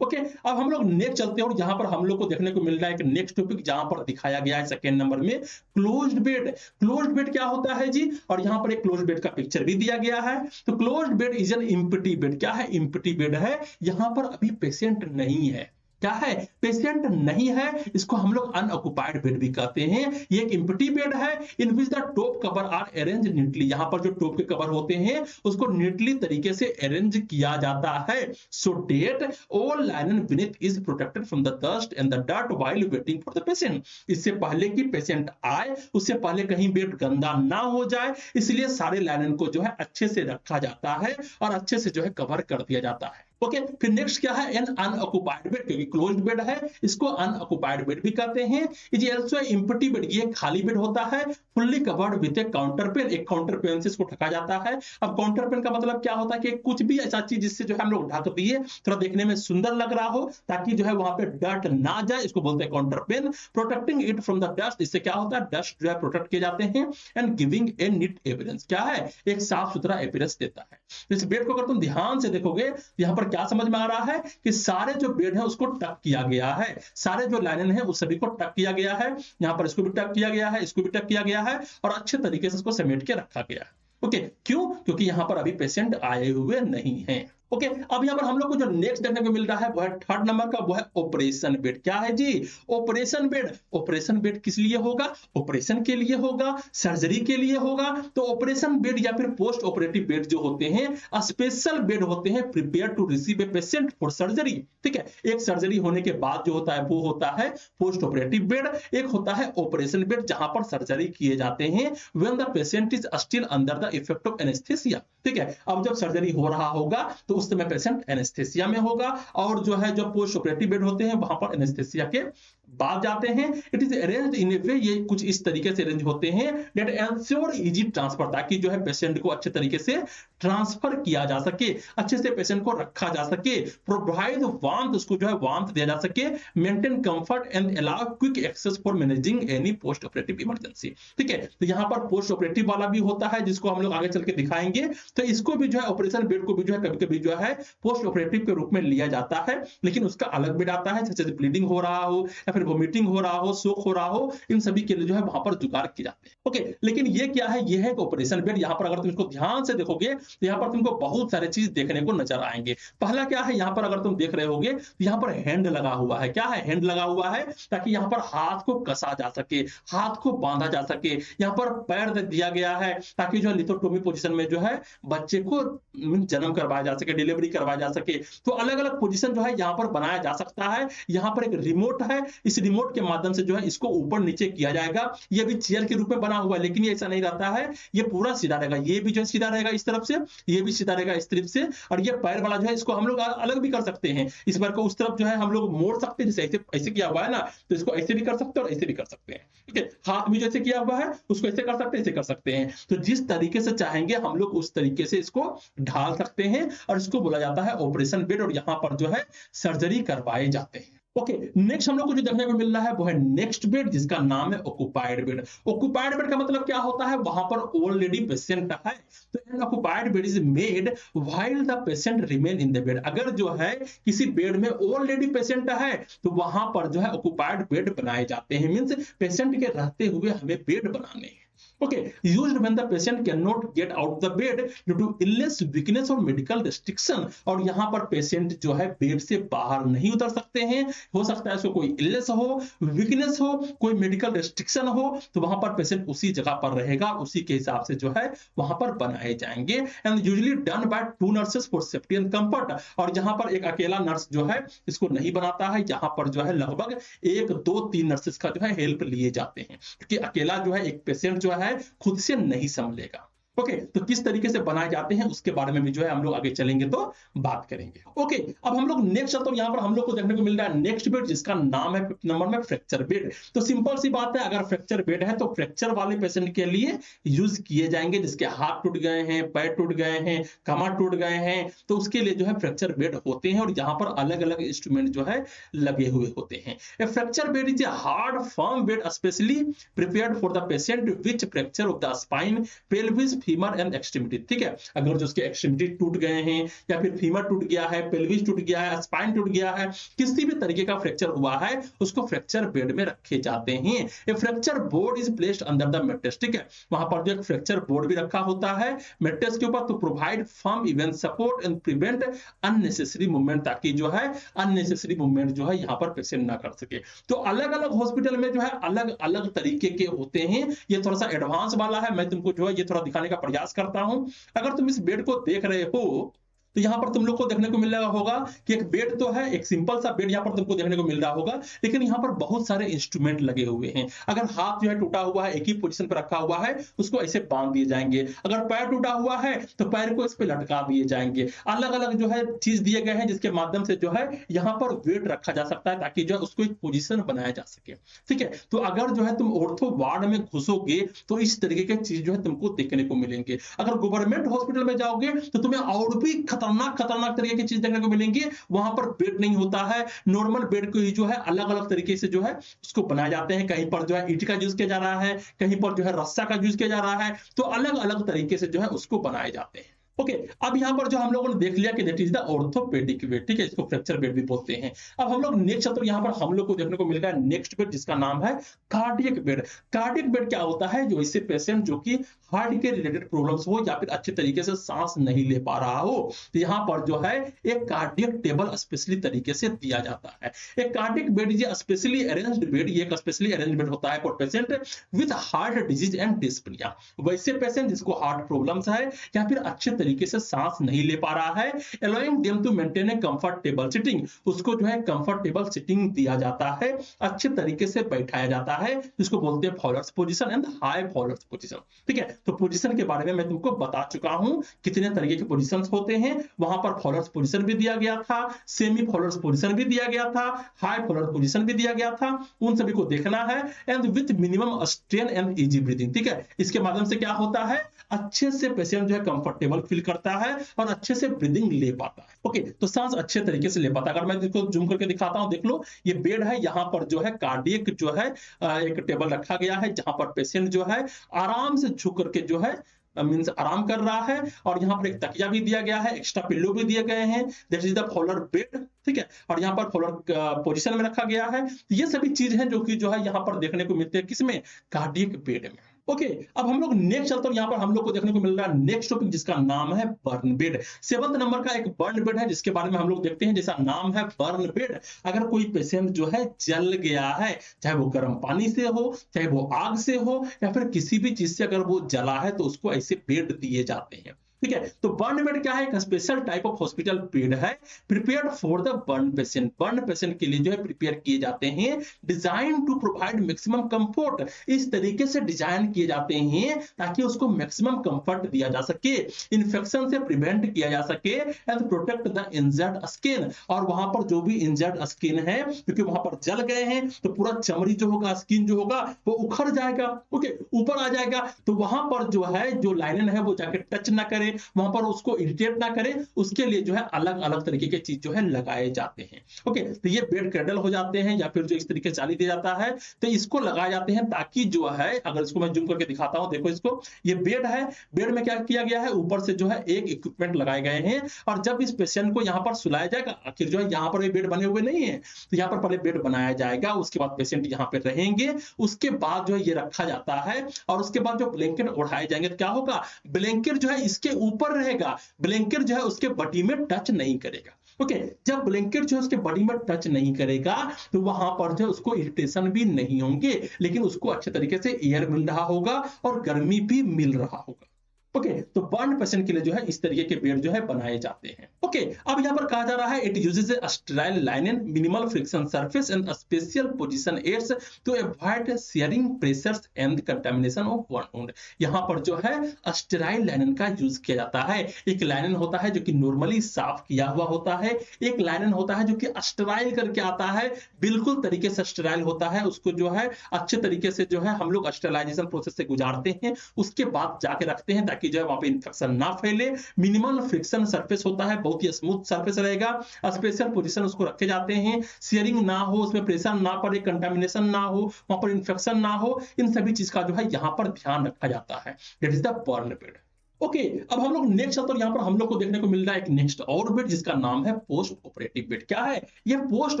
Speaker 1: ओके, अब हम लोग नेक्स्ट चलते हैं और यहाँ पर हम लोग को देखने को मिल रहा है एक नेक्स्ट टॉपिक जहां पर दिखाया गया है सेकंड नंबर में क्लोज्ड बेड। क्लोज्ड बेड क्या होता है जी, और यहाँ पर एक क्लोज्ड बेड का पिक्चर भी दिया गया है। तो closed bed is an empty bed. क्या है, एम्प्टी बेड है, यहाँ पर अभी पेशेंट नहीं है। क्या है, पेशेंट नहीं है, इसको हम लोग अनऑक्युपाइड बेड भी कहते हैं। ये एक एम्प्टी बेड है in which the top cover are arrange neatly, यहाँ पर जो टॉप के कवर होते हैं उसको नीटली तरीके से अरेंज किया जाता है, so that all linen beneath is protected from the dust and the dirt while waiting for the patient. इससे पहले कि पेशेंट आए उससे पहले कहीं बेड गंदा ना हो जाए, इसलिए सारे लाइनन को जो है अच्छे से रखा जाता है और अच्छे से जो है कवर कर दिया जाता है। ओके, फिर नेक्स्ट क्या है, एन अनऑक्युपाइड बेड, क्योंकि क्लोज्ड बेड है इसको अनऑक्युपाइड बेड भी कहते हैं। इज आल्सो एम्प्टी बेड, ये खाली बेड होता है, fully covered with a counterpane, एक काउंटर पेन से इसको ढका जाता है। अब काउंटर पेन का मतलब क्या होता है कि कुछ भी ऐसा चीज जिससे जो है हम लोग ढक दिए, थोड़ा देखने में सुंदर लग रहा हो ताकि जो है वहां पे डस्ट ना जाए, इसको बोलते हैं counterpane. Protecting it from the dust, इससे क्या होता है डस्ट जो है प्रोटेक्ट किए जाते हैं। And giving a neat appearance, क्या है, एक साफ सुथरा एपियरेंस देता है। इस बेड को अगर तुम ध्यान से देखोगे यहाँ पर क्या समझ में आ रहा है कि सारे जो बेड है उसको टक किया गया है, सारे जो लाइनन है उस सभी को टक किया गया है, यहाँ पर इसको भी टक किया गया है, इसको भी टक किया गया है और अच्छे तरीके से इसको समेट के रखा गया है। ओके, क्यों, क्योंकि यहाँ पर अभी पेशेंट आए हुए नहीं है। ओके, अब यहाँ पर हम लोग को जो नेक्स्ट देखने को मिल रहा है वो है थर्ड नंबर का, वो है ऑपरेशन बेड। क्या है जी, ऑपरेशन बेड। ऑपरेशन बेड किस लिए होगा, ऑपरेशन के लिए होगा, सर्जरी के लिए होगा। तो ऑपरेशन बेड या फिर पोस्ट ऑपरेटिव बेड जो होते हैं स्पेशल बेड होते हैं, prepare to receive a patient for surgery. ठीक है, एक सर्जरी होने के बाद जो होता है वो होता है पोस्ट ऑपरेटिव बेड, एक होता है ऑपरेशन बेड जहां पर सर्जरी किए जाते हैं when the patient is still under the effect of anaesthesia. ठीक है, अब जब सर्जरी हो रहा होगा तो उस समय पेशेंट एनेस्थीसिया में होगा, और जो है जो पोस्ट ऑपरेटिव बेड होते हैं वहां पर एनेस्थीसिया के बाद जाते हैं। इट इज अरेंज्ड इन ए वे, ये कुछ इस तरीके से अरेंज होते हैं दैट एंश्योर इजी ट्रांसफर, ताकि जो है पेशेंट को अच्छे तरीके से ट्रांसफर किया जा सके, अच्छे से पेशेंट को रखा जा सके, प्रोवाइड वार्मथ, उसको जो है वार्मथ दिया जा सके, maintain comfort and allow quick access for managing any post operative emergency. ठीक है, तो यहाँ पर पोस्ट ऑपरेटिव वाला भी होता है जिसको हम लोग आगे चल के दिखाएंगे, तो इसको भी जो है ऑपरेशन बेड को भी जो है कभी कभी जो है पोस्ट ऑपरेटिव के रूप में लिया जाता है, लेकिन उसका अलग बेड आता है, जैसे ब्लीडिंग हो रहा हो या फिर वोमिटिंग हो रहा हो, शोक हो रहा हो, इन सभी के लिए जो है वहां पर जुगाड़ किए जाते हैं। ओके, लेकिन ये क्या है, ये है ऑपरेशन बेड। यहाँ पर अगर तुम इसको ध्यान से देखोगे तो यहाँ पर तुमको बहुत सारे चीज देखने को नजर आएंगे। पहला क्या है, यहाँ पर अगर तुम देख रहे होगे तो यहाँ पर हैंड लगा हुआ है। क्या है, हैंड लगा हुआ है ताकि यहाँ पर हाथ को कसा जा सके, हाथ को बांधा जा सके। यहाँ पर पैर दिया गया है ताकि जो लिथोटोमी पोजीशन में जो है बच्चे को जन्म करवाया जा सके, डिलीवरी करवाया जा सके। तो अलग अलग पोजीशन जो है यहाँ पर बनाया जा सकता है। यहाँ पर एक रिमोट है, इस रिमोट के माध्यम से जो है इसको ऊपर नीचे किया जाएगा। ये भी चेयर के रूप में बना हुआ है, लेकिन ये ऐसा नहीं रहता है, ये पूरा सीधा रहेगा। ये भी जो है सीधा रहेगा इस तरफ से, ये भी सीधा रहेगा इस तरफ से, और ये पैर वाला जो है इसको हम लोग अलग भी कर सकते हैं। इस पैर को उस तरफ जो है हम लोग मोड़ सकते हैं, जैसे ऐसे ऐसे किया हुआ है ना, तो इसको ऐसे भी कर सकते हैं और ऐसे भी कर सकते हैं। ठीक है, हाथ भी जैसे किया हुआ है उसको ऐसे कर सकते हैं, ऐसे कर सकते हैं। तो जिस तरीके से चाहेंगे हम लोग उस तरीके से इसको ढाल सकते हैं, और इसको बोला जाता है ऑपरेशन बेड, और यहाँ पर जो है सर्जरी करवाए जाते हैं। ओके, नेक्स्ट हम लोग को जो देखने को मिल रहा है वो है नेक्स्ट बेड, जिसका नाम है ऑक्युपाइड बेड। ऑक्युपाइड बेड का मतलब क्या होता है, वहां पर ऑलरेडी पेशेंट है, तो an occupied bed is made while the patient remain in the bed. अगर जो है किसी बेड में ऑलरेडी पेशेंट है तो वहां पर जो है ऑक्युपाइड बेड बनाए जाते हैं। मींस पेशेंट के रहते हुए हमें बेड बनाने हैं। Okay, used when the patient cannot get out the bed due to illness, weakness और medical restriction। और यहाँ पर पेशेंट जो है बेड से बाहर नहीं उतर सकते हैं, हो सकता है उसको कोई इलनेस हो, वीकनेस हो, कोई मेडिकल रेस्ट्रिक्शन हो, तो वहां पर पेशेंट उसी जगह पर रहेगा, उसी के हिसाब से जो है वहां पर बनाए जाएंगे। And usually done by 2 nurses for safety and comfort. और यहाँ पर एक अकेला नर्स जो है इसको नहीं बनाता है, यहाँ पर जो है लगभग 1 2 3 नर्सेस का जो है हेल्प लिए जाते हैं, क्योंकि अकेला जो है एक पेशेंट जो है खुद से नहीं संभलेगा। ओके, तो किस तरीके से बनाए जाते हैं उसके बारे में भी जो है हम लोग आगे चलेंगे तो बात करेंगे। ओके, अब हम लोग नेक्स्ट चलते हैं, यहाँ पर हम लोग को देखने को मिल रहा है नेक्स्ट बेड, जिसका नाम है 5th नंबर में फ्रैक्चर बेड। तो सिंपल सी बात है, अगर फ्रैक्चर बेड है तो फ्रैक्चर वाले पेशेंट के लिए यूज किए जाएंगे, जिसके हाथ टूट गए हैं, पैर टूट गए हैं, कमर टूट गए हैं, तो उसके लिए जो है फ्रैक्चर बेड होते हैं, और यहाँ पर अलग अलग इंस्ट्रूमेंट जो है लगे हुए होते हैं। A fracture bed is a hard firm bed specially prepared for the patient which fracture of the spine, pelvis, femur and extremity, ठीक है। अगर जो उसके एक्सट्रीमिटी टूट गए हैं या फिर फीमर टूट गया है, पेल्विस टूट गया है, स्पाइन टूट गया है, किसी भी तरीके का फ्रैक्चर हुआ है, उसको फ्रैक्चर बेड में रखे जाते हैं। A fracture board is placed under the mattress, ठीक है। वहां पर जो एक फ्रैक्चर बोर्ड भी रखा होता है मैट्रेस के ऊपर, to provide firm even support and prevent unnecessary movement, ताकि जो है अननेसेसरी मूवमेंट जो है यहाँ पर पेशेंट ना कर सके। तो अलग अलग हॉस्पिटल में जो है अलग अलग तरीके के होते हैं। ये थोड़ा सा एडवांस वाला है, मैं तुमको जो है ये थोड़ा दिखाने का प्रयास करता हूं। अगर तुम इस बेड को देख रहे हो तो यहाँ पर तुम लोग को देखने को मिल रहा होगा कि एक बेड तो है, एक सिंपल सा बेड यहाँ पर तुमको देखने को मिल रहा होगा, लेकिन यहाँ पर बहुत सारे इंस्ट्रूमेंट लगे हुए हैं। अगर हाथ जो है टूटा हुआ है, एक ही पोजीशन पर रखा हुआ है, उसको ऐसे बांध दिए जाएंगे। अगर पैर टूटा हुआ है तो पैर को इस पे लटका दिए जाएंगे। अलग अलग जो है चीज दिए गए हैं जिसके माध्यम से जो है यहाँ पर वेट रखा जा सकता है, ताकि जो है उसको एक पोजीशन बनाया जा सके, ठीक है। तो अगर जो है तुम ऑर्थो वार्ड में घुसोगे तो इस तरीके के चीज जो है तुमको देखने को मिलेंगे। अगर गवर्नमेंट हॉस्पिटल में जाओगे तो तुम्हें और भी खतरनाक तरीके की चीज देखने को मिलेंगी। वहां पर बेड नहीं होता है, नॉर्मल बेड को ही जो है अलग अलग तरीके से जो है उसको बनाए जाते हैं। कहीं पर जो है ईंट का यूज किया जा रहा है, कहीं पर जो है रस्सा का यूज किया जा रहा है, तो अलग अलग तरीके से जो है उसको बनाए जाते हैं। ओके, अब यहाँ पर जो हम लोगों ने देख लिया कि that is the orthopaedic bed, ठीक है, इसको फ्रैक्चर बेड भी बोलते हैं। अब हम लोग नेक्स्ट चैप्टर यहाँ पर हम लोग को देखने को मिलेगा नेक्स्ट बेड, जिसका नाम है कार्डियक बेड। कार्डियक बेड क्या होता है? जो ऐसे पेशेंट जो कि हार्ट के रिलेटेड प्रॉब्लम्स हो या फिर अच्छे तरीके से सांस नहीं ले पा रहा हो, तो यहाँ पर जो है एक कार्डियक टेबल स्पेशली तरीके से दिया जाता है। एक कार्डियक बेड ये स्पेशली अरेंज्ड बेड, ये एक स्पेशली अरेंज्ड बेड होता है for patient with heart disease and dyspnoea. वैसे पेशेंट जिसको हार्ट प्रॉब्लम्स है या फिर अच्छे तरीके से सांस नहीं ले पा रहा है, allowing them to maintain a comfortable sitting, उसको जो है कंफर्टेबल सिटिंग दिया जाता है, अच्छे तरीके से बैठाया जाता है, जिसको बोलते हैं followers position and high followers position, ठीक है। तो पोजीशन के बारे में मैं तुमको बता चुका हूं कितने तरीके के पोजीशंस होते हैं। वहां पर फॉलोअर्स पोजीशन भी दिया गया था, सेमी फॉलोअर्स पोजीशन भी दिया गया था, हाई फॉलोअर्स पोजीशन भी दिया गया था, उन सभी को देखना है। And with minimum strain and easy breathing, ठीक है। इसके माध्यम से क्या होता है, अच्छे से पेशेंट जो है कंफर्टेबल फील करता है और अच्छे से ब्रीदिंग ले पाता है। ओके, तो सांस अच्छे तरीके से ले पाता है। अगर मैं इसको जूम करके दिखाता हूं, देख लो ये बेड है, यहाँ पर जो है कार्डियक जो है एक टेबल रखा गया है, जहां पर पेशेंट जो है आराम से झुक करके जो है मींस आराम कर रहा है। और यहाँ पर एक तकिया भी दिया गया है, एक्स्ट्रा पिल्लो भी दिए गए हैं, that is the follower bed, ठीक है। और यहाँ पर फॉलोअर पोजीशन में रखा गया है। ये सभी चीज है जो कि जो है यहाँ पर देखने को मिलते हैं किसमें, कार्डियक बेड में। ओके, अब हम लोग नेक्स्ट चलते हैं। यहाँ पर हम लोग को देखने को मिल रहा है नेक्स्ट टॉपिक, जिसका नाम है बर्न बेड। 7th नंबर का एक बर्न बेड है, जिसके बारे में हम लोग देखते हैं। जैसा नाम है बर्न बेड, अगर कोई पेशेंट जो है जल गया है, चाहे वो गर्म पानी से हो, चाहे वो आग से हो, या फिर किसी भी चीज से अगर वो जला है, तो उसको ऐसे बेड दिए जाते हैं, ठीक है। तो बर्न बेड क्या है, एक special type of hospital bed है, prepared for the burn patient. Burn patient के लिए जो है प्रिपेयर किए जाते हैं, design to provide maximum comfort. इस तरीके से डिजाइन किए जाते हैं ताकि उसको मैक्सिमम कंफर्ट दिया जा सके, इन्फेक्शन से प्रिवेंट किया जा सके, and protect the injured skin. और वहां पर जो भी इंजर्ड स्किन है, क्योंकि वहां पर जल गए हैं, तो पूरा चमड़ी जो होगा, स्किन जो होगा, वो उखड़ जाएगा, ओके, ऊपर आ जाएगा। तो वहां पर जो है जो लाइनन है वो जाके टच ना करे, वहां पर उसको इरिटेट ना करे, उसके लिए जो है अलग अलग तरीके के चीज जो है लगाए जाते हैं। ओके, तो ये बेड क्रैडल हो जाते हैं या फिर जो इस तरीके से जाली दिया जाता है, तो इसको लगाए जाते हैं ताकि जो है, अगर इसको मैं जूम करके दिखाता हूं, देखो इसको, ये बेड है। बेड में क्या किया गया है, ऊपर से जो है एक इक्विपमेंट लगाए गए हैं, और जब इस पेशेंट को यहाँ पर सुलाया जाएगा, आखिर जो है यहाँ पर बेड बने हुए नहीं है, तो यहाँ पर पहले बेड बनाया जाएगा, उसके बाद पेशेंट यहाँ पे रहेंगे, उसके बाद जो है ये रखा जाता है, और उसके बाद जो ब्लैंकेट उठाए जाएंगे, तो क्या होगा, ब्लैंकेट जो है इसके ऊपर रहेगा, ब्लैंकेट जो है उसके बॉडी में टच नहीं करेगा। ओके, जब ब्लैंकेट जो है उसके बॉडी में टच नहीं करेगा, तो वहां पर जो उसको इरिटेशन भी नहीं होंगे, लेकिन उसको अच्छे तरीके से एयर मिल रहा होगा और गर्मी भी मिल रहा होगा। ओके, तो बर्न पेशेंट के लिए जो है इस तरीके के बेड जो है बनाए जाते हैं। ओके, अब यहाँ पर कहा जा रहा है it uses a sterile linen, minimal friction surface and special position aids to avoid shearing pressures and contamination of wound. यहाँ पर जो है स्टेराइल लाइनन का यूज किया जाता है। एक लाइनन होता है जो कि नॉर्मली साफ किया हुआ होता है, एक लाइनन होता है जो कि स्टेराइल करके आता है, बिल्कुल तरीके से स्टेराइल होता है, उसको जो है अच्छे तरीके से जो है हम लोग स्टेरिलाइजेशन प्रोसेस से गुजारते हैं, उसके बाद जाके रखते हैं ताकि जो है वहां पे इंफेक्शन ना फैले। मिनिमल फ्रिक्शन सरफेस होता है, बहुत ही स्मूथ सरफेस रहेगा, स्पेशल पोजीशन उसको रखे जाते हैं, शेयरिंग ना हो, उसमें प्रेशर ना पड़े, कंटामिनेशन ना हो, वहां पर इंफेक्शन ना हो, इन सभी चीज का जो है यहाँ पर ध्यान रखा जाता है। That is the burn bed. Okay, अब हम लोग नेक्स्ट आते हैं, यहाँ पर हम लोग को देखने को मिल रहा है एक नेक्स्ट और बेड जिसका नाम है पोस्ट ऑपरेटिव बेड। क्या है ये पोस्ट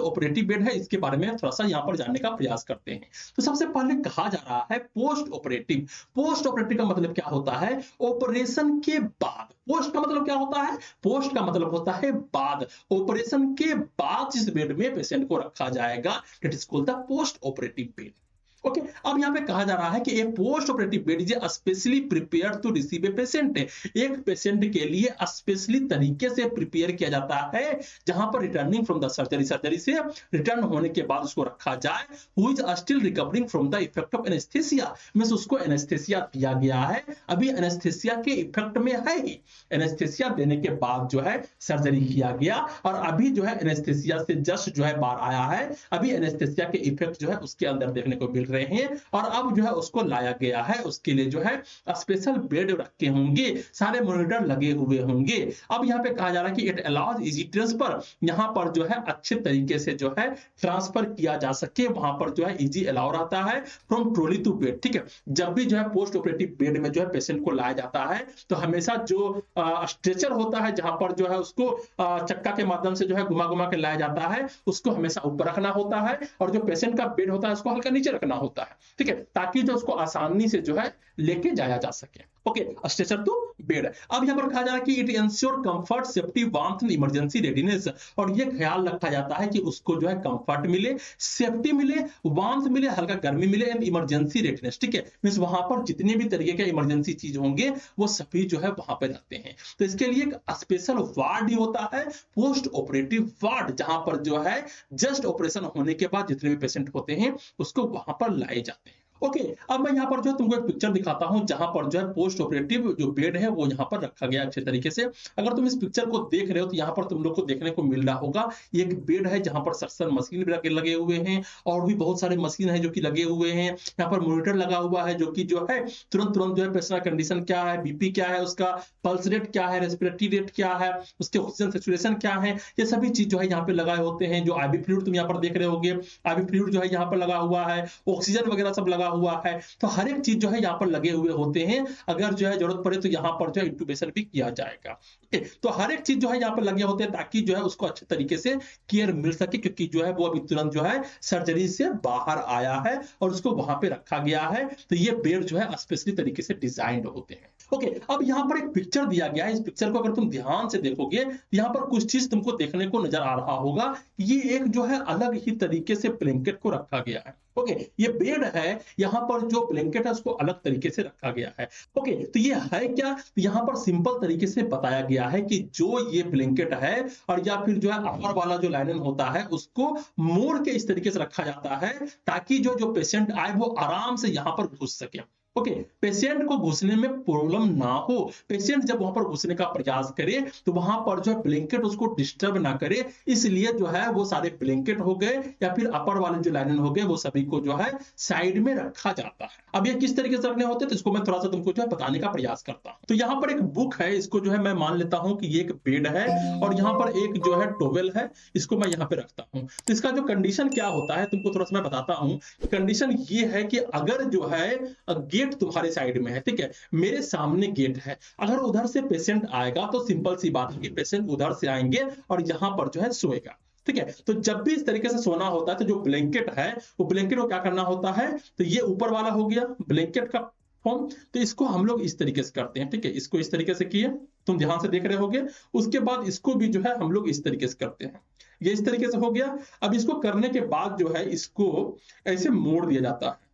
Speaker 1: ऑपरेटिव बेड है, इसके बारे में थोड़ा सा यहाँ पर जानने का प्रयास करते हैं। तो सबसे पहले कहा जा रहा है पोस्ट ऑपरेटिव। पोस्ट ऑपरेटिव का मतलब क्या होता है? ऑपरेशन के बाद। पोस्ट का मतलब क्या होता है? पोस्ट का मतलब होता है बाद। ऑपरेशन के बाद जिस बेड में पेशेंट को रखा जाएगा, that is called the post operative bed. Okay, अब यहाँ पे कहा जा रहा है कि a post operative bed is specially prepare to receive a patient. एक पेशेंट के लिए स्पेशली तरीके से प्रिपेयर किया जाता है जहां पर returning from the surgery, surgery से रिटर्न होने के बाद उसको रखा जाए, who is still recovering from the effect of anaesthesia. Means उसको एनेस्थीसिया दिया गया है, अभी एनेस्थीसिया के इफेक्ट में है ही, एनेस्थीसिया देने के बाद जो है सर्जरी किया गया और अभी जो है एनेस्थीसिया से जस्ट जो है बाहर आया है, अभी एनेस्थीसिया के इफेक्ट जो है उसके अंदर देखने को मिल रहे हैं और अब जो है उसको लाया गया है, उसके लिए जो है स्पेशल बेड रखे होंगे, सारे मॉनिटर लगे हुए होंगे। अब यहाँ पे कहा जा रहा है कि इट अलाउज इजी ट्रांसफर, यहाँ पर जो है अच्छे तरीके से जो है ट्रांसफर किया जा सके, वहां पर जो है इजी अलाउ रहता है फ्रॉम ट्रॉली टू बेड। ठीक है, जब भी जो है पोस्ट ऑपरेटिव बेड में जो है पेशेंट को लाया जाता है तो हमेशा जो स्ट्रेचर होता है जहां पर जो है उसको चक्का के माध्यम से जो है घुमा घुमा के लाया जाता है, उसको हमेशा ऊपर रखना होता है और जो पेशेंट का बेड होता है उसको हल्का नीचे रखना होता है। ठीक है, ताकि जो उसको आसानी से जो है लेके जाया जा सके। Okay, stretcher to bed. अब यहाँ पर कहा जा रहा है कि it ensure comfort, safety, warmth and emergency readiness, और ये ख्याल रखा जाता है कि उसको जो है कंफर्ट मिले, सेफ्टी मिले, वार्मथ मिले, हल्का गर्मी मिले एंड इमरजेंसी रेडीनेस। ठीक है, मींस वहां पर जितने भी तरीके के इमरजेंसी चीज होंगे वो सभी जो है वहां पे रहते हैं। तो इसके लिए एक स्पेशल वार्ड ही होता है, पोस्ट ऑपरेटिव वार्ड, जहां पर जो है जस्ट ऑपरेशन होने के बाद जितने भी पेशेंट होते हैं उसको वहां पर लाए जाते हैं। ओके, अब मैं यहाँ पर जो तुमको एक पिक्चर दिखाता हूँ जहां पर जो है पोस्ट ऑपरेटिव जो बेड है वो यहाँ पर रखा गया अच्छे तरीके से। अगर तुम इस पिक्चर को देख रहे हो तो यहाँ पर तुम लोग को देखने को मिल रहा होगा एक बेड है जहां पर सक्शन मशीन भी लगे हुए हैं और भी बहुत सारे मशीन है जो कि लगे हुए हैं। यहाँ पर मॉनिटर लगा हुआ है जो कि जो है तुरंत तुरंत जो है पेशेंट का कंडीशन क्या है, बीपी क्या है, उसका पल्स रेट क्या है, रेस्पिरेटरी रेट क्या है, उसके ऑक्सीजन सैचुरेशन क्या है, ये सभी चीज जो है यहाँ पे लगाए होते हैं। जो आईवी फ्लूइड तुम यहाँ पर देख रहे होगे, आईवी फ्लूइड जो है यहाँ पर लगा हुआ है, ऑक्सीजन वगैरह सब लगा हुआ है। तो हर एक चीज जो है यहाँ पर लगे हुए होते हैं, अगर जो है जरूरत पड़े तो यहाँ पर जो है इंट्यूबेशन भी किया जाएगा। तो हर एक चीज जो है यहाँ पर लगे होते हैं ताकि जो है उसको अच्छे तरीके से केयर मिल सके, क्योंकि जो है वो अभी तुरंत जो है सर्जरी से बाहर आया है और उसको वहां पे रखा गया है। तो ये बेड जो है स्पेशली तरीके से डिजाइंड होते हैं। ओके, अब यहाँ पर एक पिक्चर दिया गया है, इस पिक्चर को अगर तुम ध्यान से देखोगे यहाँ पर कुछ चीज तुमको देखने को नजर आ रहा होगा। ये एक जो है अलग ही तरीके से ब्लैंकेट को रखा गया है। ओके, ये बेड है, यहाँ पर जो ब्लैंकेट है उसको अलग तरीके से रखा गया है। ओके, तो ये है क्या? तो यहाँ पर सिंपल तरीके से बताया गया है कि जो ये ब्लैंकेट है और या फिर जो है अपर वाला जो लाइनन होता है उसको मोड़ के इस तरीके से रखा जाता है ताकि जो पेशेंट आए वो आराम से यहाँ पर घुस सके। ओके, पेशेंट को घुसने में प्रॉब्लम ना हो, पेशेंट जब वहां पर घुसने का प्रयास करे तो वहां पर जो है ब्लैंकेट उसको डिस्टर्ब ना करे, इसलिए जो है वो सारे ब्लैंकेट हो गए या फिर अपर वाले जो लाइनन हो गए वो सभी को जो है साइड में रखा जाता है। अब ये किस तरीके से रखने होते हैं तो इसको मैं थोड़ा सा तुमको जो है बताने का प्रयास करता हूँ। तो यहाँ पर एक बुक है, इसको जो है मैं मान लेता हूँ कि ये एक बेड है और यहाँ पर एक जो है टॉवेल है, इसको मैं यहाँ पे रखता हूँ। तो इसका जो कंडीशन क्या होता है तुमको थोड़ा सा मैं बताता हूँ। कंडीशन ये है कि अगर जो है गेट तुम्हारे साइड में है, ठीक है, मेरे सामने गेट है, अगर उधर से पेशेंट आएगा तो सिंपल सी बात है कि पेशेंट उधर से आएंगे और यहाँ पर जो है सोएगा। ठीक है, तो जब भी इस तरीके से सोना होता है तो जो ब्लैंकेट है वो ब्लैंकेट को क्या करना होता है, तो ये ऊपर वाला हो गया ब्लैंकेट का फॉर्म, तो इसको हम लोग इस तरीके से करते हैं। ठीक है, इसको इस तरीके से किए, तुम ध्यान से देख रहे होगे। उसके बाद इसको भी जो है हम लोग इस तरीके से करते हैं, ये इस तरीके से हो गया। अब इसको करने के बाद जो है इसको ऐसे मोड़ दिया जाता है,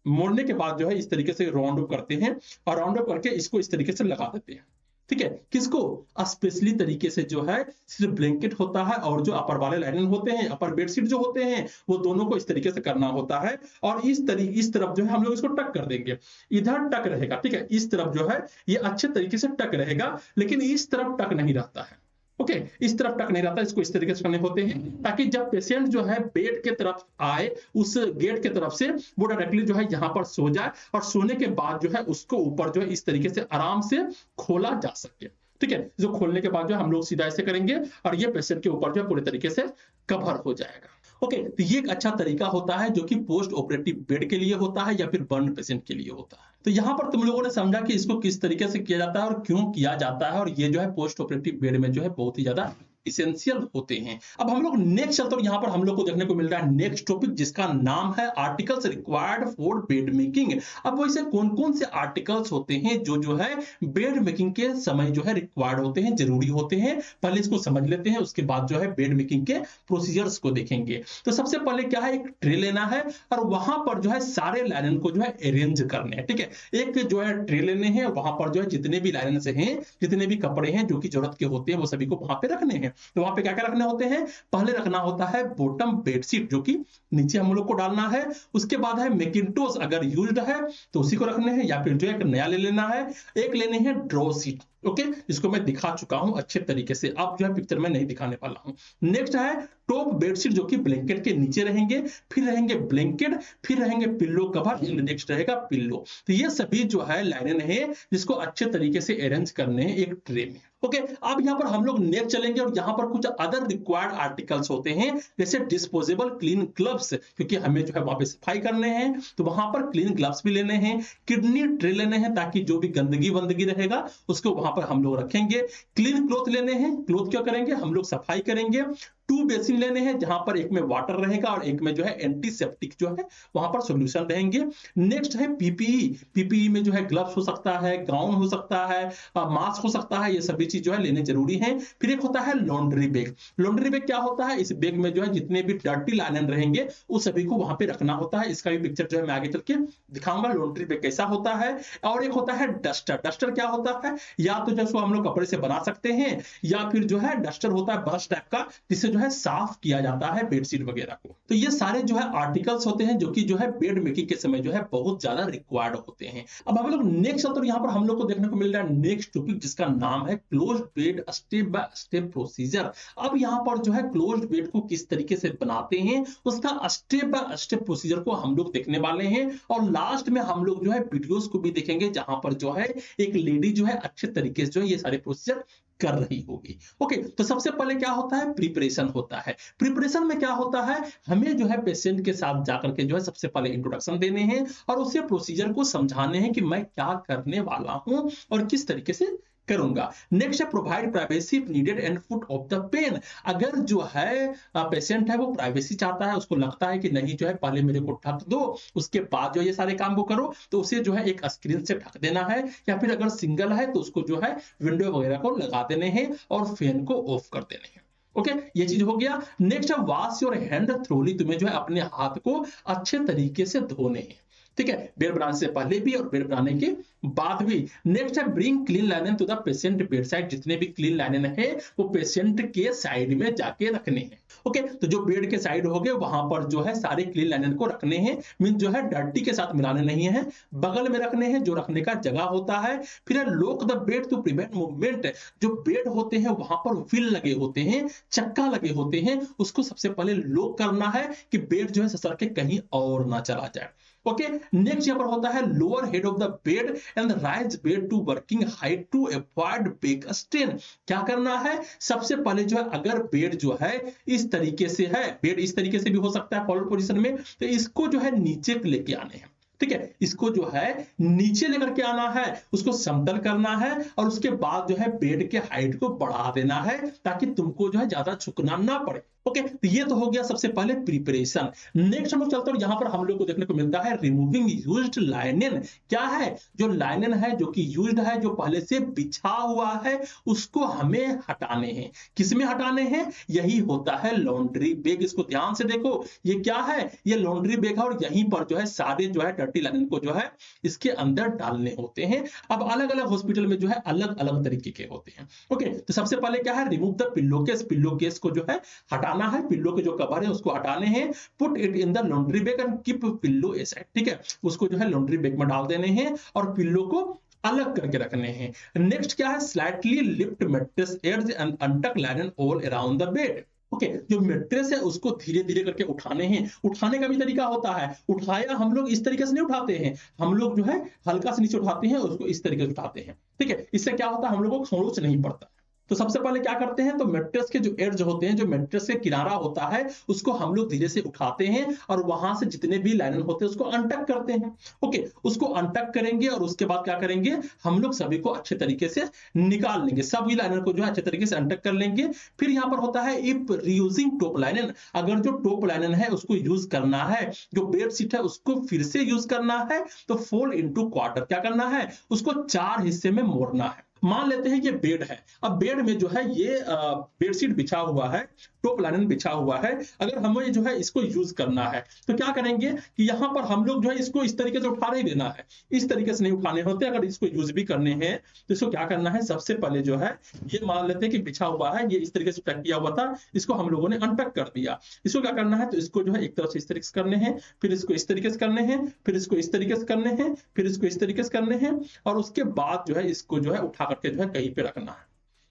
Speaker 1: मोड़ने के बाद जो है इस तरीके से राउंड अप करते हैं और राउंड अप करके इसको इस तरीके से लगा देते हैं। ठीक है, किसको? स्पेशली तरीके से जो है सिर्फ ब्लैंकेट होता है और जो अपर वाले लाइनन होते हैं, अपर बेडशीट जो होते हैं वो दोनों को इस तरीके से करना होता है और इस तरफ जो है हम लोग इसको टक कर देंगे, इधर टक रहेगा। ठीक है, इस तरफ जो है ये अच्छे तरीके से टक रहेगा, लेकिन इस तरफ टक नहीं रहता है। ओके, इस तरफ टक नहीं रहता, इसको इस तरीके से करने होते हैं ताकि जब पेशेंट जो है बेड के तरफ आए उस गेट के तरफ से वो डायरेक्टली जो है यहाँ पर सो जाए और सोने के बाद जो है उसको ऊपर जो है इस तरीके से आराम से खोला जा सके। ठीक है, जो खोलने के बाद जो हम लोग सीधा ऐसे करेंगे और ये पेशेंट के ऊपर जो है पूरे तरीके से कवर हो जाएगा। ओके, तो ये एक अच्छा तरीका होता है जो कि पोस्ट ऑपरेटिव बेड के लिए होता है या फिर बर्न पेशेंट के लिए होता है। तो यहाँ पर तुम लोगों ने समझा कि इसको किस तरीके से किया जाता है और क्यों किया जाता है, और ये जो है पोस्ट ऑपरेटिव बेड में जो है बहुत ही ज्यादा इसेंशियल होते हैं। अब हम लोग नेक्स्ट चलते हैं, यहाँ पर हम लोग को देखने को मिल रहा है नेक्स्ट टॉपिक जिसका नाम है articles required for bed making. अब वैसे कौन कौन से आर्टिकल्स होते हैं जो जो है बेड मेकिंग के समय जो है रिक्वायर्ड होते हैं, जरूरी होते हैं, पहले इसको समझ लेते हैं, उसके बाद जो है बेड मेकिंग के प्रोसीजर्स को देखेंगे। तो सबसे पहले क्या है, एक ट्रे लेना है और वहां पर जो है सारे लाइनन को जो है अरेंज करने हैं। ठीक है, एक जो है ट्रे लेने हैं, वहां पर जो है जितने भी लाइनन से हैं, जितने भी कपड़े हैं जो कि जरूरत के होते हैं वो सभी को वहां पे रखने हैं। तो वहां पे क्या क्या रखने होते हैं, पहले रखना होता है बॉटम बेडशीट जो कि नीचे हम लोग को डालना है। उसके बाद है मैकिंटोश, अगर यूज्ड है तो उसी को रखने हैं, या फिर जो एक नया ले लेना है। एक लेने हैं ड्रॉ सीट, ओके, जिसको मैं दिखा चुका हूं अच्छे तरीके से, अब जो है पिक्चर में नहीं दिखाने वाला हूं। नेक्स्ट है टॉप बेडशीट जो कि ब्लैंकेट के नीचे रहेंगे, फिर रहेंगे ब्लैंकेट, फिर रहेंगे पिल्लो कवर, नेक्स्ट रहेगा पिल्लो। तो ये सभी जो है लाइनें हैं जिसको अच्छे तरीके से अरेंज करने हैं एक ट्रे में। ओके, अब यहाँ पर हम लोग नेक्स्ट चलेंगे और यहाँ पर कुछ अदर रिक्वायर्ड आर्टिकल्स होते हैं, जैसे डिस्पोजेबल क्लीन ग्लव्स, क्योंकि हमें जो है वहां पे सफाई करने हैं तो वहां पर क्लीन ग्लव्स भी लेने हैं। किडनी ट्रे लेने हैं ताकि जो भी गंदगी वंदगी रहेगा उसको वहां पर हम लोग रखेंगे। क्लीन क्लॉथ लेने हैं, क्लॉथ क्या करेंगे, हम लोग सफाई करेंगे। 2 बेसिन लेने हैं जहां पर एक में वाटर रहेगा और एक में जो है एंटीसेप्टिक जो है वहां पर सॉल्यूशन रहेंगे। नेक्स्ट है पीपीई, पीपीई में जो है ग्लव्स हो सकता है, गाउन हो सकता है, मास्क हो सकता है, ये सभी चीज जो है लेने जरूरी है। फिर एक होता है लॉन्ड्री बैग। लॉन्ड्री बैग क्या होता है, इस बैग में जो है जितने भी डर्टी लाइनन रहेंगे उस सभी को वहां पे रखना होता है। इसका भी पिक्चर जो है मैं आगे चल के दिखाऊंगा लॉन्ड्री बैग कैसा होता है। और एक होता है डस्टर। डस्टर क्या होता है, या तो जैसे हम लोग कपड़े से बना सकते हैं, या फिर जो है डस्टर होता है ब्रश टाइप का, जिससे जो है साफ किया जाता है बेडशीट वगैरह को। तो ये सारे जो है आर्टिकल्स होते हैं जो कि जो है बेड मेकिंग के समय जो है बहुत ज्यादा रिक्वायर्ड होते हैं। अब हम लोग नेक्स्ट, तो यहाँ पर हम लोग को देखने को मिल रहा है नेक्स्ट टॉपिक जिसका नाम है closed bed step by step procedure. अब यहाँ पर जो है क्लोज्ड बेड को किस तरीके से बनाते हैं उसका स्टेप बाय स्टेप प्रोसीजर को हम लोग देखने वाले हैं, और लास्ट में हम लोग जो है वीडियोस को भी देखेंगे जहां पर जो है एक लेडी जो है अच्छे तरीके से जो है ये सारे प्रोसीजर कर रही होगी। ओके, तो सबसे पहले क्या होता है, प्रिपरेशन होता है। प्रिपरेशन में क्या होता है, हमें जो है पेशेंट के साथ जाकर के जो है सबसे पहले इंट्रोडक्शन देने हैं और उसे प्रोसीजर को समझाने हैं कि मैं क्या करने वाला हूं और किस तरीके से करूंगा। नेक्स्ट है provide privacy needed and foot of the pen. अगर जो है पेशेंट है वो प्राइवेसी चाहता है, उसको लगता है कि नहीं जो है पहले मेरे को ढक दो उसके बाद जो ये सारे काम को करो, तो उसे जो है एक स्क्रीन से ढक देना है, या फिर अगर सिंगल है तो उसको जो है विंडो वगैरह को लगा देने हैं और फैन को ऑफ कर देने हैं। ओके, ये चीज हो गया। नेक्स्ट है वॉश योर हैंड थ्रोली, तुम्हें जो है अपने हाथ को अच्छे तरीके से धोने हैं। ठीक है, बेड बनाने से पहले भी और बेड बनाने के बाद भी। नेक्स्ट है bring clean linen to the patient bed side, जितने भी क्लीन लाइनन है वो पेशेंट के साइड में जाके रखने हैं। ओके, तो जो बेड के साइड हो गए वहां पर जो है सारे क्लीन लाइनन को रखने हैं, मीन जो है डर्टी के साथ मिलाने नहीं है, बगल में रखने हैं जो रखने का जगह होता है। फिर है lock the bed to prevent movement, जो बेड होते हैं वहां पर व्हील लगे होते हैं, चक्का लगे होते हैं, उसको सबसे पहले लॉक करना है कि बेड जो है ससर के कहीं और ना चला जाए। ओके, नेक्स्ट यहाँ पर होता है lower head of the bed and raise bed to working height to avoid back strain. क्या करना है, सबसे पहले जो है अगर बेड जो है इस तरीके से है, बेड इस तरीके से भी हो सकता है फॉरवर्ड पोजीशन में, तो इसको जो है नीचे लेके आने हैं। ठीक है, इसको जो है नीचे लेकर के आना है, उसको समतल करना है और उसके बाद जो है बेड के हाइट को बढ़ा देना है ताकि तुमको जो है ज्यादा झुकना ना पड़े। ओके, तो ये तो हो गया सबसे पहले प्रिपरेशन। नेक्स्ट हम लोग चलते हैं, यहां पर हम लोग को देखने को मिलता है रिमूविंग यूज्ड लाइनन। क्या है, जो लाइनन है जो कि यूज्ड है, जो पहले से बिछा हुआ है, उसको हमें हटाने हैं। किसमें हटाने हैं, यही होता है लॉन्ड्री बैग। इसको ध्यान से देखो, ये क्या है, ये लॉन्ड्री बैग है और यहीं पर जो है सारे जो है डर्टी लाइनन को जो है इसके अंदर डालने होते हैं। अब अलग अलग हॉस्पिटल में जो है अलग अलग तरीके के होते हैं। ओके, तो सबसे पहले क्या है, remove the pillow case. Pillow case को जो है हटाना है, पिल्लो के जो कवर है उसको हटाने हैं। Put it in the laundry bag and keep pillow aside. ठीक है, उसको जो है लॉन्ड्री बैग में डाल देने हैं और पिल्लो को अलग करके रखने हैं। नेक्स्ट क्या है, slightly lift mattress edge and untuck linen all around the bed. Okay, जो मैट्रेस है उसको धीरे धीरे करके उठाने हैं। उठाने का भी तरीका होता है, उठाया हम लोग इस तरीके से नहीं उठाते हैं, हम लोग जो है हल्का से नीचे उठाते हैं, उसको इस तरीके से उठाते हैं। ठीक है, इससे क्या होता है, हम लोगों को खरोच नहीं पड़ता। तो सबसे पहले क्या करते हैं, तो मैट्रेस के जो एड्ज होते हैं, जो मैट्रेस के किनारा होता है, उसको हम लोग धीरे से उठाते हैं और वहां से जितने भी लाइनर होते हैं उसको अनटक करते हैं। ओके, उसको अनटक करेंगे और उसके बाद क्या करेंगे, हम लोग सभी को अच्छे तरीके से निकाल लेंगे, सभी लाइनर को जो है अच्छे तरीके से अनटक कर लेंगे। फिर यहाँ पर होता है इफ रीयूजिंग टॉप लाइनर, अगर जो टॉप लाइनर है उसको यूज करना है, जो बेडशीट है उसको फिर से यूज करना है, तो फोल्ड इनटू क्वार्टर, क्या करना है, उसको 4 हिस्से में मोड़ना है। मान लेते हैं ये बेड है, अब बेड में जो है ये बेडशीट बिछा हुआ है, टॉप लाइनर बिछा हुआ है, अगर हमें जो है इसको यूज करना है तो क्या करेंगे कि यहाँ पर हम लोग जो है इसको इस तरीके से उठा नहीं देना है, इस तरीके से नहीं उठाने होते। अगर इसको यूज भी करने हैं तो इसको क्या करना है, सबसे पहले जो है ये मान लेते हैं कि बिछा हुआ है, ये इस तरीके से पैक किया हुआ था, इसको हम लोगों ने अनपैक कर दिया। इसको क्या करना है, तो इसको जो है एक तरफ से इस तरीके से करने हैं, फिर इसको इस तरीके से करने हैं, फिर इसको इस तरीके से करने हैं, फिर इसको इस तरीके से करने हैं, और उसके बाद जो है इसको जो है उठा करके जो है कहीं पे रखना है।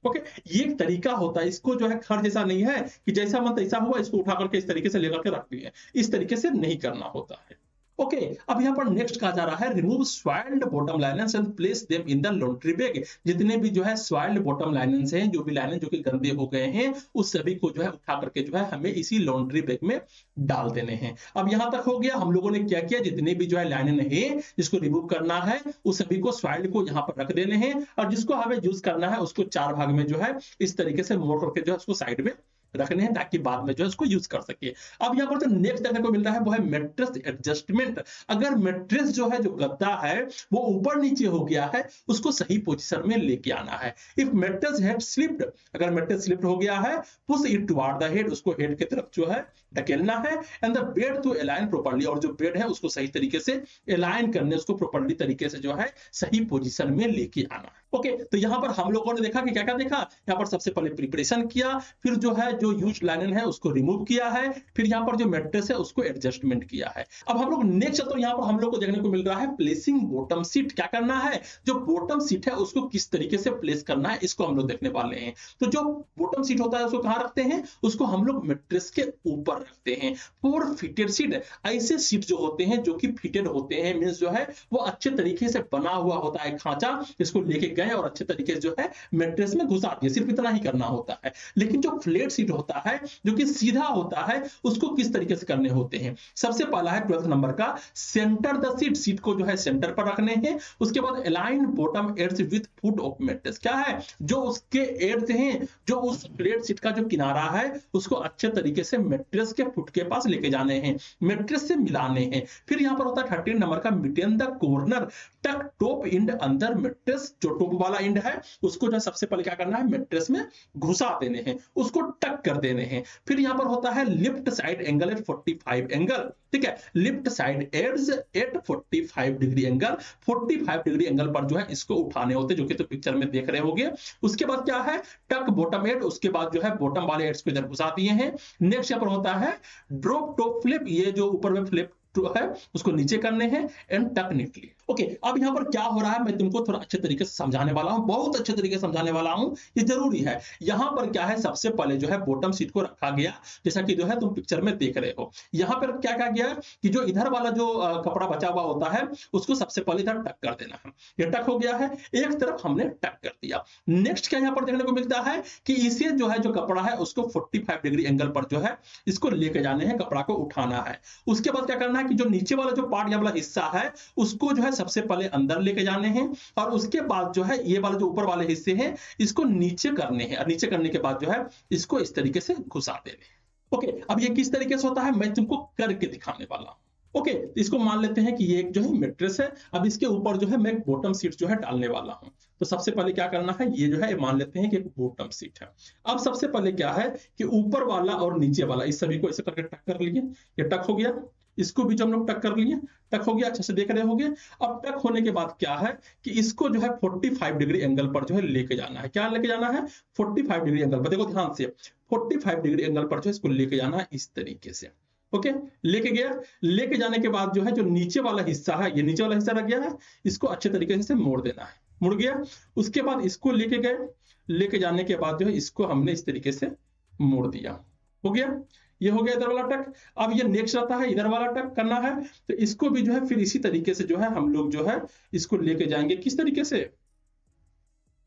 Speaker 1: ओके, ये एक तरीका होता है, इसको जो है खर जैसा नहीं है कि जैसा मन तैसा हुआ इसको उठा करके इस तरीके से लेकर के रख दिए, इस तरीके से नहीं करना होता है। ओके, अब यहाँ पर नेक्स्ट कहा जा रहा है remove soiled bottom liners and place them in the laundry bag. जितने भी जो है सॉइल्ड बॉटम लाइनर्स हैं, जो भी लाइनर जो कि गंदे हो गए हैं, उस सभी को जो है उठा करके जो है हमें इसी लॉन्ड्री बैग में डाल देने हैं। अब यहाँ तक हो गया, हम लोगों ने क्या किया, जितने भी जो है लाइनर है जिसको रिमूव करना है उस सभी को सॉइल्ड को यहाँ पर रख देने हैं, और जिसको हमें यूज करना है उसको 4 भाग में जो है इस तरीके से मोड़ करके जो है उसको साइड में रखने हैं ताकि बाद में जो है उसको यूज कर सके। अब यहाँ पर जो नेक्स्ट देखने को मिल रहा है वो है मैट्रेस एडजस्टमेंट। अगर मैट्रेस जो है, जो गद्दा है वो ऊपर नीचे हो गया है, उसको सही पोजीशन में लेके आना है। इफ मैट्रेस हैड स्लिप्ड, अगर मैट्रेस स्लिप्ड हो गया है, push it toward the head, उसको हेड की तरफ जो है ढकेलना है, and the bed to align properly, और जो बेड है उसको सही तरीके से अलाइन करने, उसको प्रॉपर्ली तरीके से जो है सही पोजीशन में लेके आना है। ओके, तो यहाँ पर हम लोगों ने देखा कि क्या क्या देखा, यहाँ पर सबसे पहले प्रिपरेशन किया, फिर जो है जो यूज लाइनर है उसको रिमूव किया है, फिर यहाँ पर जो मैट्रेस है उसको एडजस्टमेंट किया है। अब हम लोग नेक्स्ट, तो यहाँ पर हम लोग को देखने को मिल रहा है प्लेसिंग बॉटम सीट। क्या करना है, जो बॉटम सीट है उसको किस तरीके से प्लेस करना है, इसको हम लोग देखने वाले हैं। तो जो बॉटम सीट होता है उसको कहाँ रखते हैं, उसको हम लोग मैट्रेस के ऊपर रखते हैं। फोर फिटेड सीट, ऐसे सीट जो होते हैं जो कि फिटेड होते हैं, मींस जो है वो अच्छे तरीके से बना हुआ होता है खांचा, इसको लेके गए और अच्छे तरीके से जो है मैट्रेस में घुसा दिए, सिर्फ इतना ही करना होता है। लेकिन जो फ्लैट सीट होता है जो कि सीधा होता है, उसको किस तरीके से करने होते हैं, सबसे पहला है 12 नंबर का, सेंटर द सीट, सीट को जो है सेंटर पर रखने हैं। उसके बाद align bottom aids with foot of mattress, क्या है, जो उसके एड्स हैं, जो उस फ्लैट सीट का जो किनारा है उसको अच्छे तरीके से मैट्रेस के फुट के पास लेके जाने हैं, मैट्रेस से मिलाने हैं। फिर यहाँ पर होता है 13 नंबर का, मिटेन द कॉर्नर टक टॉप इंड अंदर मैट्रेस, जो टॉप वाला इंड है उसको जो सबसे पहले क्या करना है, मैट्रेस में घुसा देने हैं, उसको टक कर देने हैं। फिर यहाँ पर होता है lift side angle at 45 angle, ठीक है, lift side aids at 45 degree angle, 45 degree angle पर जो है इसको उठाने होते हैं, जो कि तो पिक्चर में देख रहे होंगे। उसके बाद क्या है, टक बॉटम एड, उसके बाद जो है बॉटम वाले एड्स को इधर घुसा दिए हैं। नेक्स्ट यहाँ पर होता है ड्रॉप टॉप फ्लिप, ये जो ऊपर में फ्लिप है उसको नीचे करने हैं, एंड टक नीटली। ओके, अब यहाँ पर क्या हो रहा है मैं तुमको थोड़ा अच्छे तरीके से समझाने वाला हूं, बहुत अच्छे तरीके से समझाने वाला हूं, ये जरूरी है। यहाँ पर क्या है, सबसे पहले जो है बॉटम सीट को रखा गया, जैसा कि जो है तुम पिक्चर में देख रहे हो। यहाँ पर क्या कहा गया कि जो इधर वाला जो कपड़ा बचा हुआ होता है उसको सबसे पहले इधर टक कर देना है, ये टक हो गया है, एक तरफ हमने टक कर दिया। नेक्स्ट क्या यहाँ पर देखने को मिलता है कि इसे जो है जो कपड़ा है उसको 45 डिग्री एंगल पर जो है इसको लेके जाने हैं, कपड़ा को उठाना है। उसके बाद क्या करना है कि जो नीचे वाला जो पार्ट या वाला हिस्सा है उसको जो है सबसे पहले अंदर लेके जाने हैं, और उसके बाद जो है ये वाला जो ऊपर वाले हिस्से हैं इसको नीचे करने हैं, और नीचे करने के बाद जो है इसको इस तरीके से घुसा देने। ओके, अब ये किस तरीके से होता है मैं तुमको करके दिखाने वाला हूं। ओके, इसको मान लेते हैं कि ये एक जो है मैट्रेस है, अब इसके ऊपर जो है मैं बॉटम सीट जो है डालने वाला हूं। तो सबसे पहले क्या करना है, ये जो है मान लेते हैं कि एक बॉटम सीट है। अब सबसे पहले क्या है कि ऊपर वाला और नीचे वाला इस सभी को ऐसे करके टक कर लिए, ये टक हो गया, इसको भी जब हम लोग टक कर लिए, टक हो गया, अच्छे से देख रहे होंगे। अब टक होने के बाद क्या है कि इसको जो है 45 डिग्री एंगल पर जो है लेके जाना है, क्या लेके जाना है, 45 डिग्री एंगल पर, देखो ध्यान से, 45 डिग्री एंगल पर जो है इसको लेके जाना है इस तरीके से। ओके, लेके गया, लेके जाने के बाद जो है जो नीचे वाला हिस्सा है, ये नीचे वाला हिस्सा रह गया है, इसको अच्छे तरीके से मोड़ देना है, मुड़ गया। उसके बाद इसको लेके गए, लेके जाने के बाद जो है इसको हमने इस तरीके से मोड़ दिया, हो गया, ये हो गया इधर वाला टक। अब ये नेक्स्ट आता है इधर वाला टक करना है, तो इसको भी जो है फिर इसी तरीके से जो है हम लोग जो है इसको लेके जाएंगे, किस तरीके से,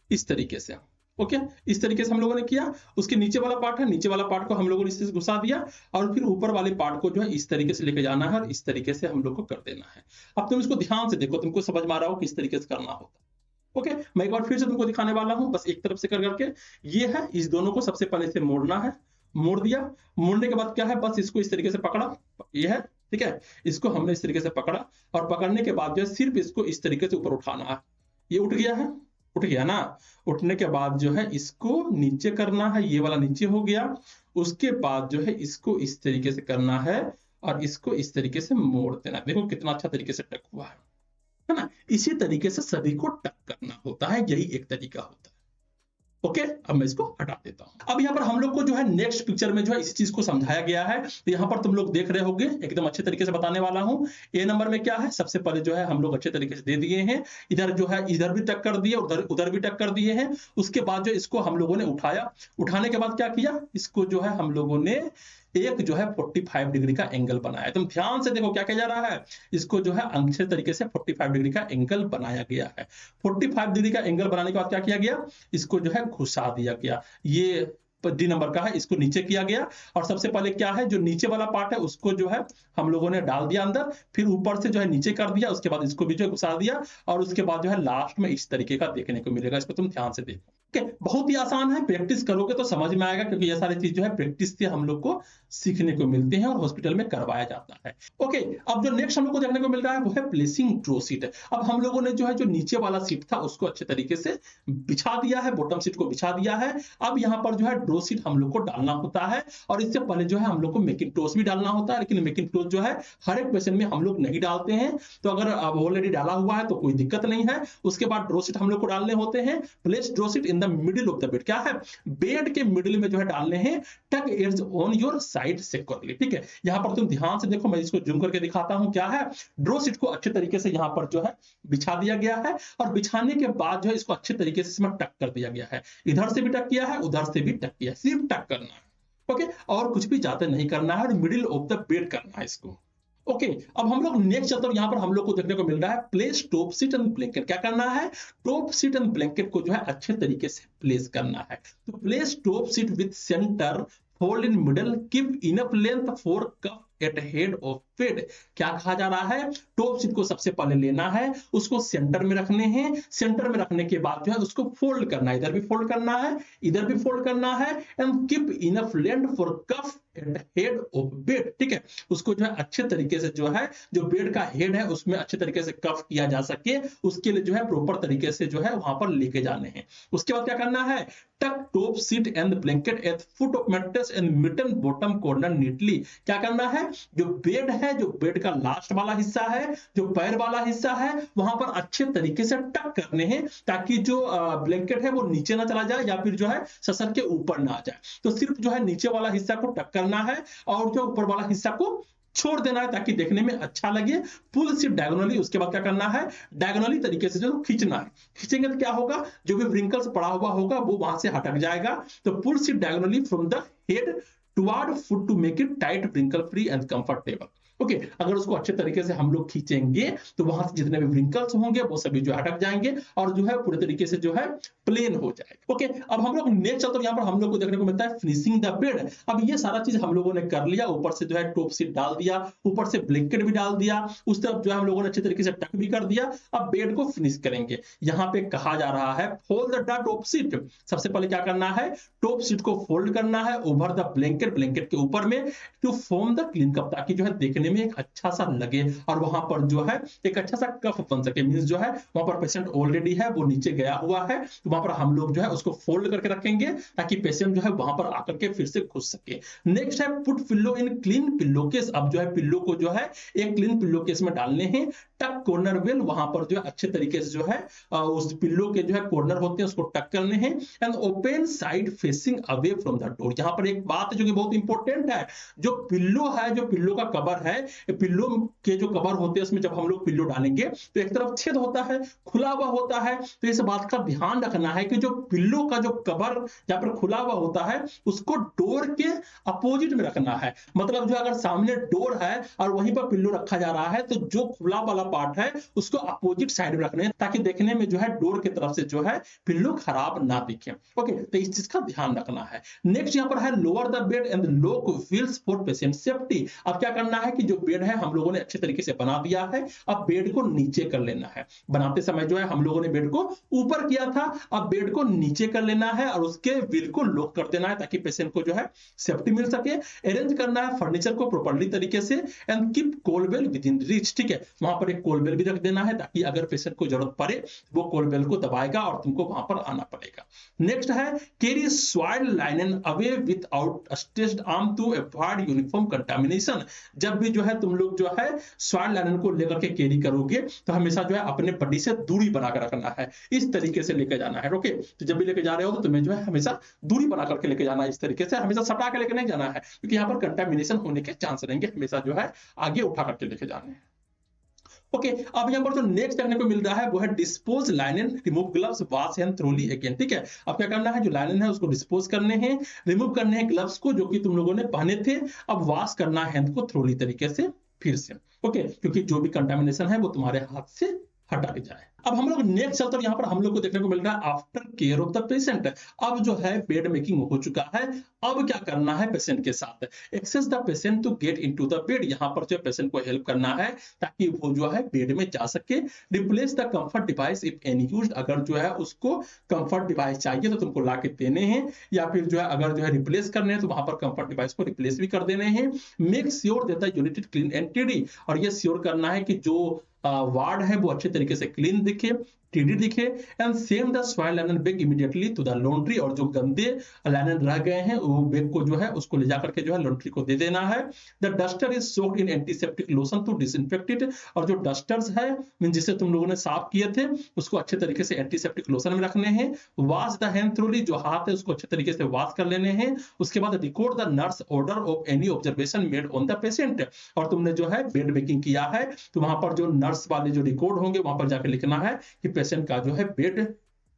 Speaker 1: इस तरीके से। ओके, इस तरीके से हम लोगों ने किया। उसके नीचे वाला पार्ट है, नीचे वाला पार्ट को हम लोगों ने इससे घुसा दिया और फिर ऊपर वाले पार्ट को जो है इस तरीके से लेके जाना है और इस तरीके से हम लोग को कर देना है। अब तुम इसको ध्यान से देखो, तुमको समझ में आ रहा हो किस तरीके से करना होता है। ओके, मैं एक बार फिर से तुमको दिखाने वाला हूं, बस एक तरफ से कर करके। ये है, इस दोनों को सबसे पहले से मोड़ना है, मोड़ दिया। मोड़ने के बाद क्या है, बस इसको इस तरीके से पकड़ा, ये है, ठीक है। इसको हमने इस तरीके से पकड़ा और पकड़ने के बाद जो है सिर्फ इसको इस तरीके से ऊपर उठाना है। ये उठ गया है, उठ गया ना। उठने के बाद जो है इसको नीचे करना है, ये वाला नीचे हो गया। उसके बाद जो है इसको इस तरीके से करना है और इसको इस तरीके से मोड़ देना। देखो कितना अच्छा तरीके से टक हुआ है ना। इसी तरीके से सभी को टक करना होता है, यही एक तरीका होता है। ओके, अब मैं इसको हटा देता हूं। अब यहाँ पर हम लोग को जो है नेक्स्ट पिक्चर में जो है इस चीज को समझाया गया है। तो यहाँ पर तुम लोग देख रहे होगे, एकदम अच्छे तरीके से बताने वाला हूं। ए नंबर में क्या है, सबसे पहले जो है हम लोग अच्छे तरीके से दे दिए हैं। इधर जो है इधर भी टक कर दिए, उधर उधर भी टक कर दिए हैं। उसके बाद जो इसको हम लोगों ने उठाया, उठाने के बाद क्या किया, इसको जो है हम लोगों ने एक जो है 45 डिग्री का एंगल बनाया। तुम ध्यान से देखो क्या किया जा रहा है, इसको जो है अच्छे तरीके से 45 डिग्री का एंगल बनाया गया है। 45 डिग्री का एंगल बनाने के बाद क्या किया गया, इसको जो है घुसा दिया गया। ये डी नंबर का है, इसको नीचे किया गया। और सबसे पहले क्या है, जो नीचे वाला पार्ट है उसको जो है हम लोगों ने डाल दिया अंदर, फिर ऊपर से जो है नीचे कर दिया। उसके बाद इसको भी जो है घुसा दिया और उसके बाद जो है लास्ट में इस तरीके का देखने को मिलेगा। इसको तुम ध्यान से देखो। Okay, बहुत ही आसान है, प्रैक्टिस करोगे तो समझ में आएगा, क्योंकि ये सारी चीज जो है प्रैक्टिस से हम लोग को सीखने को मिलते हैं और हॉस्पिटल में करवाया जाता है। ओके, अब जो नेक्स्ट हम लोग को देखने को मिल रहा है वो है प्लेसिंग ड्रो सीट। अब हम लोगों ने जो है जो नीचे वाला सीट था उसको अच्छे तरीके से बिछा दिया है, बॉटम सीट को बिछा दिया है। अब यहाँ पर जो है ड्रो सीट हम लोग को डालना होता है और इससे पहले जो है हम लोग को मैकिन्टोश भी डालना होता है। लेकिन मैकिन्टोश जो है हर एक पेशेंट में हम लोग नहीं डालते हैं, तो अगर ऑलरेडी डाला हुआ है तो कोई दिक्कत नहीं है। उसके बाद ड्रो सीट हम लोग को डालने होते हैं। Place draw sheet in the middle of the bed, क्या है, बेड के मिडिल में जो है डालने हैं। Tuck aids on your side securely, ठीक है। यहां पर तुम ध्यान से देखो, मैं इसको जूम करके दिखाता हूं। क्या है, ड्रो सीट को अच्छे तरीके से यहां पर जो है बिछा दिया गया है और बिछाने के बाद जो है इसको अच्छे तरीके से इसमें टक कर दिया गया है। इधर से भी टक किया है, उधर से भी टक किया है, सिर्फ टक करना है। ओके, और कुछ भी ज्यादा नहीं करना है और मिडिल ऑफ द बेड करना है इसको। ओके, अब हम लोग नेक्स्ट चलते हैं। यहाँ पर हम लोग को देखने को मिल रहा है place top sheet and blanket. क्या करना है, टॉप सीट एंड ब्लैंकेट को जो है अच्छे तरीके से प्लेस करना है। तो place top sheet with centre, fold in middle, keep enough length for cuff at head of bed. क्या कहा जा रहा है, टॉप सीट को सबसे पहले लेना है, उसको सेंटर में रखने हैं। सेंटर में रखने के बाद जो है उसको फोल्ड करना है, इधर भी फोल्ड करना है, इधर भी फोल्ड करना है। And keep enough length for cuff at head of bed, ठीक है। उसको जो है अच्छे तरीके से जो है जो बेड का हेड है उसमें अच्छे तरीके से कफ किया जा सके, उसके लिए जो है प्रॉपर तरीके से जो है वहां पर लेके जाने हैं। उसके बाद क्या करना है, tuck top sheet and blanket at foot of mattress and middle bottom corner neatly. क्या करना है, जो बेड है, जो बेड का लास्ट वाला हिस्सा है, जो पैर वाला हिस्सा है, वहां पर अच्छे तरीके से टक करने हैं ताकि जो ब्लैंकेट है वो नीचे ना चला जाए या फिर जो है ससर के ऊपर ना आ जाए। तो सिर्फ जो है नीचे वाला हिस्सा को टक करना है और जो ऊपर वाला हिस्सा को छोड़ देना है ताकि देखने में अच्छा लगे। पुल सीट डायगोनली, उसके बाद क्या करना है, डायगोनली तरीके से जो खींचना है। खींचेंगे तो क्या होगा, जो भी व्रिंकल्स पड़ा हुआ होगा वो वहां से हटक जाएगा। तो pull sheet diagonally from the head toward foot to make it tight, wrinkle free and comfortable. Okay, अगर उसको अच्छे तरीके से हम लोग खींचेंगे तो वहां से जितने भी व्रिंकल्स होंगे वो सभी जो हटक जाएंगे और जो है पूरे तरीके से जो है प्लेन हो जाएगा। ओके, अब हम लोग नेक्स्ट चलते हैं। यहाँ पर हम लोग को देखने को मिलता है फिनिशिंग द बेड। अब ये सारा चीज हम लोगों ने कर लिया, ऊपर से जो है टॉप सीट डाल दिया, ऊपर से ब्लैंकेट भी डाल दिया, उस तरफ जो है हम लोगों ने अच्छे तरीके से टक भी कर दिया। अब बेड को फिनिश करेंगे। यहाँ पे कहा जा रहा है फोल्ड द टॉप सीट। सबसे पहले क्या करना है, टॉप सीट को फोल्ड करना है ओवर द ब्लैंकेट, ब्लैंकेट के ऊपर में, to form the clean cuff, ताकि जो है देखने में एक अच्छा सा लगे और वहां पर जो है एक अच्छा सा कफ बन सके। मींस जो है वहां पर पेशेंट ऑलरेडी है, वो नीचे गया हुआ है, तो वहां पर हम लोग जो है उसको फोल्ड करके रखेंगे ताकि पेशेंट जो है वहां पर आकर के फिर से घुस सके। नेक्स्ट है put pillow in clean pillow case. अब जो है पिल्लो को जो है एक क्लीन पिल्लो केस में डालने हैं। टक कॉर्नर वेल, वहां पर जो है अच्छे तरीके से जो है उस पिल्लो के जो है कॉर्नर होते हैं उसको टक करने हैं। And open side facing away from the door. यहाँ पर एक बात है जो कि बहुत इंपॉर्टेंट है, जो पिल्लो है, जो पिल्लो का कवर है है, पिल्लो के जो कवर होते हैं उसमें जब हम लोग पिल्लो डालेंगे तो एक तरफ छेद होता है, खुला हुआ होता है, तो इस बात का ध्यान रखना है कि जो पिल्लो का जो कवर जहां पर खुला हुआ होता है उसको डोर के अपोजिट में रखना है। मतलब जो अगर सामने डोर है और वहीं पर पिल्लो रखा जा रहा है तो जो खुला वाला पार्ट है उसको अपोजिट साइड में रखना है, ताकि देखने में जो है डोर की तरफ से जो है पिल्लो खराब ना दिखे। ओके, तो इस चीज का ध्यान रखना है। नेक्स्ट यहाँ पर है lower the bed and lock wheels for patient safety. अब क्या करना है कि जो बेड है हम लोगों ने अच्छे तरीके से बना दिया है, अब बेड को नीचे कर लेना है। बनाते समय जो है हम लोगों ने बेड को ऊपर किया था, अब बेड को नीचे कर लेना है और उसके व्हील को लॉक कर देना है ताकि पेशेंट को जो है सेफ्टी मिल सके। अरेंज करना है फर्नीचर को प्रॉपर्ली तरीके से and keep call bell within reach. ठीक है, वहां पर एक कोलबेल भी रख देना है ताकि अगर पेशेंट को जरूरत पड़े वो कोलबेल को दबाएगा और तुमको वहां पर आना पड़ेगा। नेक्स्ट है carry soil linen away without stretched arm to avoid uniform contamination. जब भी जो है तुम लोग जो है सॉइल लाइनन को लेकर के कैरी करोगे तो हमेशा जो है अपने बॉडी से दूरी बनाकर रखना है, इस तरीके से लेके जाना है। ओके, तो जब भी लेके जा रहे हो तो तुम्हें जो है हमेशा दूरी बना करके लेके जाना है, इस तरीके से हमेशा सटा के लेके नहीं जाना है क्योंकि यहाँ पर कंटामिनेशन होने के चांस रहेंगे, हमेशा जो है आगे उठा करके लेके जाने हैं। ओके, अब यहाँ पर जो नेक्स्ट देखने को मिल रहा है वो है dispose लाइनन remove gloves wash and thoroughly again. ठीक है, अब क्या करना है, जो लाइनन है उसको डिस्पोज करने हैं, रिमूव करने हैं ग्लव्स को जो कि तुम लोगों ने पहने थे, अब वॉश करना है हैंड को थ्रोली तरीके से फिर से। ओके, क्योंकि जो भी कंटामिनेशन है वो तुम्हारे हाथ से हटा के जाए। अब हम लोग नेक्स्ट चलते हैं, यहाँ पर हम लोग को देखने को मिल रहा है after care of the patient. अब जो है बेड मेकिंग हो चुका है, अब क्या करना है पेशेंट के साथ, access the patient to get into the bed. यहाँ पर जो पेशेंट को हेल्प करना है ताकि वो जो है बेड में जा सके। Replace the comfort device if any used. अगर जो है उसको कंफर्ट डिवाइस चाहिए तो तुमको ला के देने हैं, या फिर जो है अगर जो है रिप्लेस करने हैं तो वहां पर कंफर्ट डिवाइस को रिप्लेस भी कर देने हैं। Make sure that the unit clean and टिडी। और ये श्योर करना है कि जो वार्ड है वो अच्छे तरीके से क्लीन दिखे, टीडी दिखे। And send the soil linen bag immediately to the laundry. और जो गंदे लाइनन रह गए हैं वो बैग को जो है उसको ले जाकर के जो है लॉन्ड्री को दे देना है। The duster is soaked in antiseptic lotion to disinfect it. और जो डस्टर्स है जिसे तुम लोगों ने साफ किए थे उसको अच्छे तरीके से एंटीसेप्टिक लोशन में रखने हैं। Wash the hand thoroughly. जो हाथ है उसको अच्छे तरीके से वॉश कर लेने हैं। उसके बाद record the nurse order of any observation made on the patient. और तुमने जो है बेड मेकिंग किया है तो वहां पर जो नर्स वाले जो रिकॉर्ड होंगे वहां पर जाकर लिखना है कि पेशेंट का जो है बेड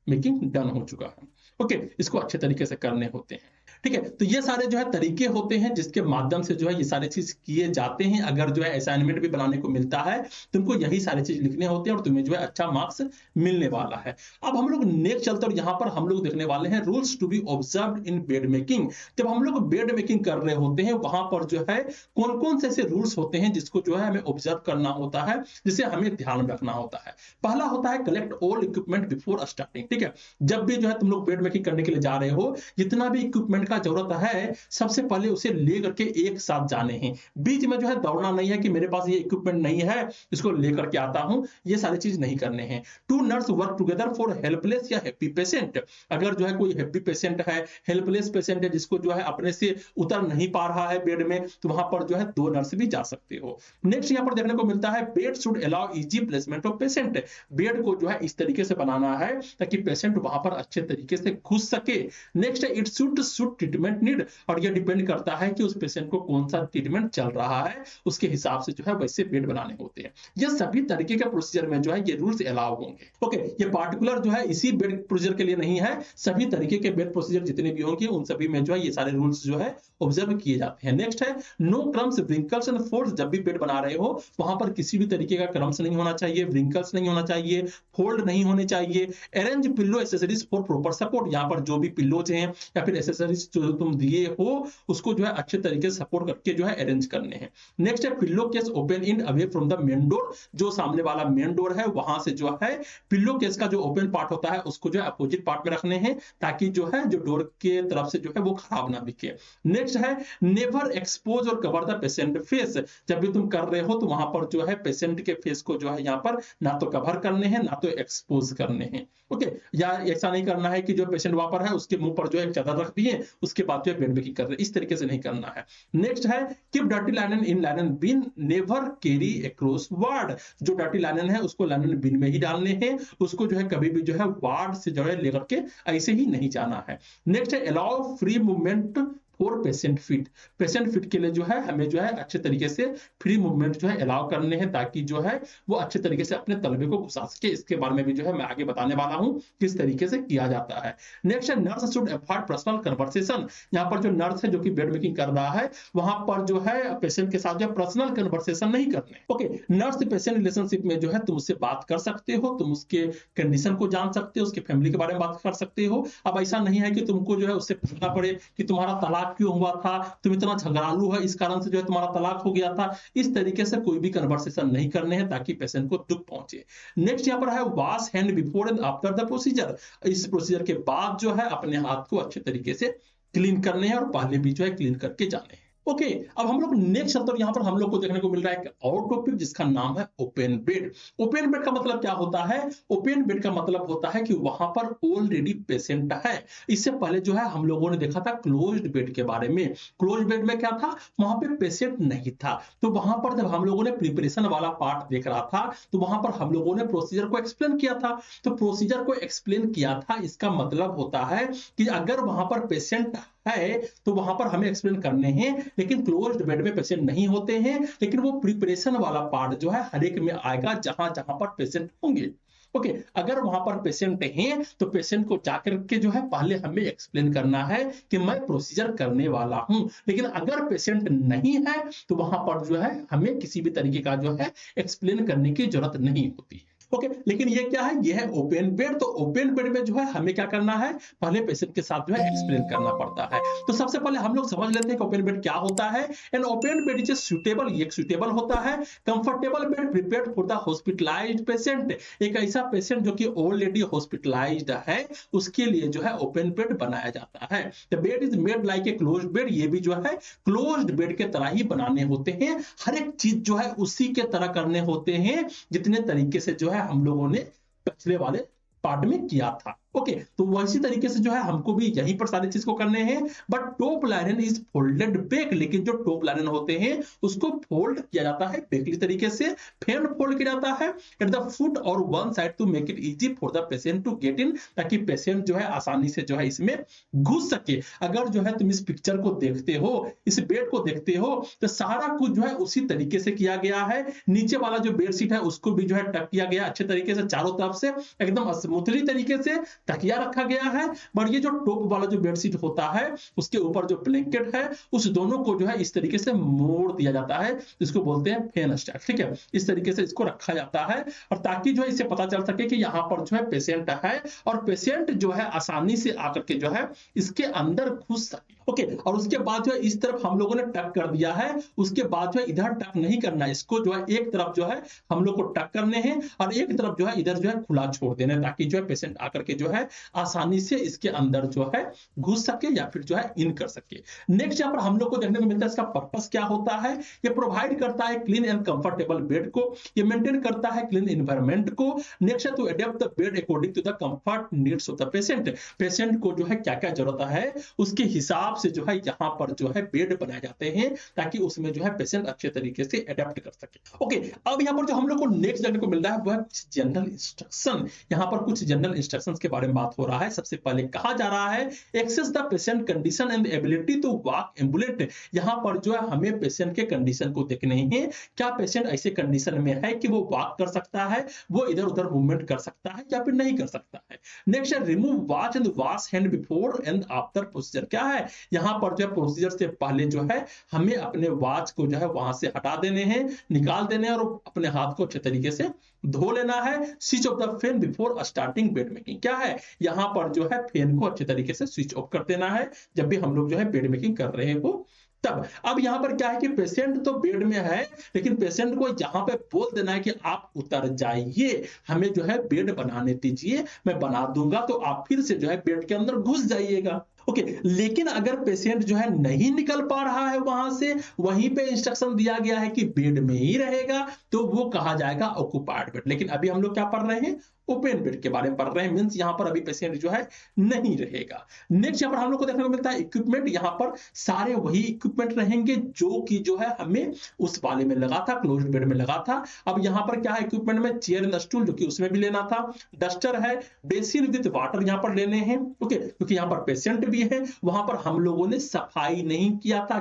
Speaker 1: मेकिंग डन हो चुका है। ओके, इसको अच्छे तरीके से करने होते हैं। ठीक है, तो ये सारे जो है तरीके होते हैं जिसके माध्यम से जो है ये सारे चीज किए जाते हैं। अगर जो है असाइनमेंट भी बनाने को मिलता है तुमको यही सारे चीज लिखने होते हैं और तुम्हें जो है अच्छा मार्क्स मिलने वाला है। अब हम लोग नेक्स्ट चलते हैं, यहाँ पर हम लोग देखने वाले हैं rules to be observed in bed making. जब हम लोग बेड मेकिंग कर रहे होते हैं वहां पर जो है कौन कौन से ऐसे रूल्स होते हैं जिसको जो है हमें ऑब्जर्व करना होता है, जिसे हमें ध्यान रखना होता है। पहला होता है collect all equipment before starting. ठीक है, जब भी जो है तुम लोग बेड मेकिंग करने के लिए जा रहे हो, जितना भी इक्विपमेंट का जरूरत है सबसे पहले उसे लेकर के एक साथ जाने हैं। बीच में जो है दौड़ना नहीं है कि मेरे पास ये इक्विपमेंट नहीं है इसको लेकर के आता हूं, ये सारी चीज नहीं करने हैं। Two nurse work together for helpless या हैप्पी पेशेंट। अगर जो है कोई हैप्पी पेशेंट है, हेल्पलेस पेशेंट है जिसको जो है अपने से उतर नहीं पा रहा है बेड में, तो वहां पर जो है दो नर्स भी जा सकते हो। नेक्स्ट यहाँ पर देखने को मिलता है bed should allow easy placement of patient. Bed को जो है इस तरीके से बनाना है ताकि पेशेंट वहां पर अच्छे तरीके से घुस सके। नेक्स्ट है इट शुड ट्रीटमेंट नीड। और ये डिपेंड करता है कि उस पेशेंट को कौन सा ट्रीटमेंट चल रहा है, उसके हिसाब से जो है वैसे बेड बनाने होते हैं। ये सभी तरीके के प्रोसीजर में जो है ये रूल्स अलाउ होंगे। ओके, ये पार्टिकुलर जो है इसी बेड प्रोसीजर के लिए नहीं है, सभी तरीके के बेड प्रोसीजर जितने भी होंगे उन सभी में जो है ये सारे रूल्स जो है ऑब्जर्व किए जाते हैं। नेक्स्ट है no crumbs wrinkles and folds. जब भी बेड बना रहे हो वहां पर किसी भी तरीके का क्रम्स नहीं होना चाहिए, व्रिंकल्स नहीं होना चाहिए, फोल्ड नहीं होने चाहिए। Arrange pillow accessories for proper support. यहाँ पर जो भी पिल्लोज हैं या फिर एसेसरीज जो तुम दिए हो उसको जो है अच्छे तरीके से सपोर्ट करके जो है अरेंज करने हैं। नेक्स्ट है pillow case open in away from the main door. जो सामने वाला मेन डोर है वहां से जो है पिल्लो केस का जो ओपन पार्ट होता है उसको जो है अपोजिट पार्ट में रखने हैं ताकि जो है जो डोर के तरफ से जो है वो खराब ना दिखे। नेक्स्ट है नेवर एक्सपोज और कवर द पेशेंट फेस। जब भी तुम कर रहे हो तो वहां पर जो है पेशेंट के फेस को जो है यहाँ पर ना तो कवर करने हैं ना तो एक्सपोज करने हैं। ओके, या ऐसा नहीं करना है कि जो पेशेंट वहां पर है उसके मुंह पर जो है चादर रख दिए उसके बाद जो है बेड मेकिंग कर रहे हैं, इस तरीके से नहीं करना है। नेक्स्ट है कीप डर्टी लाइनन इन लाइनन बिन, नेवर कैरी अक्रॉस वार्ड। जो डर्टी लाइनन है उसको लाइनन बिन में ही डालने हैं, उसको जो है कभी भी जो है वार्ड से जो है लेकर के ऐसे ही नहीं जाना है। नेक्स्ट है अलाउ फ्री मूवमेंट और पेशेंट फिट के लिए जो है हमें जो है अच्छे तरीके से फ्री मूवमेंट जो है अलाउ करने हैं, ताकि जो है वो अच्छे तरीके से अपने तलबे को घुसा सके। इसके बारे में भी जो है मैं आगे बताने वाला हूं किस तरीके से किया जाता है। नेक्स्ट है nurse should avoid personal conversation. यहाँ पर जो नर्स है जो कि बेड मेकिंग कर रहा है, वहां पर जो है पेशेंट के साथ जो पर्सनल कन्वर्सेशन नहीं करने। ओके, नर्स पेशेंट रिलेशनशिप में जो है तुम उससे बात कर सकते हो, तुम उसके कंडीशन को जान सकते हो, उसके फैमिली के बारे में बात कर सकते हो। अब ऐसा नहीं है कि तुमको जो है उससे पूछना पड़े कि तुम्हारा तलाक क्यों हुआ था, तुम इतना झगड़ालू है इस कारण से जो है तुम्हारा तलाक हो गया था। इस तरीके से कोई भी कन्वर्सेशन नहीं करने हैं ताकि पेशेंट को दुख पहुंचे। नेक्स्ट यहाँ पर है wash hand before and after the procedure. इस प्रोसीजर के बाद जो है अपने हाथ को अच्छे तरीके से क्लीन करने हैं और पहले भी जो है क्लीन करके जाने हैं। ओके, अब हम लोग नेक्स्ट चलते हैं। यहाँ पर हम लोग को देखने को मिल रहा है एक और टॉपिक जिसका नाम है ओपन बेड। ओपन बेड का मतलब क्या होता है? ओपन बेड का मतलब होता है कि वहां पर ऑलरेडी पेशेंट है। इससे पहले जो है हम लोगों ने देखा था क्लोज्ड बेड के बारे में। क्लोज्ड बेड में क्या था? वहां पे पेशेंट नहीं था। तो वहां पर जब हम लोगों ने प्रिपरेशन वाला पार्ट देख रहा था तो वहां पर हम लोगों ने प्रोसीजर को एक्सप्लेन किया था। तो प्रोसीजर को एक्सप्लेन किया था, इसका मतलब होता है कि अगर वहां पर पेशेंट है तो वहां पर हमें एक्सप्लेन करने हैं, लेकिन क्लोज्ड बेड में पेशेंट नहीं होते हैं, लेकिन वो प्रिपरेशन वाला पार्ट जो है हर एक में आएगा जहां जहां पर पेशेंट होंगे। ओके, अगर वहां पर पेशेंट हैं तो पेशेंट को जाकर के जो है पहले हमें एक्सप्लेन करना है कि मैं प्रोसीजर करने वाला हूं। लेकिन अगर पेशेंट नहीं है तो वहां पर जो है हमें किसी भी तरीके का जो है एक्सप्लेन करने की जरूरत नहीं होती। ओके, लेकिन ये क्या है? ये है ओपन बेड। तो ओपन बेड में जो है हमें क्या करना है? पहले पेशेंट के साथ जो है एक्सप्लेन करना पड़ता है। तो सबसे पहले हम लोग समझ लेते हैं कि ओपन बेड क्या होता है। An open bed is suitable, ये एक सुटेबल होता है comfortable bed prepared for the hospitalised patient. एक ऐसा पेशेंट जो कि ऑलरेडी हॉस्पिटलाइज्ड है उसके लिए जो है ओपन बेड बनाया जाता है। The bed is made like a closed bed. ये भी जो है क्लोज्ड बेड के तरह ही बनाने होते हैं। हर एक चीज जो है उसी के तरह करने होते हैं जितने तरीके से जो है हम लोगों ने पिछले वाले पार्ट में किया था। ओके, तो वैसी तरीके से जो है हमको भी यहीं पर सारी चीज को करने हैं। But top लाइनन is folded back. लेकिन जो टॉप लाइनन होते हैं उसको फोल्ड किया जाता है बैकली तरीके से। फैन फोल्ड किया जाता है at the foot or one side to make it easy for the patient to get in, ताकि पेशेंट जो है आसानी से जो है इसमें घुस सके। अगर जो है तुम इस पिक्चर को देखते हो, इस बेड को देखते हो, तो सारा कुछ जो है उसी तरीके से किया गया है। नीचे वाला जो बेडशीट है उसको भी जो है टक किया गया अच्छे तरीके से, चारों तरफ से एकदम स्मूथली तरीके से तकिया रखा गया है। पर ये जो टॉप वाला जो बेडशीट होता है उसके ऊपर जो ब्लैंकेट है उस दोनों को जो है इस तरीके से मोड़ दिया जाता है, इसको बोलते हैं फैन स्टाइल। ठीक है, इस तरीके से इसको रखा जाता है और ताकि जो है इसे पता चल सके कि यहाँ पर जो है पेशेंट है और पेशेंट जो है आसानी से आकर के जो है इसके अंदर घुस सके। ओके, और उसके बाद जो है इस तरफ हम लोगों ने टक कर दिया है। उसके बाद जो है इधर टक नहीं करना है, इसको जो है एक तरफ जो है हम लोग को टक करने हैं और एक तरफ जो है इधर जो है खुला छोड़ देना है, ताकि जो है पेशेंट आकर के जो है आसानी से इसके अंदर जो है घुस सके या फिर जो है इन कर सके। नेक्स्ट यहाँ पर हम लोग को देखने को मिलता है इसका पर्पस क्या होता है। ये प्रोवाइड करता है क्लीन एंड कंफर्टेबल बेड को, ये मेंटेन करता है क्लीन एनवायरनमेंट को। नेक्स्ट है to adopt the bed according to the comfort needs of the patient. Patient को जो है क्या क्या जरूरत है उसके हिसाब से जो है यहाँ पर जो है बेड बनाए जाते हैं ताकि उसमें जो है पेशेंट अच्छे तरीके से अडॉप्ट कर सके। ओके, अब यहाँ पर जो हम लोग को नेक्स्ट देखने को मिल रहा है वो है कुछ जनरल इंस्ट्रक्शन। यहाँ पर कुछ जनरल इंस्ट्रक्शंस के बारे में बात हो रहा है। सबसे पहले कहा जा रहा है assess the patient condition and ability to walk ambulant. यहाँ पर जो है हमें पेशेंट के कंडीशन को देखने हैं। क्या पेशेंट ऐसे कंडीशन में है कि वो वॉक कर सकता है, वो इधर उधर मूवमेंट कर सकता है या फिर नहीं कर सकता है। नेक्स्ट है remove watch and wash hand before and after procedure. क्या है? यहाँ पर जो है प्रोसीजर से पहले जो है हमें अपने वॉच को जो है वहां से हटा देने हैं, निकाल देने हैं और अपने हाथ को अच्छे तरीके से धो लेना है। Switch off the fan before starting bed making. क्या है? यहाँ पर जो है फैन को अच्छे तरीके से स्विच ऑफ कर देना है जब भी हम लोग जो है बेड मेकिंग कर रहे हो तब। अब यहाँ पर क्या है कि पेशेंट तो बेड में है लेकिन पेशेंट को यहाँ पे बोल देना है कि आप उतर जाइए, हमें जो है बेड बनाने दीजिए, मैं बना दूंगा तो आप फिर से जो है बेड के अंदर घुस जाइएगा। ओके, लेकिन अगर पेशेंट जो है नहीं निकल पा रहा है वहां से, वहीं पे इंस्ट्रक्शन दिया गया है कि बेड में ही रहेगा, तो वो कहा जाएगा ऑक्युपाइड बेड। लेकिन अभी हम लोग क्या पढ़ रहे हैं? ओपन बेड के बारे में पढ़ रहे हैं, मींस यहाँ पर अभी पेशेंट जो है नहीं रहेगा। नेक्स्ट यहाँ पर हम लोग को देखने को मिलता है इक्विपमेंट, यहाँ पर सारे वही इक्विपमेंट रहेंगे जो कि जो है हमें उस वाले में लगा था, क्लोज्ड बेड में लगा था। अब यहाँ पर क्या है इक्विपमेंट में, चेयर एंड स्टूल जो कि उसमें भी लेना था, डस्टर है, बेसिन विद वाटर यहाँ पर लेने हैं, ओके, क्योंकि यहाँ पर पेशेंट भी है। वहां पर हम लोगों ने सफाई नहीं किया था,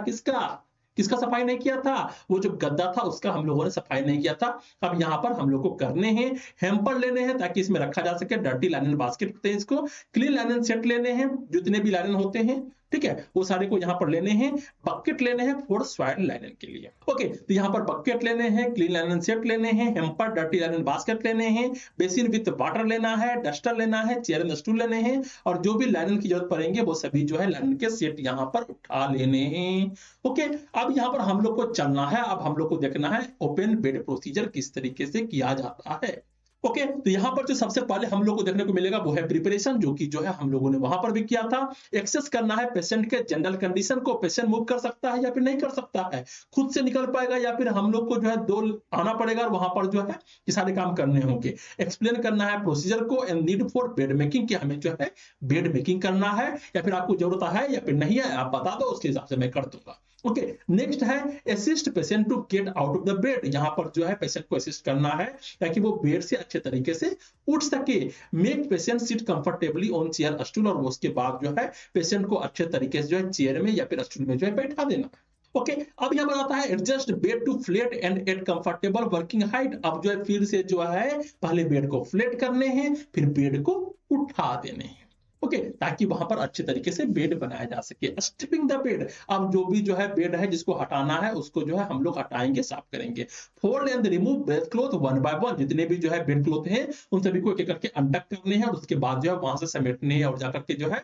Speaker 1: किसका सफाई नहीं किया था, वो जो गद्दा था उसका हम लोगों ने सफाई नहीं किया था। अब यहाँ पर हम लोग को करने हैं, हेम्पर लेने हैं ताकि इसमें रखा जा सके, डर्टी लाइनन बास्केट कहते हैं इसको, क्लीन लाइनन सेट लेने हैं, जितने भी लाइनन होते हैं, ठीक है, वो सारे को यहाँ पर लेने हैं। बकेट लेने हैं फॉर सॉइल लाइनन के लिए, ओके, तो यहाँ पर बकेट लेने हैं, क्लीन लाइनन सेट लेने हैं, हेम्पर डर्टी लाइनन बास्केट लेने हैं, बेसिन विद वाटर लेना है, डस्टर लेना है, चेयर एंड स्टूल लेने हैं, और जो भी लाइनन की जरूरत पड़ेंगे वो सभी जो है लाइनन के सेट यहाँ पर उठा लेने हैं, ओके। अब यहाँ पर हम लोग को चलना है, अब हम लोग को देखना है ओपन बेड प्रोसीजर किस तरीके से किया जाता है, ओके। तो यहाँ पर जो सबसे पहले हम लोग को देखने को मिलेगा वो है प्रिपरेशन, जो कि जो है हम लोगों ने वहां पर भी किया था। एक्सेस करना है पेशेंट के जनरल कंडीशन को, पेशेंट मूव कर सकता है या फिर नहीं कर सकता है, खुद से निकल पाएगा या फिर हम लोग को जो है दो आना पड़ेगा और वहां पर जो है ये सारे काम करने होंगे। एक्सप्लेन करना है प्रोसीजर को and need for bed making, कि हमें जो है बेड मेकिंग करना है या फिर आपको जरूरत है या फिर नहीं है, आप बता दो, उसके हिसाब से मैं कर दूंगा, ओके। नेक्स्ट है assist patient to get out of the bed, यहाँ पर जो है पेशेंट को असिस्ट करना है ताकि वो बेड से अच्छे तरीके से उठ सके। Make patient seat comfortably on chair stool, और उसके बाद जो है पेशेंट को अच्छे तरीके से जो है चेयर में या फिर स्टूल में जो है बैठा देना, ओके। अब यहाँ पर आता है adjust bed to flat and at comfortable working height. अब जो है फिर से जो है पहले बेड को फ्लैट करने हैं, फिर बेड को उठा देने हैं, ओके, ताकि वहां पर अच्छे तरीके से बेड बनाया जा सके। स्ट्रिपिंग द बेड, अब जो भी जो है बेड है जिसको हटाना है उसको जो है हम लोग हटाएंगे, साफ करेंगे। Fold and remove bed cloth one by one, जितने भी जो है बेड क्लॉथ हैं उन सभी को एक एक करके अनटक करने हैं और उसके बाद जो है वहां से समेटने हैं और जाकर के जो है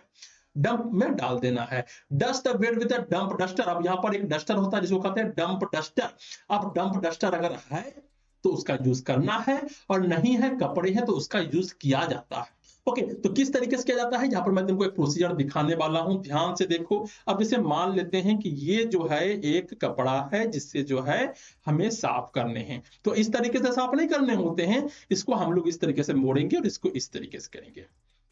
Speaker 1: डंप में डाल देना है। Dust the bed with a dump duster, अब यहाँ पर एक डस्टर होता है जिसको कहते हैं डंप डस्टर। अब डंप डस्टर अगर है तो उसका यूज करना है, और नहीं है, कपड़े हैं तो उसका यूज किया जाता है, ओके। तो किस तरीके से किया जाता है, यहाँ पर मैं तुमको एक प्रोसीजर दिखाने वाला हूं, ध्यान से देखो। अब जैसे मान लेते हैं कि ये जो है एक कपड़ा है जिससे जो है हमें साफ करने हैं, तो इस तरीके से साफ नहीं करने होते हैं, इसको हम लोग इस तरीके से मोड़ेंगे और इसको इस तरीके से करेंगे,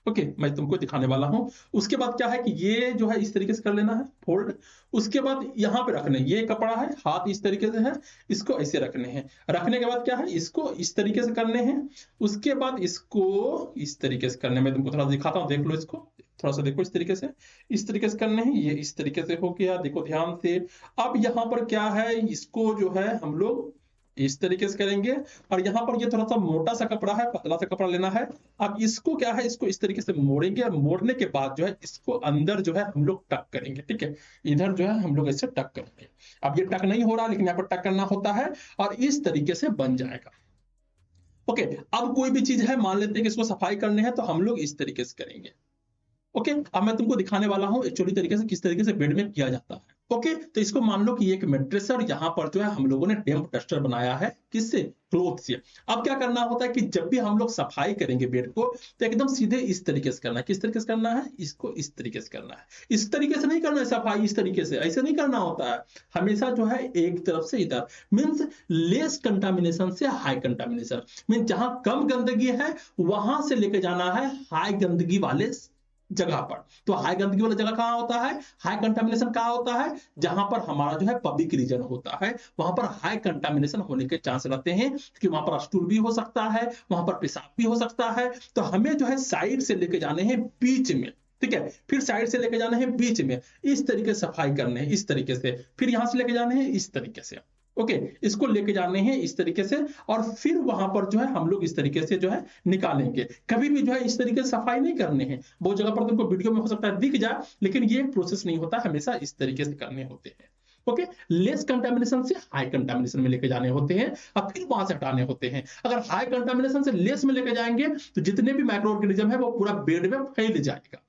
Speaker 1: ओके, मैं तुमको दिखाने वाला हूं। उसके बाद क्या है कि ये जो है इस तरीके से कर लेना है फोल्ड, उसके बाद यहाँ पे रखने, ये कपड़ा है, हाथ इस तरीके से है, इसको ऐसे रखने हैं, रखने के बाद क्या है इसको इस तरीके से करने हैं, उसके बाद इसको इस तरीके से करने, मैं तुमको थोड़ा दिखाता हूँ, देख लो इसको, थोड़ा सा देखो, इस तरीके से करने हैं, ये इस तरीके से हो गया, देखो ध्यान से। अब यहाँ पर क्या है, इसको जो है हम लोग इस तरीके से करेंगे, और यहाँ पर ये थोड़ा सा मोटा सा कपड़ा है, पतला सा कपड़ा लेना है। अब इसको क्या है, इसको इस तरीके से मोड़ेंगे, और मोड़ने के बाद जो है इसको अंदर जो है हम लोग टक करेंगे, ठीक है, इधर जो है हम लोग ऐसे टक करेंगे। अब ये टक नहीं हो रहा, लेकिन यहाँ पर टक करना होता है, और इस तरीके से बन जाएगा, ओके। अब कोई भी चीज है, मान लेते हैं कि इसको सफाई करने हैं, तो हम लोग इस तरीके से करेंगे, ओके। अब मैं तुमको दिखाने वाला हूं एक्चुअली तरीके से किस तरीके से बेड में किया जाता है, ओके। तो इसको मान लो कि एक मैट्रेस है और यहाँ पर जो है हम लोगों ने डैम्प डस्टर बनाया है, किससे, क्लॉथ से। अब क्या करना होता है कि जब भी हम लोग सफाई करेंगे बेड को, तो एकदम सीधे इस तरीके से करना है। किस तरीके से करना है, इसको इस तरीके से करना है, इस तरीके से नहीं करना है सफाई, इस तरीके से ऐसे नहीं करना होता है, हमेशा जो है एक तरफ से इधर, मीन्स लेस कंटामिनेशन से हाई कंटामिनेशन, मीन्स जहां कम गंदगी है वहां से लेके जाना है हाई गंदगी वाले जगह पर। तो हाई गंदगी वाला जगह कहां होता है, हाई कंटामिनेशन कहां होता है, जहां पर हमारा जो है पब्लिक रीजन होता है, वहां पर हाई कंटामिनेशन होने के चांस रहते हैं, कि वहां पर स्टूल भी हो सकता है, वहां पर पेशाब भी हो सकता है। तो हमें जो है साइड से लेके जाने हैं बीच में, ठीक है, फिर साइड से लेके जाने हैं बीच में, इस तरीके से सफाई करने हैं, इस तरीके से, फिर यहां से लेके जाने हैं इस तरीके से, ओके, इसको लेके जाने हैं इस तरीके से, और फिर वहां पर जो है हम लोग इस तरीके से जो है निकालेंगे। कभी भी जो है इस तरीके से सफाई नहीं करने हैं, बहुत जगह पर तुमको वीडियो में हो सकता है दिख जाए, लेकिन ये प्रोसेस नहीं होता, हमेशा इस तरीके से करने होते हैं, ओके। लेस कंटामिनेशन से हाई कंटामिनेशन में लेके जाने होते हैं, और फिर वहां से हटाने होते हैं। अगर हाई कंटामिनेशन से लेस में लेके जाएंगे तो जितने भी माइक्रो ऑर्गेनिज्म है वो पूरा बेड में फैल जाएगा,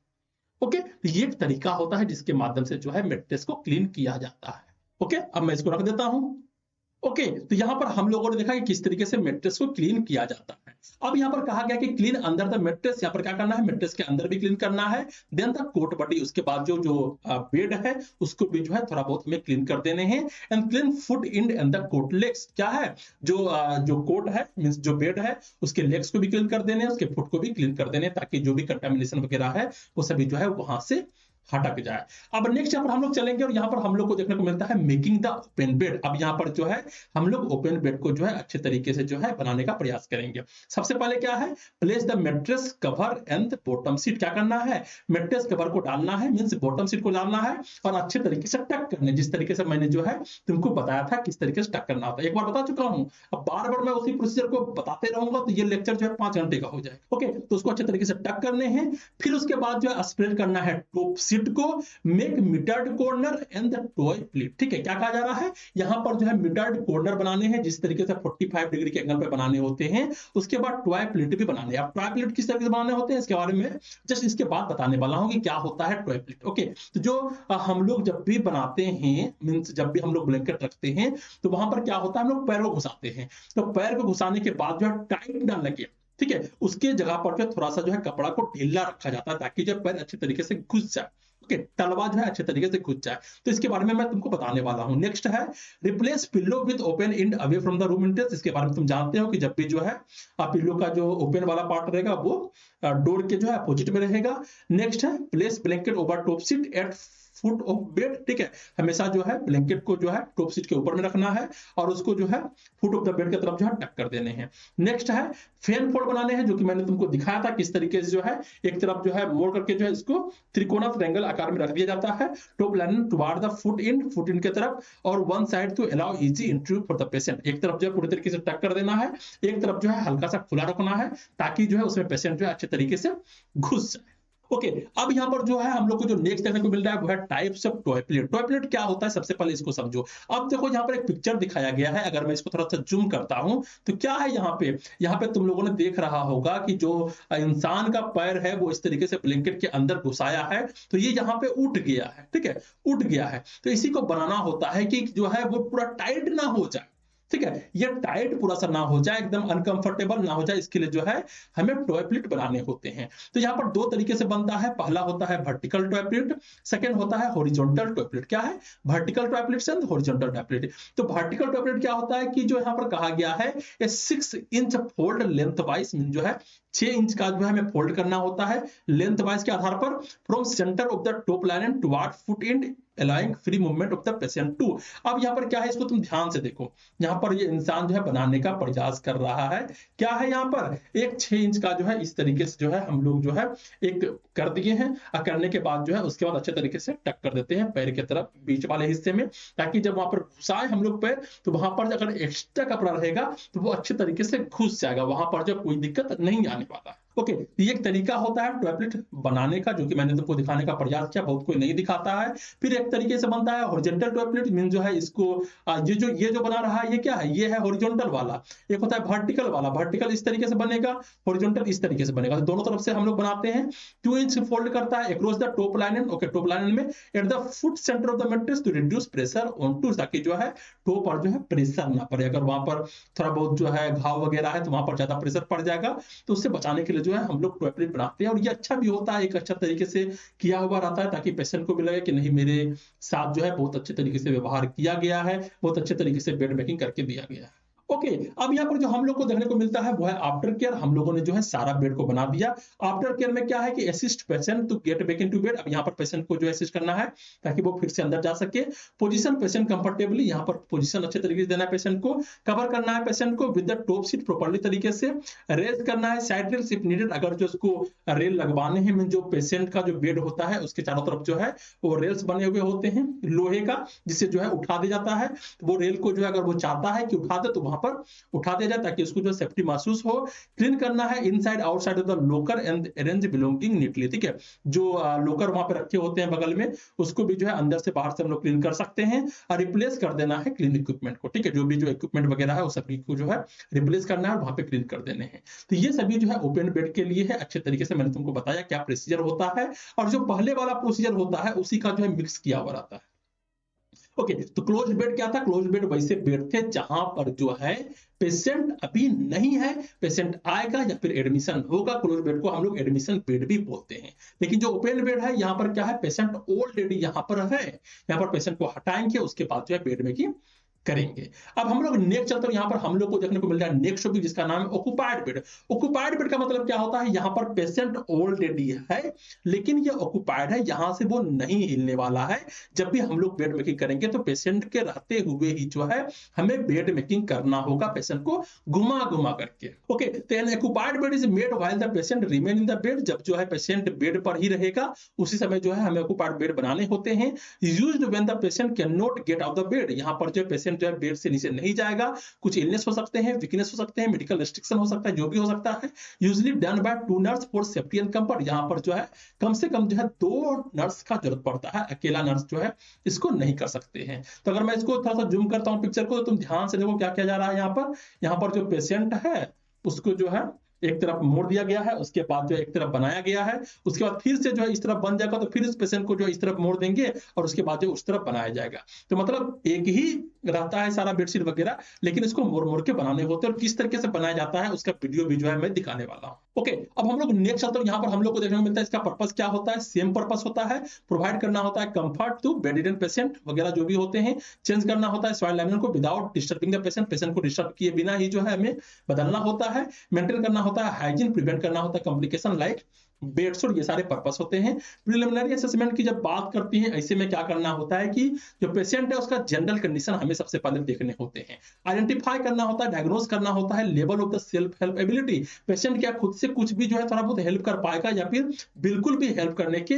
Speaker 1: ओके। तो ये एक तरीका होता है जिसके माध्यम से जो है मैट्रेस को क्लीन किया जाता है, ओके। अब मैं इसको रख देता हूं, ओके। तो यहां पर हम लोगों ने देखा कि किस तरीके से मैट्रेस को क्लीन किया जाता है। अब यहाँ पर कहा गया कि क्लीन अंडर द मेट्रेस, यहाँ पर क्या करना है, मेट्रेस के अंदर भी क्लीन करना है। देन द कोट बॉडी, उसके बाद जो जो बेड है उसको भी जो है थोड़ा बहुत हमें क्लीन कर देने हैं। And clean foot end and the cot legs, क्या है, जो कोट है मींस जो बेड है उसके लेग्स को भी क्लीन कर देने हैं, उसके फुट को भी क्लीन कर देने हैं, ताकि जो भी कंटामिनेशन वगैरह है वो सभी जो है वहां से हटक जाए। अब नेक्स्ट यहाँ पर हम लोग चलेंगे और यहाँ पर हम लोग को देखने को मिलता है मेकिंग द ओपन बेड। अब यहाँ पर जो है हम लोग ओपन बेड को जो है अच्छे तरीके से जो है बनाने का प्रयास करेंगे। सबसे पहले क्या है, place the mattress cover and the bottom seat. क्या करना है, मेट्रेस कवर को डालना है, मींस बॉटम सीट को डालना है और अच्छे तरीके से टक करना है, जिस तरीके से मैंने जो है तुमको बताया था किस तरीके से टक करना होता है, एक बार बता चुका हूँ। अब बार बार मैं उसी प्रोसीजर को बताते रहूंगा तो ये लेक्चर जो है 5 घंटे का हो जाए। ओके, तो उसको अच्छे तरीके से टक करने हैं। फिर उसके बाद जो है स्प्रेड करना है टॉप सीट को, make mitred corner and the toe pleat. ठीक है, क्या कहा जा रहा है, यहाँ पर जो है मिटर्ड कॉर्नर बनाने हैं, जिस तरीके से 45 डिग्री के एंगल पे बनाने होते हैं। उसके बाद टॉय प्लेट भी बनाने हैं। अब टॉय प्लेट किस तरीके से बनाने होते हैं इसके बारे में जस्ट इसके बाद बताने वाला हूँ कि क्या होता है टॉय प्लेट। ओके, तो जो हम लोग जब भी बनाते हैं, मींस जब भी हम लोग ब्लैंकेट रखते हैं तो वहां पर क्या होता है, हम लोग पैर को घुसाते हैं। तो पैर को घुसाने के बाद जो है टाइट ना लगे, ठीक है, उसके जगह पर जो थोड़ा सा जो है कपड़ा को ढीला रखा जाता है ताकि जो पैर अच्छे तरीके से घुस जाए। ओके, तलवा जो है अच्छे तरीके से घुस जाए। तो इसके बारे में मैं तुमको बताने वाला हूं। नेक्स्ट है replace pillow with open and away from the room interest. इसके बारे में तुम जानते हो कि जब भी जो है पिल्लो का जो ओपन वाला पार्ट रहेगा वो डोर के जो है अपोजिट में रहेगा। नेक्स्ट है place blanket over top sheet at foot of bed. ठीक है, हमेशा जो है ब्लैंकेट को जो है टॉप सीट के ऊपर में रखना है और उसको जो है फुट ऑफ द बेड की तरफ जो है टक कर देने हैं। नेक्स्ट है फैन फोल्ड बनाने हैं, जो कि मैंने तुमको दिखाया था किस तरीके से जो है एक तरफ जो है मोड़ करके जो है इसको त्रिकोणा ट्रायंगल आकार में रख दिया जाता है। Top line toward the foot end के तरफ और one side to allow easy entry for the patient. एक तरफ जो है पूरी तरीके से टक कर देना है, एक तरफ जो है हल्का सा खुला रखना है ताकि जो है उसमें पेशेंट जो है अच्छे तरीके से घुस जाए। ओके, अब यहाँ पर जो है हम लोग को जो नेक्स्ट देखने को मिल रहा है वो है types of toy plate. Toy plate क्या होता है सबसे पहले इसको समझो। अब देखो यहाँ पर एक पिक्चर दिखाया गया है, अगर मैं इसको थोड़ा सा जूम करता हूं तो क्या है यहाँ पे तुम लोगों ने देख रहा होगा कि जो इंसान का पैर है वो इस तरीके से ब्लैंकेट के अंदर घुसाया है, तो ये यहाँ पे उठ गया है। ठीक है, उठ गया है, तो इसी को बनाना होता है कि जो है वो पूरा टाइट ना हो जाए। ठीक है, ये टाइट पूरा सा ना हो जाए, एकदम अनकंफर्टेबल ना हो जाए, इसके लिए जो है हमें टॉय प्लेट बनाने होते हैं। तो यहाँ पर दो तरीके से बनता है, पहला होता है वर्टिकल टॉय प्लेट, सेकंड होता है हॉरिजॉन्टल टॉय प्लेट। क्या है, vertical toy plate and horizontal toy plate. तो वर्टिकल टॉय प्लेट क्या होता है कि जो यहाँ पर कहा गया है 6 इंच फोल्ड लेंथ वाइज, जो है 6 इंच का जो है हमें फोल्ड करना होता है लेंथ वाइज के आधार पर, from centre of the top line and toward foot and allowing free movement of the patient too। अब यहाँ पर क्या है, इसको तुम ध्यान से देखो, यहाँ पर ये इंसान जो है बनाने का प्रयास कर रहा है। क्या है, यहाँ पर एक 6 इंच का जो है इस तरीके से जो है हम लोग जो है एक कर दिए हैं, और करने के बाद जो है उसके बाद अच्छे तरीके से टक कर देते हैं पैर की तरफ बीच वाले हिस्से में, ताकि जब वहां पर घुसाए हम लोग पैर तो वहां पर अगर एक्स्ट्रा कपड़ा रहेगा तो वो अच्छे तरीके से घुस जाएगा, वहां पर जो कोई दिक्कत नहीं आने वाला। ओके, ये एक तरीका होता है टॉय प्लेट बनाने का, जो कि मैंने तुमको दिखाने का प्रयास किया, बहुत कोई नहीं दिखाता है। फिर एक तरीके से बनता है हॉरिजॉन्टल टॉय प्लेट, मीन जो है इसको ये जो बना रहा है ये क्या है, ये है हॉरिजॉन्टल वाला। एक होता है वर्टिकल वाला, वर्टिकल इस तरीके से बनेगा, हॉरिजॉन्टल इस तरीके से बनेगा। तो दोनों तरफ से हम लोग बनाते हैं। 2 इंच फोल्ड करता है across the top line. Okay, top line में at the foot centre of the mattress to reduce pressure on toe, ताकि जो है टॉप पर जो है प्रेशर ना पड़े, अगर वहां पर थोड़ा बहुत जो है घाव वगैरह है तो वहां पर ज्यादा प्रेशर पड़ जाएगा, तो उससे बचाने के लिए जो है हम लोग टॉय प्लेट बनाते हैं। और ये अच्छा भी होता है, एक अच्छा तरीके से किया हुआ रहता है, ताकि पेशेंट को भी लगे कि नहीं मेरे साथ जो है बहुत अच्छे तरीके से व्यवहार किया गया है, बहुत अच्छे तरीके से बेड मेकिंग करके दिया गया है। ओके, अब यहाँ पर जो हम लोग को देखने को मिलता है वो है आफ्टर केयर। हम लोगों ने जो है सारा बेड को बना दिया। आफ्टर केयर में क्या है कि assist patient to get back into bed. अब यहाँ पर पेशेंट को जो असिस्ट करना है ताकि वो फिर से अंदर जा सके। पोजीशन पेशेंट कंफर्टेबली, यहाँ पर पोजीशन अच्छे तरीके से देना है पेशेंट को। कवर करना है पेशेंट को with the top seat properly तरीके से। रेज करना है साइड रेल्स इफ नीडेड, अगर जो उसको रेल लगवाने हैं, जो पेशेंट का जो बेड होता है उसके चारों तरफ जो है वो रेल्स बने हुए होते हैं लोहे का, जिससे जो है उठा दिया जाता है। वो रेल को जो है अगर वो चाहता है कि उठा दे तो पर उठा दिया जाए ताकि उसको जो सेफ्टी महसूस हो। क्लीन करना है inside outside of the locker and arrange belonging neatly. ठीक है, जो लोकर वहां पे रखे होते हैं बगल में, उसको भी जो है अंदर से बाहर से हम लोग क्लीन कर सकते हैं। और रिप्लेस कर देना है क्लीन इक्विपमेंट को। ठीक है, जो भी जो इक्विपमेंट वगैरह है वो सभी को जो है रिप्लेस करना है और वहां पे क्लीन कर देने हैं। तो ये सभी जो है ओपन बेड के लिए है। अच्छे तरीके से मैंने तुमको बताया क्या प्रोसीजर होता है, और जो पहले वाला प्रोसीजर होता है उसी का जो है मिक्स किया हुआ रहता है। ओके, तो क्लोज बेड क्या था? क्लोज बेड वैसे बेड थे जहां पर जो है पेशेंट अभी नहीं है, पेशेंट आएगा या फिर एडमिशन होगा। क्लोज बेड को हम लोग एडमिशन बेड भी बोलते हैं। लेकिन जो ओपन बेड है, यहाँ पर क्या है, पेशेंट ऑलरेडी यहाँ पर है, यहाँ पर पेशेंट को हटाएंगे, उसके बाद जो है बेड मेकिंग करेंगे। अब हम लोग नेक्स्ट चलते हैं, यहाँ पर हम लोग को देखने को मिल रहा है नेक्स्ट टॉपिक जिसका नाम है ऑक्युपाइड बेड। ऑक्युपाइड बेड का मतलब क्या होता है? यहाँ पर पेशेंट ऑलरेडी है लेकिन ये ऑक्युपाइड है, यहाँ से वो नहीं हिलने वाला है। जब भी हम लोग बेड मेकिंग करेंगे तो पेशेंट के रहते हुए ही जो है हमें बेड मेकिंग करना होगा, पेशेंट को घुमा घुमा करके। ओके, तो an occupied bed is made while the patient remain in the bed. जब जो है पेशेंट बेड पर ही रहेगा उसी समय जो है हमें ऑक्युपाइड बेड बनाने होते हैं। Used when the patient can not get out the bed. यहाँ पर जो पेशेंट जो है बेड से नीचे नहीं जाएगा, कुछ इलनेस हो सकते हैं, वीकनेस हो सकते हैं, मेडिकल रेस्ट्रिक्शन हो सकता है, जो भी हो सकता है। Usually done by 2 nurse for safety and comfort. यहाँ पर जो है कम से कम जो है 2 नर्स का जरूरत पड़ता है, अकेला नर्स जो है इसको नहीं कर सकते हैं। तो अगर मैं इसको थोड़ा सा जूम करता हूं पिक्चर को, तो तुम ध्यान से देखो क्या किया जा रहा है। यहाँ पर जो पेशेंट है उसको जो है एक तरफ मोड़ दिया गया है, उसके बाद जो एक तरफ बनाया गया है, उसके बाद फिर से जो है इस तरफ बन जाएगा, तो फिर इस पेशेंट को जो इस तरफ मोड़ देंगे और उसके बाद जो उस तरफ बनाया जाएगा। तो मतलब एक ही रहता है सारा बेडशीट वगैरह, लेकिन इसको मोड़ मोड़ के बनाने होते हैं, और किस तरीके से बनाया जाता है उसका वीडियो भी जो है मैं दिखाने वाला हूँ। ओके, अब हम लोग नेक्स्ट चलते हैं। यहाँ पर हम लोग को देखने को मिलता है इसका पर्पस क्या होता है। सेम पर्पस होता है, प्रोवाइड करना होता है कंफर्ट टू बेडरिडन पेशेंट वगैरह जो भी होते हैं। चेंज करना होता है सॉइल लाइनर को without disturbing the patient, patient को डिस्टर्ब किए बिना ही जो है हमें बदलना होता है। मेंटेन करना होता है हाइजीन, प्रिवेंट करना होता है कॉम्प्लिकेशन लाइक बेड सोर, ये सारे पर्पस होते हैं। प्रिलिमिनरी असेसमेंट की जब बात करती है, ऐसे में क्या करना होता है कि जो पेशेंट है उसका जनरल कंडीशन हमें सबसे पहले देखने होते हैं। आइडेंटिफाई करना होता है, डायग्नोज करना होता है level of the self help ability. Patient क्या खुद से कुछ भी जो है थोड़ा बहुत हेल्प कर पाएगा या फिर बिल्कुल भी हेल्प करने के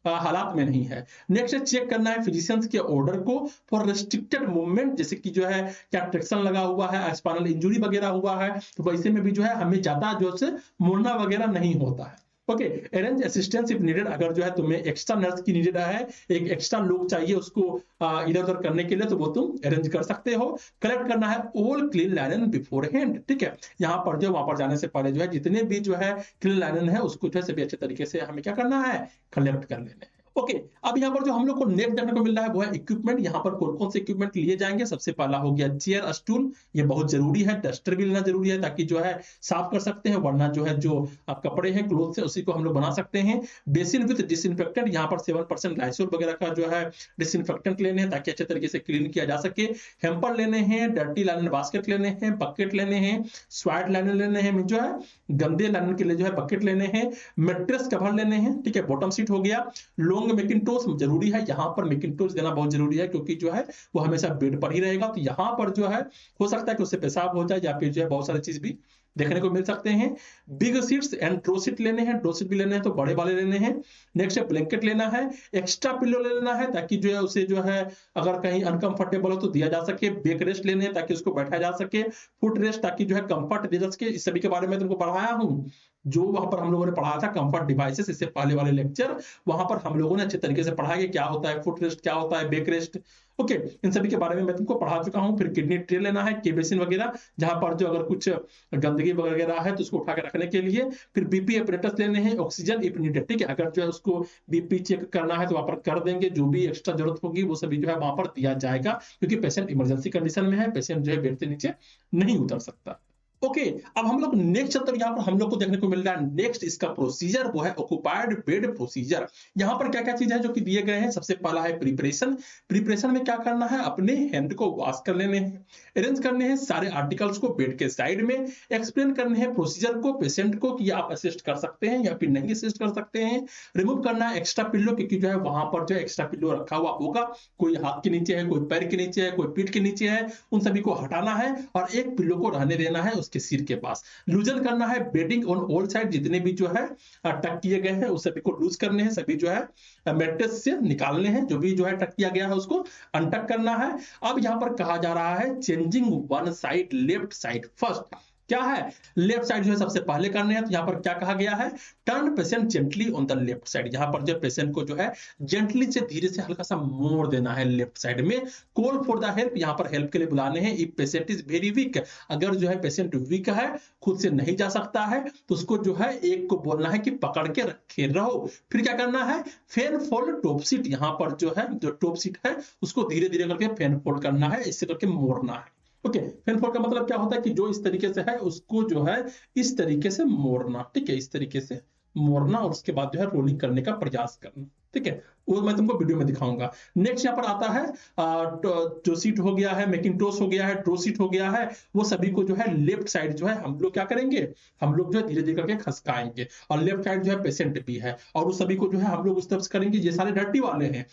Speaker 1: हालात में नहीं है। नेक्स्ट चेक करना है फिजिशियंस के ऑर्डर को फॉर रेस्ट्रिक्टेड मूवमेंट, जैसे कि जो है क्या ट्रैक्शन लगा हुआ है, स्पाइनल इंजरी वगैरह हुआ है, तो वैसे में भी जो है हमें ज्यादा जो से मुड़ना वगैरह नहीं होता है। Okay, arrange assistance if needed. अगर जो है तुम्हें एक्स्ट्रा नर्स की नीडेड है, एक एक्स्ट्रा लोग चाहिए उसको इधर उधर करने के लिए, तो वो तुम अरेंज कर सकते हो। कलेक्ट करना है ऑल क्लीन लाइनन बिफोर हैंड, ठीक है। यहाँ पर जो वहां पर जाने से पहले जो है जितने भी जो है क्लीन लाइनन है उसको जो है सभी अच्छे तरीके से हमें क्या करना है, कलेक्ट कर लेने हैं। ओके, अब यहाँ पर जो हम लोग को नेक्स्ट देखने को मिल रहा है वो है इक्विपमेंट। यहाँ पर कौन कौन से इक्विपमेंट लिए जाएंगे? सबसे पहला हो गया चेयर स्टूल, ये बहुत जरूरी है। डस्टर भी लेना जरूरी है ताकि जो है साफ कर सकते हैं, वरना जो है जो कपड़े हैं क्लोथ से उसी को हम लोग बना सकते हैं। बेसिन विद डिसइंफेक्टेंट, यहाँ पर 7% लाइसोल वगैरह का जो है डिसइंफेक्टेंट लेने हैं ताकि अच्छे तरीके से क्लीन किया जा सके। हेम्पर लेने हैं, डर्टी लाइनर बास्केट लेने हैं, बकेट लेने हैं, स्वाइट लाइनर लेने हैं, जो है गंदे लाइनर के लिए जो है बकेट लेने हैं, मेट्रेस कवर लेने हैं, ठीक है, बॉटम सीट हो गया। लॉन्ग मैकिंटोश जरूरी है, यहाँ पर मैकिंटोश देना बहुत जरूरी है क्योंकि जो है वो हमेशा बेड पर ही रहेगा, तो यहाँ पर जो है हो सकता है कि उससे पेशाब हो जाए या फिर जो है बहुत सारी चीज भी देखने को मिल सकते हैं। Big sheets and draw sheet लेने हैं, ड्रो सीट भी लेने हैं तो बड़े वाले लेने हैं। नेक्स्ट है ब्लैंकेट लेना है, एक्स्ट्रा पिलो ले लेना है ताकि जो है उसे जो है अगर कहीं अनकंफर्टेबल हो तो दिया जा सके। बैक रेस्ट लेने हैं ताकि उसको बैठा जा सके। फुट रेस्ट ताकि जो है कंफर्ट दे जा सके। इस सभी के बारे में तुमको पढ़ाया हूँ, जो वहां पर हम लोगों ने पढ़ा था कंफर्ट डिवाइसेस, इससे पहले वाले लेक्चर, वहां पर हम लोगों ने अच्छे तरीके से पढ़ा कि क्या होता है फुट रेस्ट, क्या होता है बैक रेस्ट। ओके, इन सभी के बारे में मैं तुमको पढ़ा चुका हूं। फिर किडनी ट्रे लेना है, के बेसिन वगैरह, जहां पर जो अगर कुछ गंदगी वगैरह है तो उसको उठा के रखने के लिए। फिर बीपी अपरेटस लेने हैं, ऑक्सीजन इफ नीडेड, ठीक है, अगर जो है उसको बीपी चेक करना है तो वहां पर कर देंगे। जो भी एक्स्ट्रा जरूरत होगी वो सभी जो है वहां पर दिया जाएगा क्योंकि पेशेंट इमरजेंसी कंडीशन में है, पेशेंट जो है बेड से नीचे नहीं उतर सकता। ओके, अब हम लोग नेक्स्ट चलते हैं। यहाँ पर हम लोग को देखने को मिल रहा है नेक्स्ट इसका प्रोसीजर, वो है ऑक्युपाइड बेड प्रोसीजर। यहाँ पर क्या क्या चीज है जो कि दिए गए हैं। सबसे पहला है प्रिपरेशन। प्रिपरेशन में क्या करना है, अपने हैंड को वॉश कर लेने हैं, अरेंज करने हैं सारे आर्टिकल्स को बेड के साइड में, एक्सप्लेन करने हैं प्रोसीजर को पेशेंट को कि आप असिस्ट कर सकते हैं या फिर नहीं असिस्ट कर सकते हैं। रिमूव करना है एक्स्ट्रा पिल्लो, क्योंकि जो है वहां पर जो एक्स्ट्रा पिल्लो रखा हुआ होगा, कोई हाथ के नीचे है, कोई पैर के नीचे है, कोई पीठ के नीचे है, उन सभी को हटाना है और एक पिल्लो को रहने देना है उसके सिर के पास। लूजन करना है बेडिंग ऑन ऑल साइड, जितने भी जो है टक किए गए हैं उस सभी को लूज करने हैं, सभी जो है मैट्रेस से निकालने हैं, जो भी जो है टक किया गया है उसको अनटक करना है। अब यहाँ पर कहा जा रहा है changing one side left side first, क्या है, लेफ्ट साइड जो है सबसे पहले करने हैं। तो यहाँ पर क्या कहा गया है, turn patient gently on the left side. यहाँ पर जो पेशेंट को जो है जेंटली से धीरे से हल्का सा मोड़ देना है लेफ्ट साइड में। कॉल फॉर द हेल्प, यहाँ पर हेल्प के लिए बुलाने हैं। If patient is very weak, अगर जो है पेशेंट वीक है, खुद से नहीं जा सकता है, तो उसको जो है एक को बोलना है कि पकड़ के रखे रहो। फिर क्या करना है, फैन फोल्ड टॉप सीट, यहाँ पर जो है जो टॉप सीट है उसको धीरे धीरे करके फैन फोल्ड करना है, इससे करके मोड़ना है। ओके, फैन फोल्ड का मतलब क्या होता है कि जो इस तरीके से है उसको जो है इस तरीके से मोड़ना, ठीक है, इस तरीके से मोड़ना और उसके बाद जो है रोलिंग करने का प्रयास करना, ठीक है, वो मैं तुमको वीडियो में दिखाऊंगा। नेक्स्ट यहाँ पर आता है जो सीट हो गया है, मैकिंटोश हो गया है, ड्रो सीट हो गया है, वो सभी को जो है लेफ्ट साइड जो है हम लोग क्या करेंगे, हम लोग जो है धीरे धीरे करके खसकाएंगे। और लेफ्ट साइड जो है पेशेंट भी है और उस सभी को जो है हम लोग उस तरफ से करेंगे, ये सारे डर्टी वाले हैं।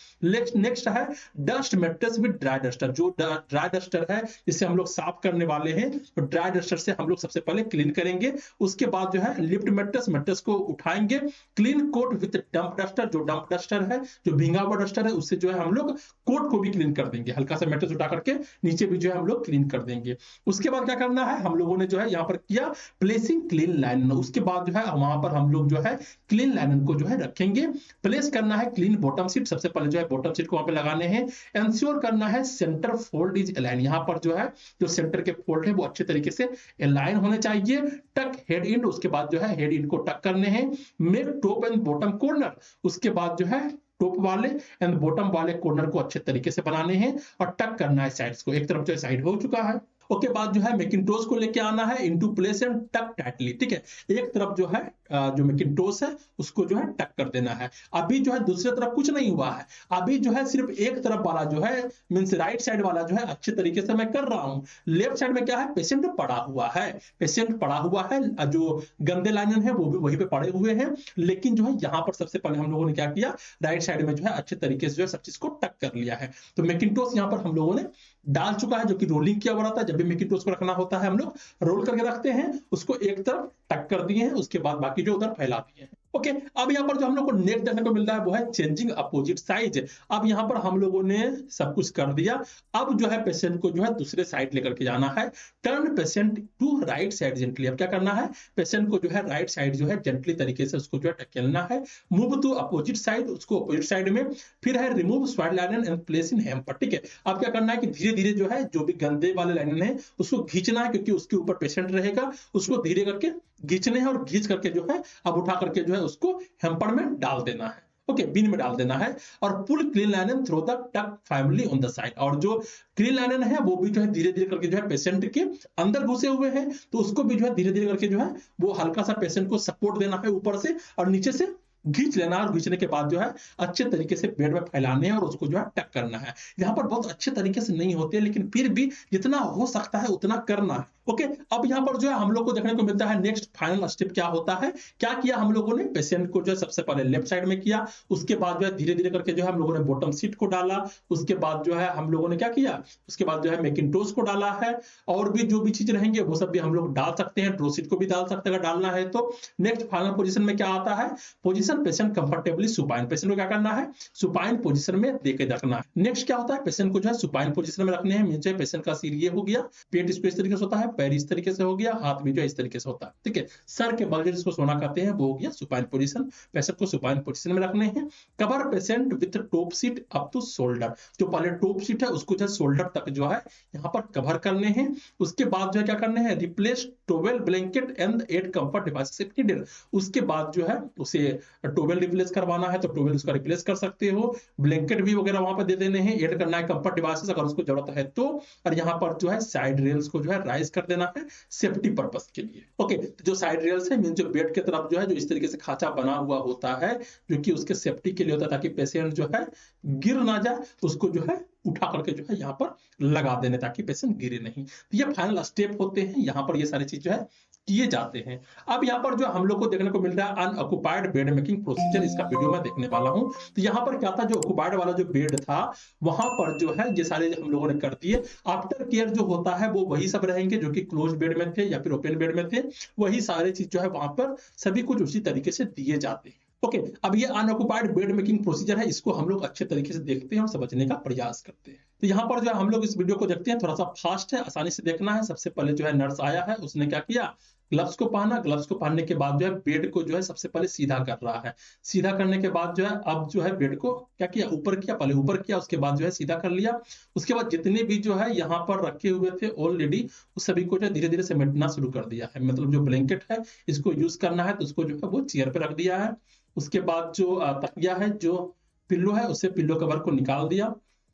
Speaker 1: नेक्स्ट है dust mattress with dry duster, जो ड्राई डस्टर है जिससे हम लोग साफ करने वाले हैं, तो ड्राई डस्टर से हम लोग सबसे पहले क्लीन करेंगे। उसके बाद जो है लिफ्ट मैट्रेस को उठाएंगे। Clean coat with damp duster, जो डंप डस्टर है, जो भींगा हुआ डस्टर है, उससे जो है हम लोग कोट को भी क्लीन कर देंगे। हल्का सा मैट्रेस उठा करके नीचे भी जो है हम लोग क्लीन कर देंगे। उसके बाद क्या करना है, हम लोगों ने जो है यहाँ पर किया प्लेसिंग क्लीन लाइन। उसके बाद जो है वहां पर हम लोग जो है क्लीन लाइन को जो है रखेंगे। प्लेस करना है क्लीन बॉटम सीट, सबसे पहले जो है बॉटम सीट को वहां पे लगाने हैं। इंश्योर करना है सेंटर फोल्ड इज अलाइन, यहाँ पर जो है जो सेंटर के फोल्ड है वो अच्छे तरीके से अलाइन होने चाहिए। टक हेड इन, उसके बाद जो है हेड इन को टक करने हैं। Make top and bottom corner, उसके बाद जो है टॉप वाले एंड बॉटम वाले कॉर्नर को अच्छे तरीके से बनाने हैं और टक करना है साइड्स को। एक तरफ जो है साइड हो चुका है। ओके, बाद जो है मैकिंटोश को लेके आना है इनटू प्लेस एंड टक टाइटली, ठीक है, एक तरफ जो है जो मैकिंटोश है उसको जो है टक कर देना है। अभी जो है दूसरी तरफ कुछ नहीं हुआ है, अभी जो है सिर्फ एक तरफ वाला जो है मींस राइट साइड वाला जो है अच्छे तरीके से मैं कर रहा हूं। लेफ्ट साइड में क्या है, पेशेंट पड़ा हुआ है, पेशेंट पड़ा हुआ है, जो गंदे लाइनन है वो भी वहीं पे पड़े हुए हैं। लेकिन जो है यहाँ पर सबसे पहले हम लोगों ने क्या किया, राइट साइड में जो है अच्छे तरीके से जो है सब चीज को टक कर लिया है। तो मैकिंटोश यहाँ पर हम लोगों ने डाल चुका है, जो कि रोलिंग किया हुआ रहता है। जब भी मैकिंटोश को रखना होता है हम लोग रोल करके रखते हैं, उसको एक तरफ टक कर दिए हैं, उसके बाद बाकी जो उधर फैला दिए हैं। ओके, अब यहाँ पर जो हम लोग को नेक्स्ट देखने को मिल रहा है वो है चेंजिंग अपोजिट साइड। अब यहाँ पर हम लोगों ने सब कुछ कर दिया। अब जो है पेशेंट को जो है दूसरे साइड लेकर के जाना है। Turn patient to right side gently, अब क्या करना है, पेशेंट को जो है राइट साइड जो है जेंटली तरीके से उसको जो है टकेलना है। मूव टू अपोजिट साइड, उसको अपोजिट साइड में। फिर है remove soiled linen and place in hamper, ठीक है, अब क्या करना है कि धीरे धीरे जो है जो भी गंदे वाले लाइनन है उसको खींचना है, क्योंकि उसके ऊपर पेशेंट रहेगा, उसको धीरे करके खींचने हैं और खींच करके जो है अब उठा करके जो है उसको हेम्पर में डाल देना है। ओके, बिन में डाल देना है। और pull clean linen through the tuck family on the side, और जो क्लीन लाइनन है वो भी जो है धीरे धीरे करके जो है पेशेंट के अंदर घुसे हुए हैं, तो उसको भी जो है धीरे धीरे करके जो है वो हल्का सा पेशेंट को सपोर्ट देना है ऊपर से और नीचे से खींच लेना, और खींचने के बाद जो है अच्छे तरीके से बेड में फैलाने हैं और उसको जो है टक करना है। यहाँ पर बहुत अच्छे तरीके से नहीं होते, लेकिन फिर भी जितना हो सकता है उतना करना है। ओके, अब यहाँ पर जो है हम लोग को देखने को मिलता है नेक्स्ट फाइनल स्टेप क्या होता है। क्या किया हम लोगों ने, पेशेंट को जो है सबसे पहले लेफ्ट साइड में किया, उसके बाद जो है धीरे धीरे करके जो है हम लोगों ने बॉटम सीट को डाला। उसके बाद जो है हम लोगों ने क्या किया, उसके बाद जो है मैकिंटोश को डाला है, और भी जो भी चीज रहेंगे वो सब भी हम लोग डाल सकते हैं। ड्रो सीट को भी डाल सकते हैं अगर डालना है तो। नेक्स्ट फाइनल पोजीशन में क्या आता है, position patient comfortably supine, patient को क्या करना है, सुपाइन पोजीशन में देके रखना है। नेक्स्ट क्या होता है, पेशेंट को जो है सुपाइन पोजीशन में रखने हैं। नीचे पेशेंट का सिर ये हो गया, पेट इसको इस तरीके से होता है, पैर इस तरीके से हो गया, हाथ भी जो है इस तरीके से होता है, ठीक है, सर के बल जिसको सोना कहते हैं वो हो गया सुपाइन पोजीशन। पेशेंट को सुपाइन पोजीशन में रखने हैं। Cover patient with top sheet up to shoulder, जो पहले टॉप सीट है उसको जो है शोल्डर तक जो है यहाँ पर कवर करने हैं। उसके बाद जो है क्या करने हैं, replace towel blanket and add comfort device if needed, उसके बाद जो है उसे टॉवेल रिप्लेस करवाना है तो टॉवेल उसका रिप्लेस कर सकते हो। ब्लैंकेट भी वगैरह वहां पर दे देने हैं, ऐड करना है कंफर्ट डिवाइसेस अगर उसको जरूरत है तो। और यहाँ पर जो है साइड रेल्स को जो है राइज कर देना है सेफ्टी पर्पस के लिए। ओके, तो जो साइड रेल्स है मीन जो बेड के तरफ जो है जो इस तरीके से खांचा बना हुआ होता है, जो कि उसके सेफ्टी के लिए होता है, ताकि पेशेंट जो है गिर ना जाए, उसको जो है उठा करके जो है यहाँ पर लगा देने ताकि पेशेंट गिरे नहीं। तो ये फाइनल स्टेप होते हैं, यहाँ पर ये सारी चीज जो है किए जाते हैं। अब यहाँ पर जो हम लोग को देखने को मिल रहा है अनऑक्युपाइड बेड मेकिंग प्रोसीजर, इसका वीडियो मैं देखने वाला हूँ। तो यहाँ पर क्या था, जो ऑक्युपाइड वाला जो बेड था वहां पर जो है ये सारे हम लोगों ने कर दिए। आफ्टर केयर जो होता है वो वही सब रहेंगे जो कि क्लोज बेड में थे या फिर ओपन बेड में थे, वही सारे चीज जो है वहां पर सभी कुछ उसी तरीके से दिए जाते हैं। ओके, अब ये अनऑक्युपाइड बेड मेकिंग प्रोसीजर है, इसको हम लोग अच्छे तरीके से देखते हैं और समझने का प्रयास करते हैं। तो यहाँ पर जो है हम लोग इस वीडियो को देखते हैं, थोड़ा सा फास्ट है, आसानी से देखना है। सबसे पहले जो है नर्स आया है, उसने क्या किया, ग्लव्स को पहना, ग्लव्स को पहनने के बाद जो है बेड को जो है सबसे पहले सीधा कर रहा है। सीधा करने के बाद जो है अब जो है बेड को क्या किया, ऊपर किया, पहले ऊपर किया, उसके बाद जो है सीधा कर लिया। उसके बाद जितने भी जो है यहाँ पर रखे हुए थे ऑलरेडी, उस सभी को जो है धीरे धीरे समेटना शुरू कर दिया है। मतलब जो ब्लैंकेट है इसको यूज करना है तो उसको जो है वो चेयर पे रख दिया है। उसके बाद जो तकिया है, जो पिल्लो है, उससे पिल्लो कवर को निकाल दिया।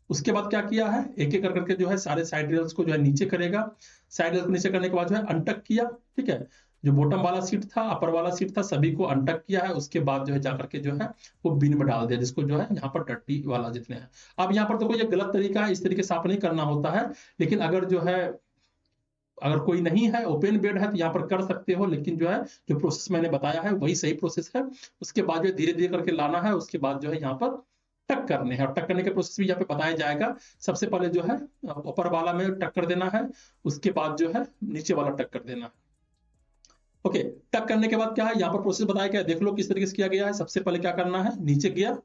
Speaker 1: उसके बाद क्या किया है, एक एक करके जो है सारे साइड रेल्स को जो है नीचे करेगा। साइड रेल्स को नीचे करने के बाद जो है अनटक किया, ठीक है। जो बॉटम वाला सीट था, अपर वाला सीट था, सभी को अनटक किया है। उसके बाद जो है जाकर के जो है वो बिन में डाल दिया, जिसको जो है यहाँ पर डट्टी वाला जितने हैं। अब यहाँ पर तो कोई गलत तरीका है, इस तरीके साफ नहीं करना होता है, लेकिन अगर जो है अगर कोई नहीं है, ओपन बेड है, तो यहाँ पर कर सकते हो, लेकिन जो है जो प्रोसेस मैंने बताया है वही सही प्रोसेस है। उसके बाद जो धीरे धीरे करके लाना है, उसके बाद जो है यहाँ पर टक करने हैं, और टक करने के प्रोसेस भी यहाँ पे बताया जाएगा। सबसे पहले जो है ऊपर वाला में टक कर देना है, उसके बाद जो है नीचे वाला टक कर देना है। ओके, टक करने के बाद क्या है, यहाँ पर प्रोसेस बताया गया है, देख लो किस तरीके से किया गया है। सबसे पहले क्या करना है, नीचे गया,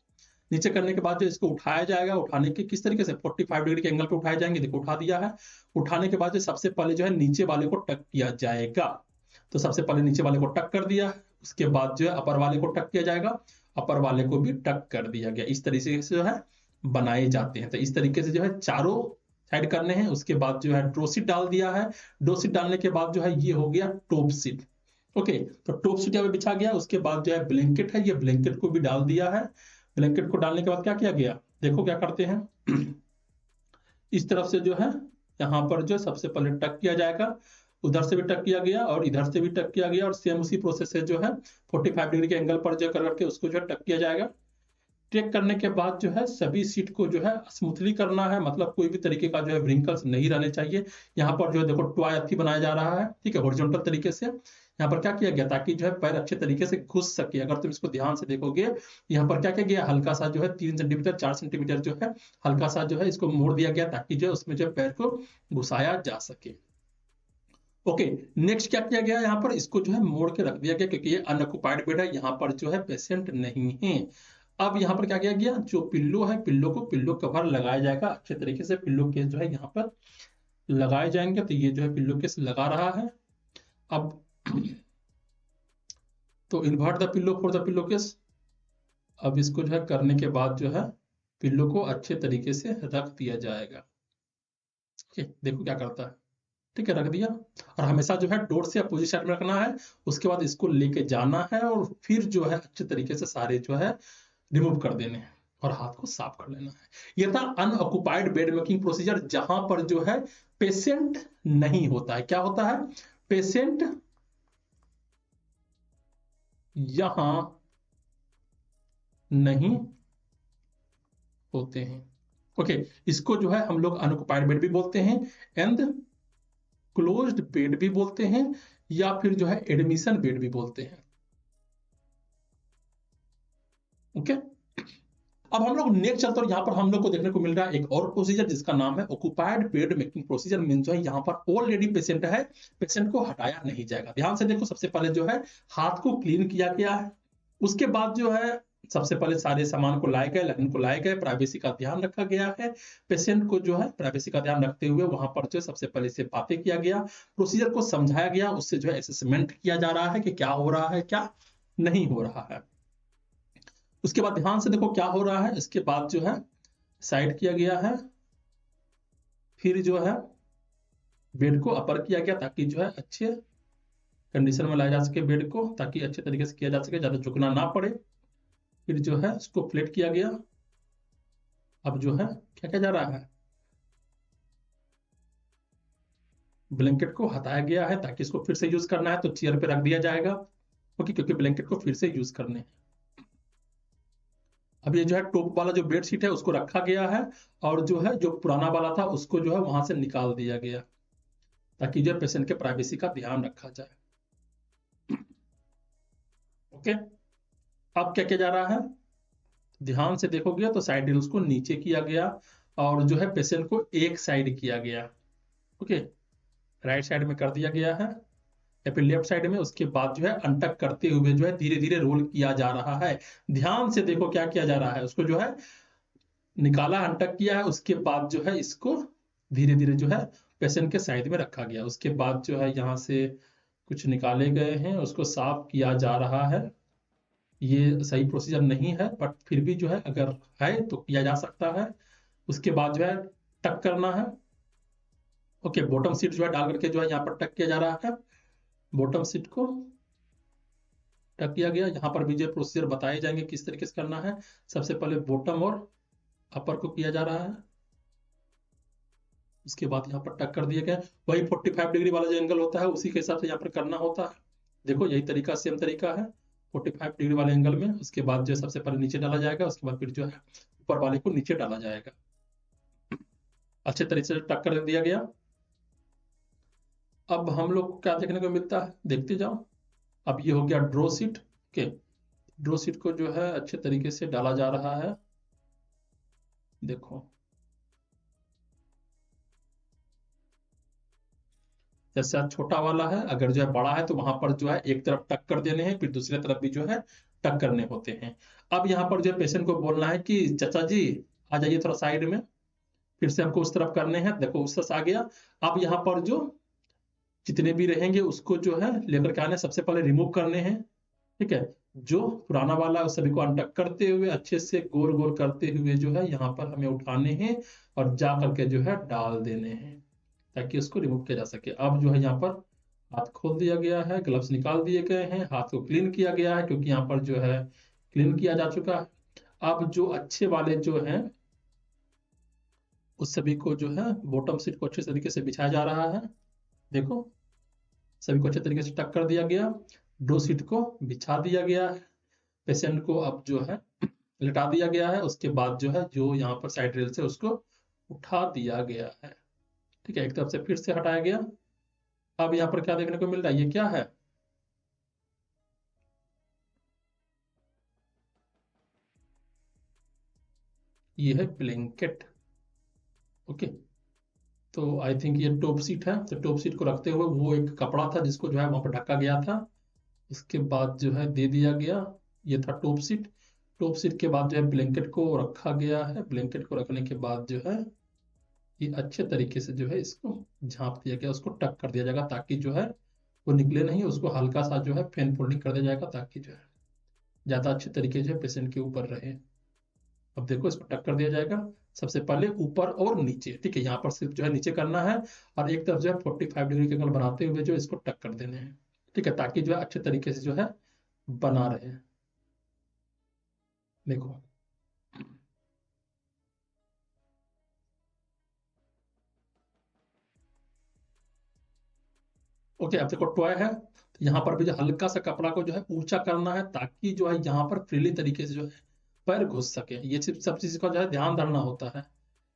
Speaker 1: नीचे करने के बाद जो इसको उठाया जाएगा, उठाने के किस तरीके से 45 डिग्री के एंगल पे उठाए जाएंगे, देखो उठा दिया है। उठाने के बाद जो सबसे पहले जो है नीचे वाले को टक किया जाएगा, तो सबसे पहले नीचे वाले को टक कर दिया, उसके बाद जो है अपर वाले को टक किया जाएगा, अपर वाले को भी टक कर दिया गया। इस तरीके से जो है बनाए जाते हैं। तो इस तरीके से जो है चारों साइड करने हैं। उसके बाद जो है ड्रो सीट डाल दिया है, ड्रो सीट डालने के बाद जो है ये हो गया टॉप सीट। ओके, तो टॉप सीट यहाँ पे बिछा गया। उसके बाद जो है ब्लैंकेट है, ये ब्लैंकेट को भी डाल दिया है। ब्लैंकेट को डालने के बाद क्या किया गया, देखो क्या करते हैं इस तरफ से जो है यहाँ पर जो सबसे पहले टक किया जाएगा, उधर से भी टक किया गया और इधर से भी टक किया गया, और सेम उसी प्रोसेस से जो है 45 डिग्री के एंगल पर जो करके उसको जो है टक किया जाएगा। टेक करने के बाद जो है सभी सीट को जो है स्मूथली करना है, मतलब कोई भी तरीके का जो है व्रिंकल्स नहीं रहने चाहिए। यहाँ पर जो है देखो टॉय अथी बनाया जा रहा है, ठीक है, हॉरिजॉन्टल तरीके से। यहाँ पर क्या किया गया, ताकि जो है पैर अच्छे तरीके से घुस सके। अगर तुम इसको ध्यान से देखोगे, यहाँ पर क्या किया गया, हल्का सा जो है 3 सेंटीमीटर 4 सेंटीमीटर जो है हल्का सा जो है इसको मोड़ दिया गया, ताकि जो है उसमें जो है पैर को घुसाया जा सके। ओके, नेक्स्ट क्या किया गया, यहाँ पर इसको जो है मोड़ के रख दिया गया, क्योंकि ये अनऑक्युपाइड बेड है, यहाँ पर जो है पेशेंट नहीं है। अब यहाँ पर क्या किया गया, जो पिल्लो है, पिल्लो कवर लगाया जाएगा अच्छे तरीके से। पिल्लो केस जो है यहाँ पर लगाए जाएंगे, तो ये जो है पिल्लो केस लगा रहा है। अब तो invert the pillow for the pillow case. अब इसको जो है करने के बाद जो है पिल्लो को अच्छे तरीके से रख दिया जाएगा। देखो क्या करता है, ठीक है, रख दिया। और हमेशा जो है डोर से अपोजिट साइड में रखना है। उसके बाद इसको लेके जाना है और फिर जो है अच्छे तरीके से सारे जो है रिमूव कर देने हैं और हाथ को साफ कर लेना है। यह था अनऑक्युपाइड बेड मेकिंग प्रोसीजर, जहां पर जो है पेशेंट नहीं होता है। क्या होता है, पेशेंट यहां नहीं होते हैं। ओके, इसको जो है हम लोग अनऑक्युपाइड बेड भी बोलते हैं, एंड क्लोज्ड बेड भी बोलते हैं, या फिर जो है एडमिशन बेड भी बोलते हैं। ओके, अब हम लोग नेक्स्ट चलते हैं। यहाँ पर हम लोग को देखने को मिल रहा है एक और प्रोसीजर, जिसका नाम है occupied bed making procedure. Mean जो है यहाँ पर ऑलरेडी पेशेंट है, पेशेंट को हटाया नहीं जाएगा। ध्यान से देखो, सबसे पहले जो है हाथ को क्लीन किया गया है। उसके बाद जो है सबसे पहले सारे सामान को लाए गए, लगन को लाए गए, प्राइवेसी का ध्यान रखा गया है। पेशेंट को जो है प्राइवेसी का ध्यान रखते हुए वहां पर जो है सबसे पहले से बातें किया गया, प्रोसीजर को समझाया गया, उससे जो है असेसमेंट किया जा रहा है कि क्या हो रहा है, क्या नहीं हो रहा है। उसके बाद ध्यान से देखो क्या हो रहा है। इसके बाद जो है साइड किया गया है, फिर जो है बेड को अपर किया गया, ताकि जो है अच्छे कंडीशन में लाया जा सके बेड को, ताकि अच्छे तरीके से किया जा सके, ज्यादा झुकना ना पड़े। फिर जो है इसको फ्लैट किया गया। अब जो है क्या किया जा रहा है, ब्लैंकेट को हटाया गया है, ताकि इसको फिर से यूज करना है तो चेयर पे रख दिया जाएगा। ओके, क्योंकि ब्लैंकेट को फिर से यूज करने हैं। अब ये जो है टॉप वाला जो बेड शीट है उसको रखा गया है, और जो है जो पुराना वाला था उसको जो है वहां से निकाल दिया गया, ताकि जो पेशेंट के प्राइवेसी का ध्यान रखा जाए। ओके, अब क्या किया जा रहा है, ध्यान से देखोगे तो साइड रील्स को नीचे किया गया, और जो है पेशेंट को एक साइड किया गया। ओके, राइट साइड में कर दिया गया है। या फिर लेफ्ट साइड में, उसके बाद जो है अनटक करते हुए जो है धीरे धीरे रोल किया जा रहा है। ध्यान से देखो क्या किया जा रहा है, उसको जो है निकाला, अनटक किया है, उसके बाद जो है इसको धीरे धीरे जो है पेशेंट के साइड में रखा गया। उसके बाद जो है यहाँ से कुछ निकाले गए हैं, उसको साफ किया जा रहा है। ये सही प्रोसीजर नहीं है, बट फिर भी जो है अगर है तो किया जा सकता है। उसके बाद जो है टक करना है। ओके, बॉटम सीट जो है डाल करके जो है यहाँ पर टक किया जा रहा है। बॉटम सीट को टक किया गया। यहाँ पर भी जो प्रोसीजर बताए जाएंगे किस तरीके से करना है। सबसे पहले बॉटम और अपर को किया जा रहा है, उसके बाद यहाँ पर टक कर दिए गए। वही 45 डिग्री वाला जो एंगल होता है उसी के हिसाब से यहाँ पर करना होता है। देखो यही तरीका, सेम तरीका है 45 डिग्री वाले एंगल में। उसके बाद जो सबसे पहले नीचे डाला जाएगा, उसके बाद फिर जो है ऊपर वाले को नीचे डाला जाएगा। अच्छे तरीके से टक कर दिया गया। अब हम लोग को क्या देखने को मिलता है, देखते जाओ। अब ये हो गया ड्रॉ सीट के। ड्रॉ सीट को जो है अच्छे तरीके से डाला जा रहा है। देखो जैसे छोटा वाला है, अगर जो है बड़ा है तो वहां पर जो है एक तरफ टक कर देने हैं, फिर दूसरी तरफ भी जो है टक करने होते हैं। अब यहाँ पर जो है पेशेंट को बोलना है कि चाचा जी आ जाइए थोड़ा साइड में, फिर से हमको उस तरफ करने हैं। देखो उस तरफ आ गया। अब यहाँ पर जो जितने भी रहेंगे उसको जो है लेकर के आने, सबसे पहले रिमूव करने हैं। ठीक है, जो पुराना वाला है उस सभी को अनटक करते हुए अच्छे से गोल गोल करते हुए जो है यहाँ पर हमें उठाने हैं और जा करके जो है डाल देने हैं, ताकि उसको रिमूव किया जा सके। अब जो है यहाँ पर हाथ खोल दिया गया है, ग्लव्स निकाल दिए गए हैं, हाथ को क्लीन किया गया है क्योंकि यहाँ पर जो है क्लीन किया जा चुका है। अब जो अच्छे वाले जो हैं उस सभी को जो है बॉटम सीट को अच्छे तरीके से बिछाया जा रहा है। देखो सभी को अच्छे तरीके से टक कर दिया गया। डो सीट को बिछा दिया गया है। पेशेंट को अब जो है लिटा दिया गया है। उसके बाद जो है जो यहाँ पर साइड रेल से उसको उठा दिया गया है। ठीक है, एक तरफ से फिर से हटाया गया। अब यहाँ पर क्या देखने को मिल रहा है, ये क्या है, ये है ब्लैंकेट। ओके, तो आई थिंक ये टॉप सीट है। तो टॉप सीट को रखते हुए वो एक कपड़ा था जिसको जो है वहां पर ढका गया था, इसके बाद जो है दे दिया गया। ये था टॉप सीट। टॉप सीट के बाद जो है ब्लैंकेट को रखा गया है। ब्लैंकेट को रखने के बाद जो है ये अच्छे तरीके से जो है इसको झांप दिया गया, उसको टक कर दिया जाएगा ताकि जो है वो निकले नहीं। उसको हल्का सा जो है फैन फोल्डिंग कर दिया जाएगा ताकि जो है ज्यादा अच्छे तरीके से पेशेंट के ऊपर रहे। अब देखो इसको टक कर दिया जाएगा, सबसे पहले ऊपर और नीचे। ठीक है, यहाँ पर सिर्फ जो है नीचे करना है और एक तरफ जो है 45 डिग्री के एंगल बनाते हुए जो इसको टक कर देने हैं। ठीक है, ताकि जो है अच्छे तरीके से जो है बना रहे। देखो ओके, अब देखो टॉय है तो यहाँ पर भी जो हल्का सा कपड़ा को जो है ऊंचा करना है ताकि जो है यहाँ पर फ्रीली तरीके से जो है पैर घुस सके। ये सब चीज का जो है ध्यान धरना होता है।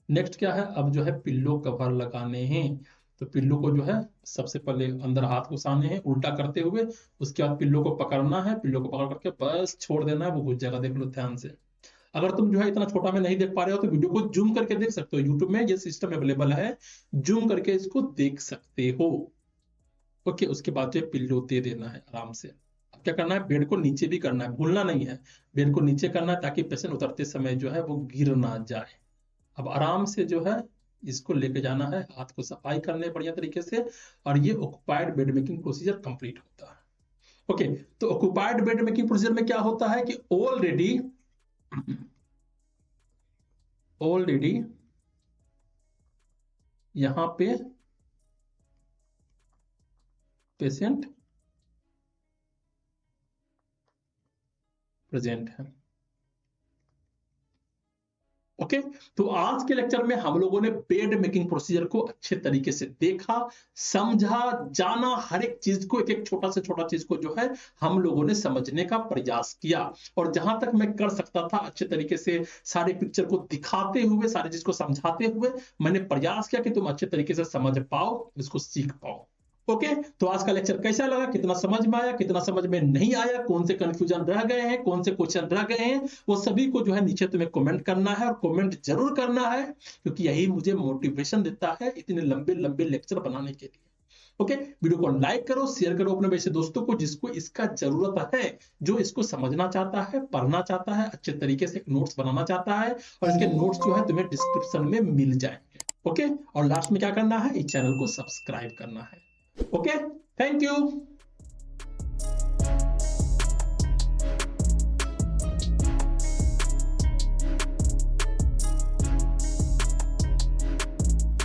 Speaker 1: नेक्स्ट क्या है, अब जो है पिल्लो कवर लगाने हैं। तो पिल्लो को जो है सबसे पहले अंदर हाथ घुसाने हैं उल्टा करते हुए, उसके बाद पिल्लो को पकड़ना है। पिल्लो को पकड़ करके बस छोड़ देना है, वो घुस जाएगा। देख लो ध्यान से। अगर तुम जो है इतना छोटा में नहीं देख पा रहे हो तो वीडियो को जूम करके देख सकते हो, यूट्यूब में ये सिस्टम अवेलेबल है, जूम करके इसको देख सकते हो। ओके, उसके बाद जो पिल्लो दे देना है आराम से। अब क्या करना है, बेड को नीचे भी करना है, भूलना नहीं है। बेड को नीचे करना है ताकि पेशेंट उतरते समय जो है वो गिर ना जाए। अब आराम से जो है इसको लेके जाना है, हाथ को सफाई करने बढ़िया तरीके से, और ये occupied bed making procedure complete होता है। ओके, तो ऑक्युपाइड बेड मेकिंग प्रोसीजर में क्या होता है कि ऑलरेडी यहां पे पेशेंट प्रेजेंट है। ओके, तो आज के लेक्चर में हम लोगों ने बेड मेकिंग प्रोसीजर को अच्छे तरीके से देखा, समझा, जाना। हर एक चीज को, एक एक छोटा से छोटा चीज को जो है हम लोगों ने समझने का प्रयास किया, और जहां तक मैं कर सकता था अच्छे तरीके से सारे पिक्चर को दिखाते हुए, सारी चीज को समझाते हुए मैंने प्रयास किया कि तुम अच्छे तरीके से समझ पाओ, इसको सीख पाओ। ओके, तो आज का लेक्चर कैसा लगा, कितना समझ में आया, कितना समझ में नहीं आया, कौन से कंफ्यूजन रह गए हैं, कौन से क्वेश्चन रह गए हैं, वो सभी को जो है नीचे तुम्हें कमेंट करना है, और कमेंट जरूर करना है क्योंकि यही मुझे मोटिवेशन देता है इतने लंबे लंबे लेक्चर बनाने के लिए। ओके, वीडियो को लाइक करो, शेयर करो अपने वैसे दोस्तों को जिसको इसका जरूरत है, जो इसको समझना चाहता है, पढ़ना चाहता है, अच्छे तरीके से नोट्स बनाना चाहता है, और इसके नोट्स जो है तुम्हें डिस्क्रिप्शन में मिल जाएंगे। ओके, और लास्ट में क्या करना है, इस चैनल को सब्सक्राइब करना है। Okay, thank you.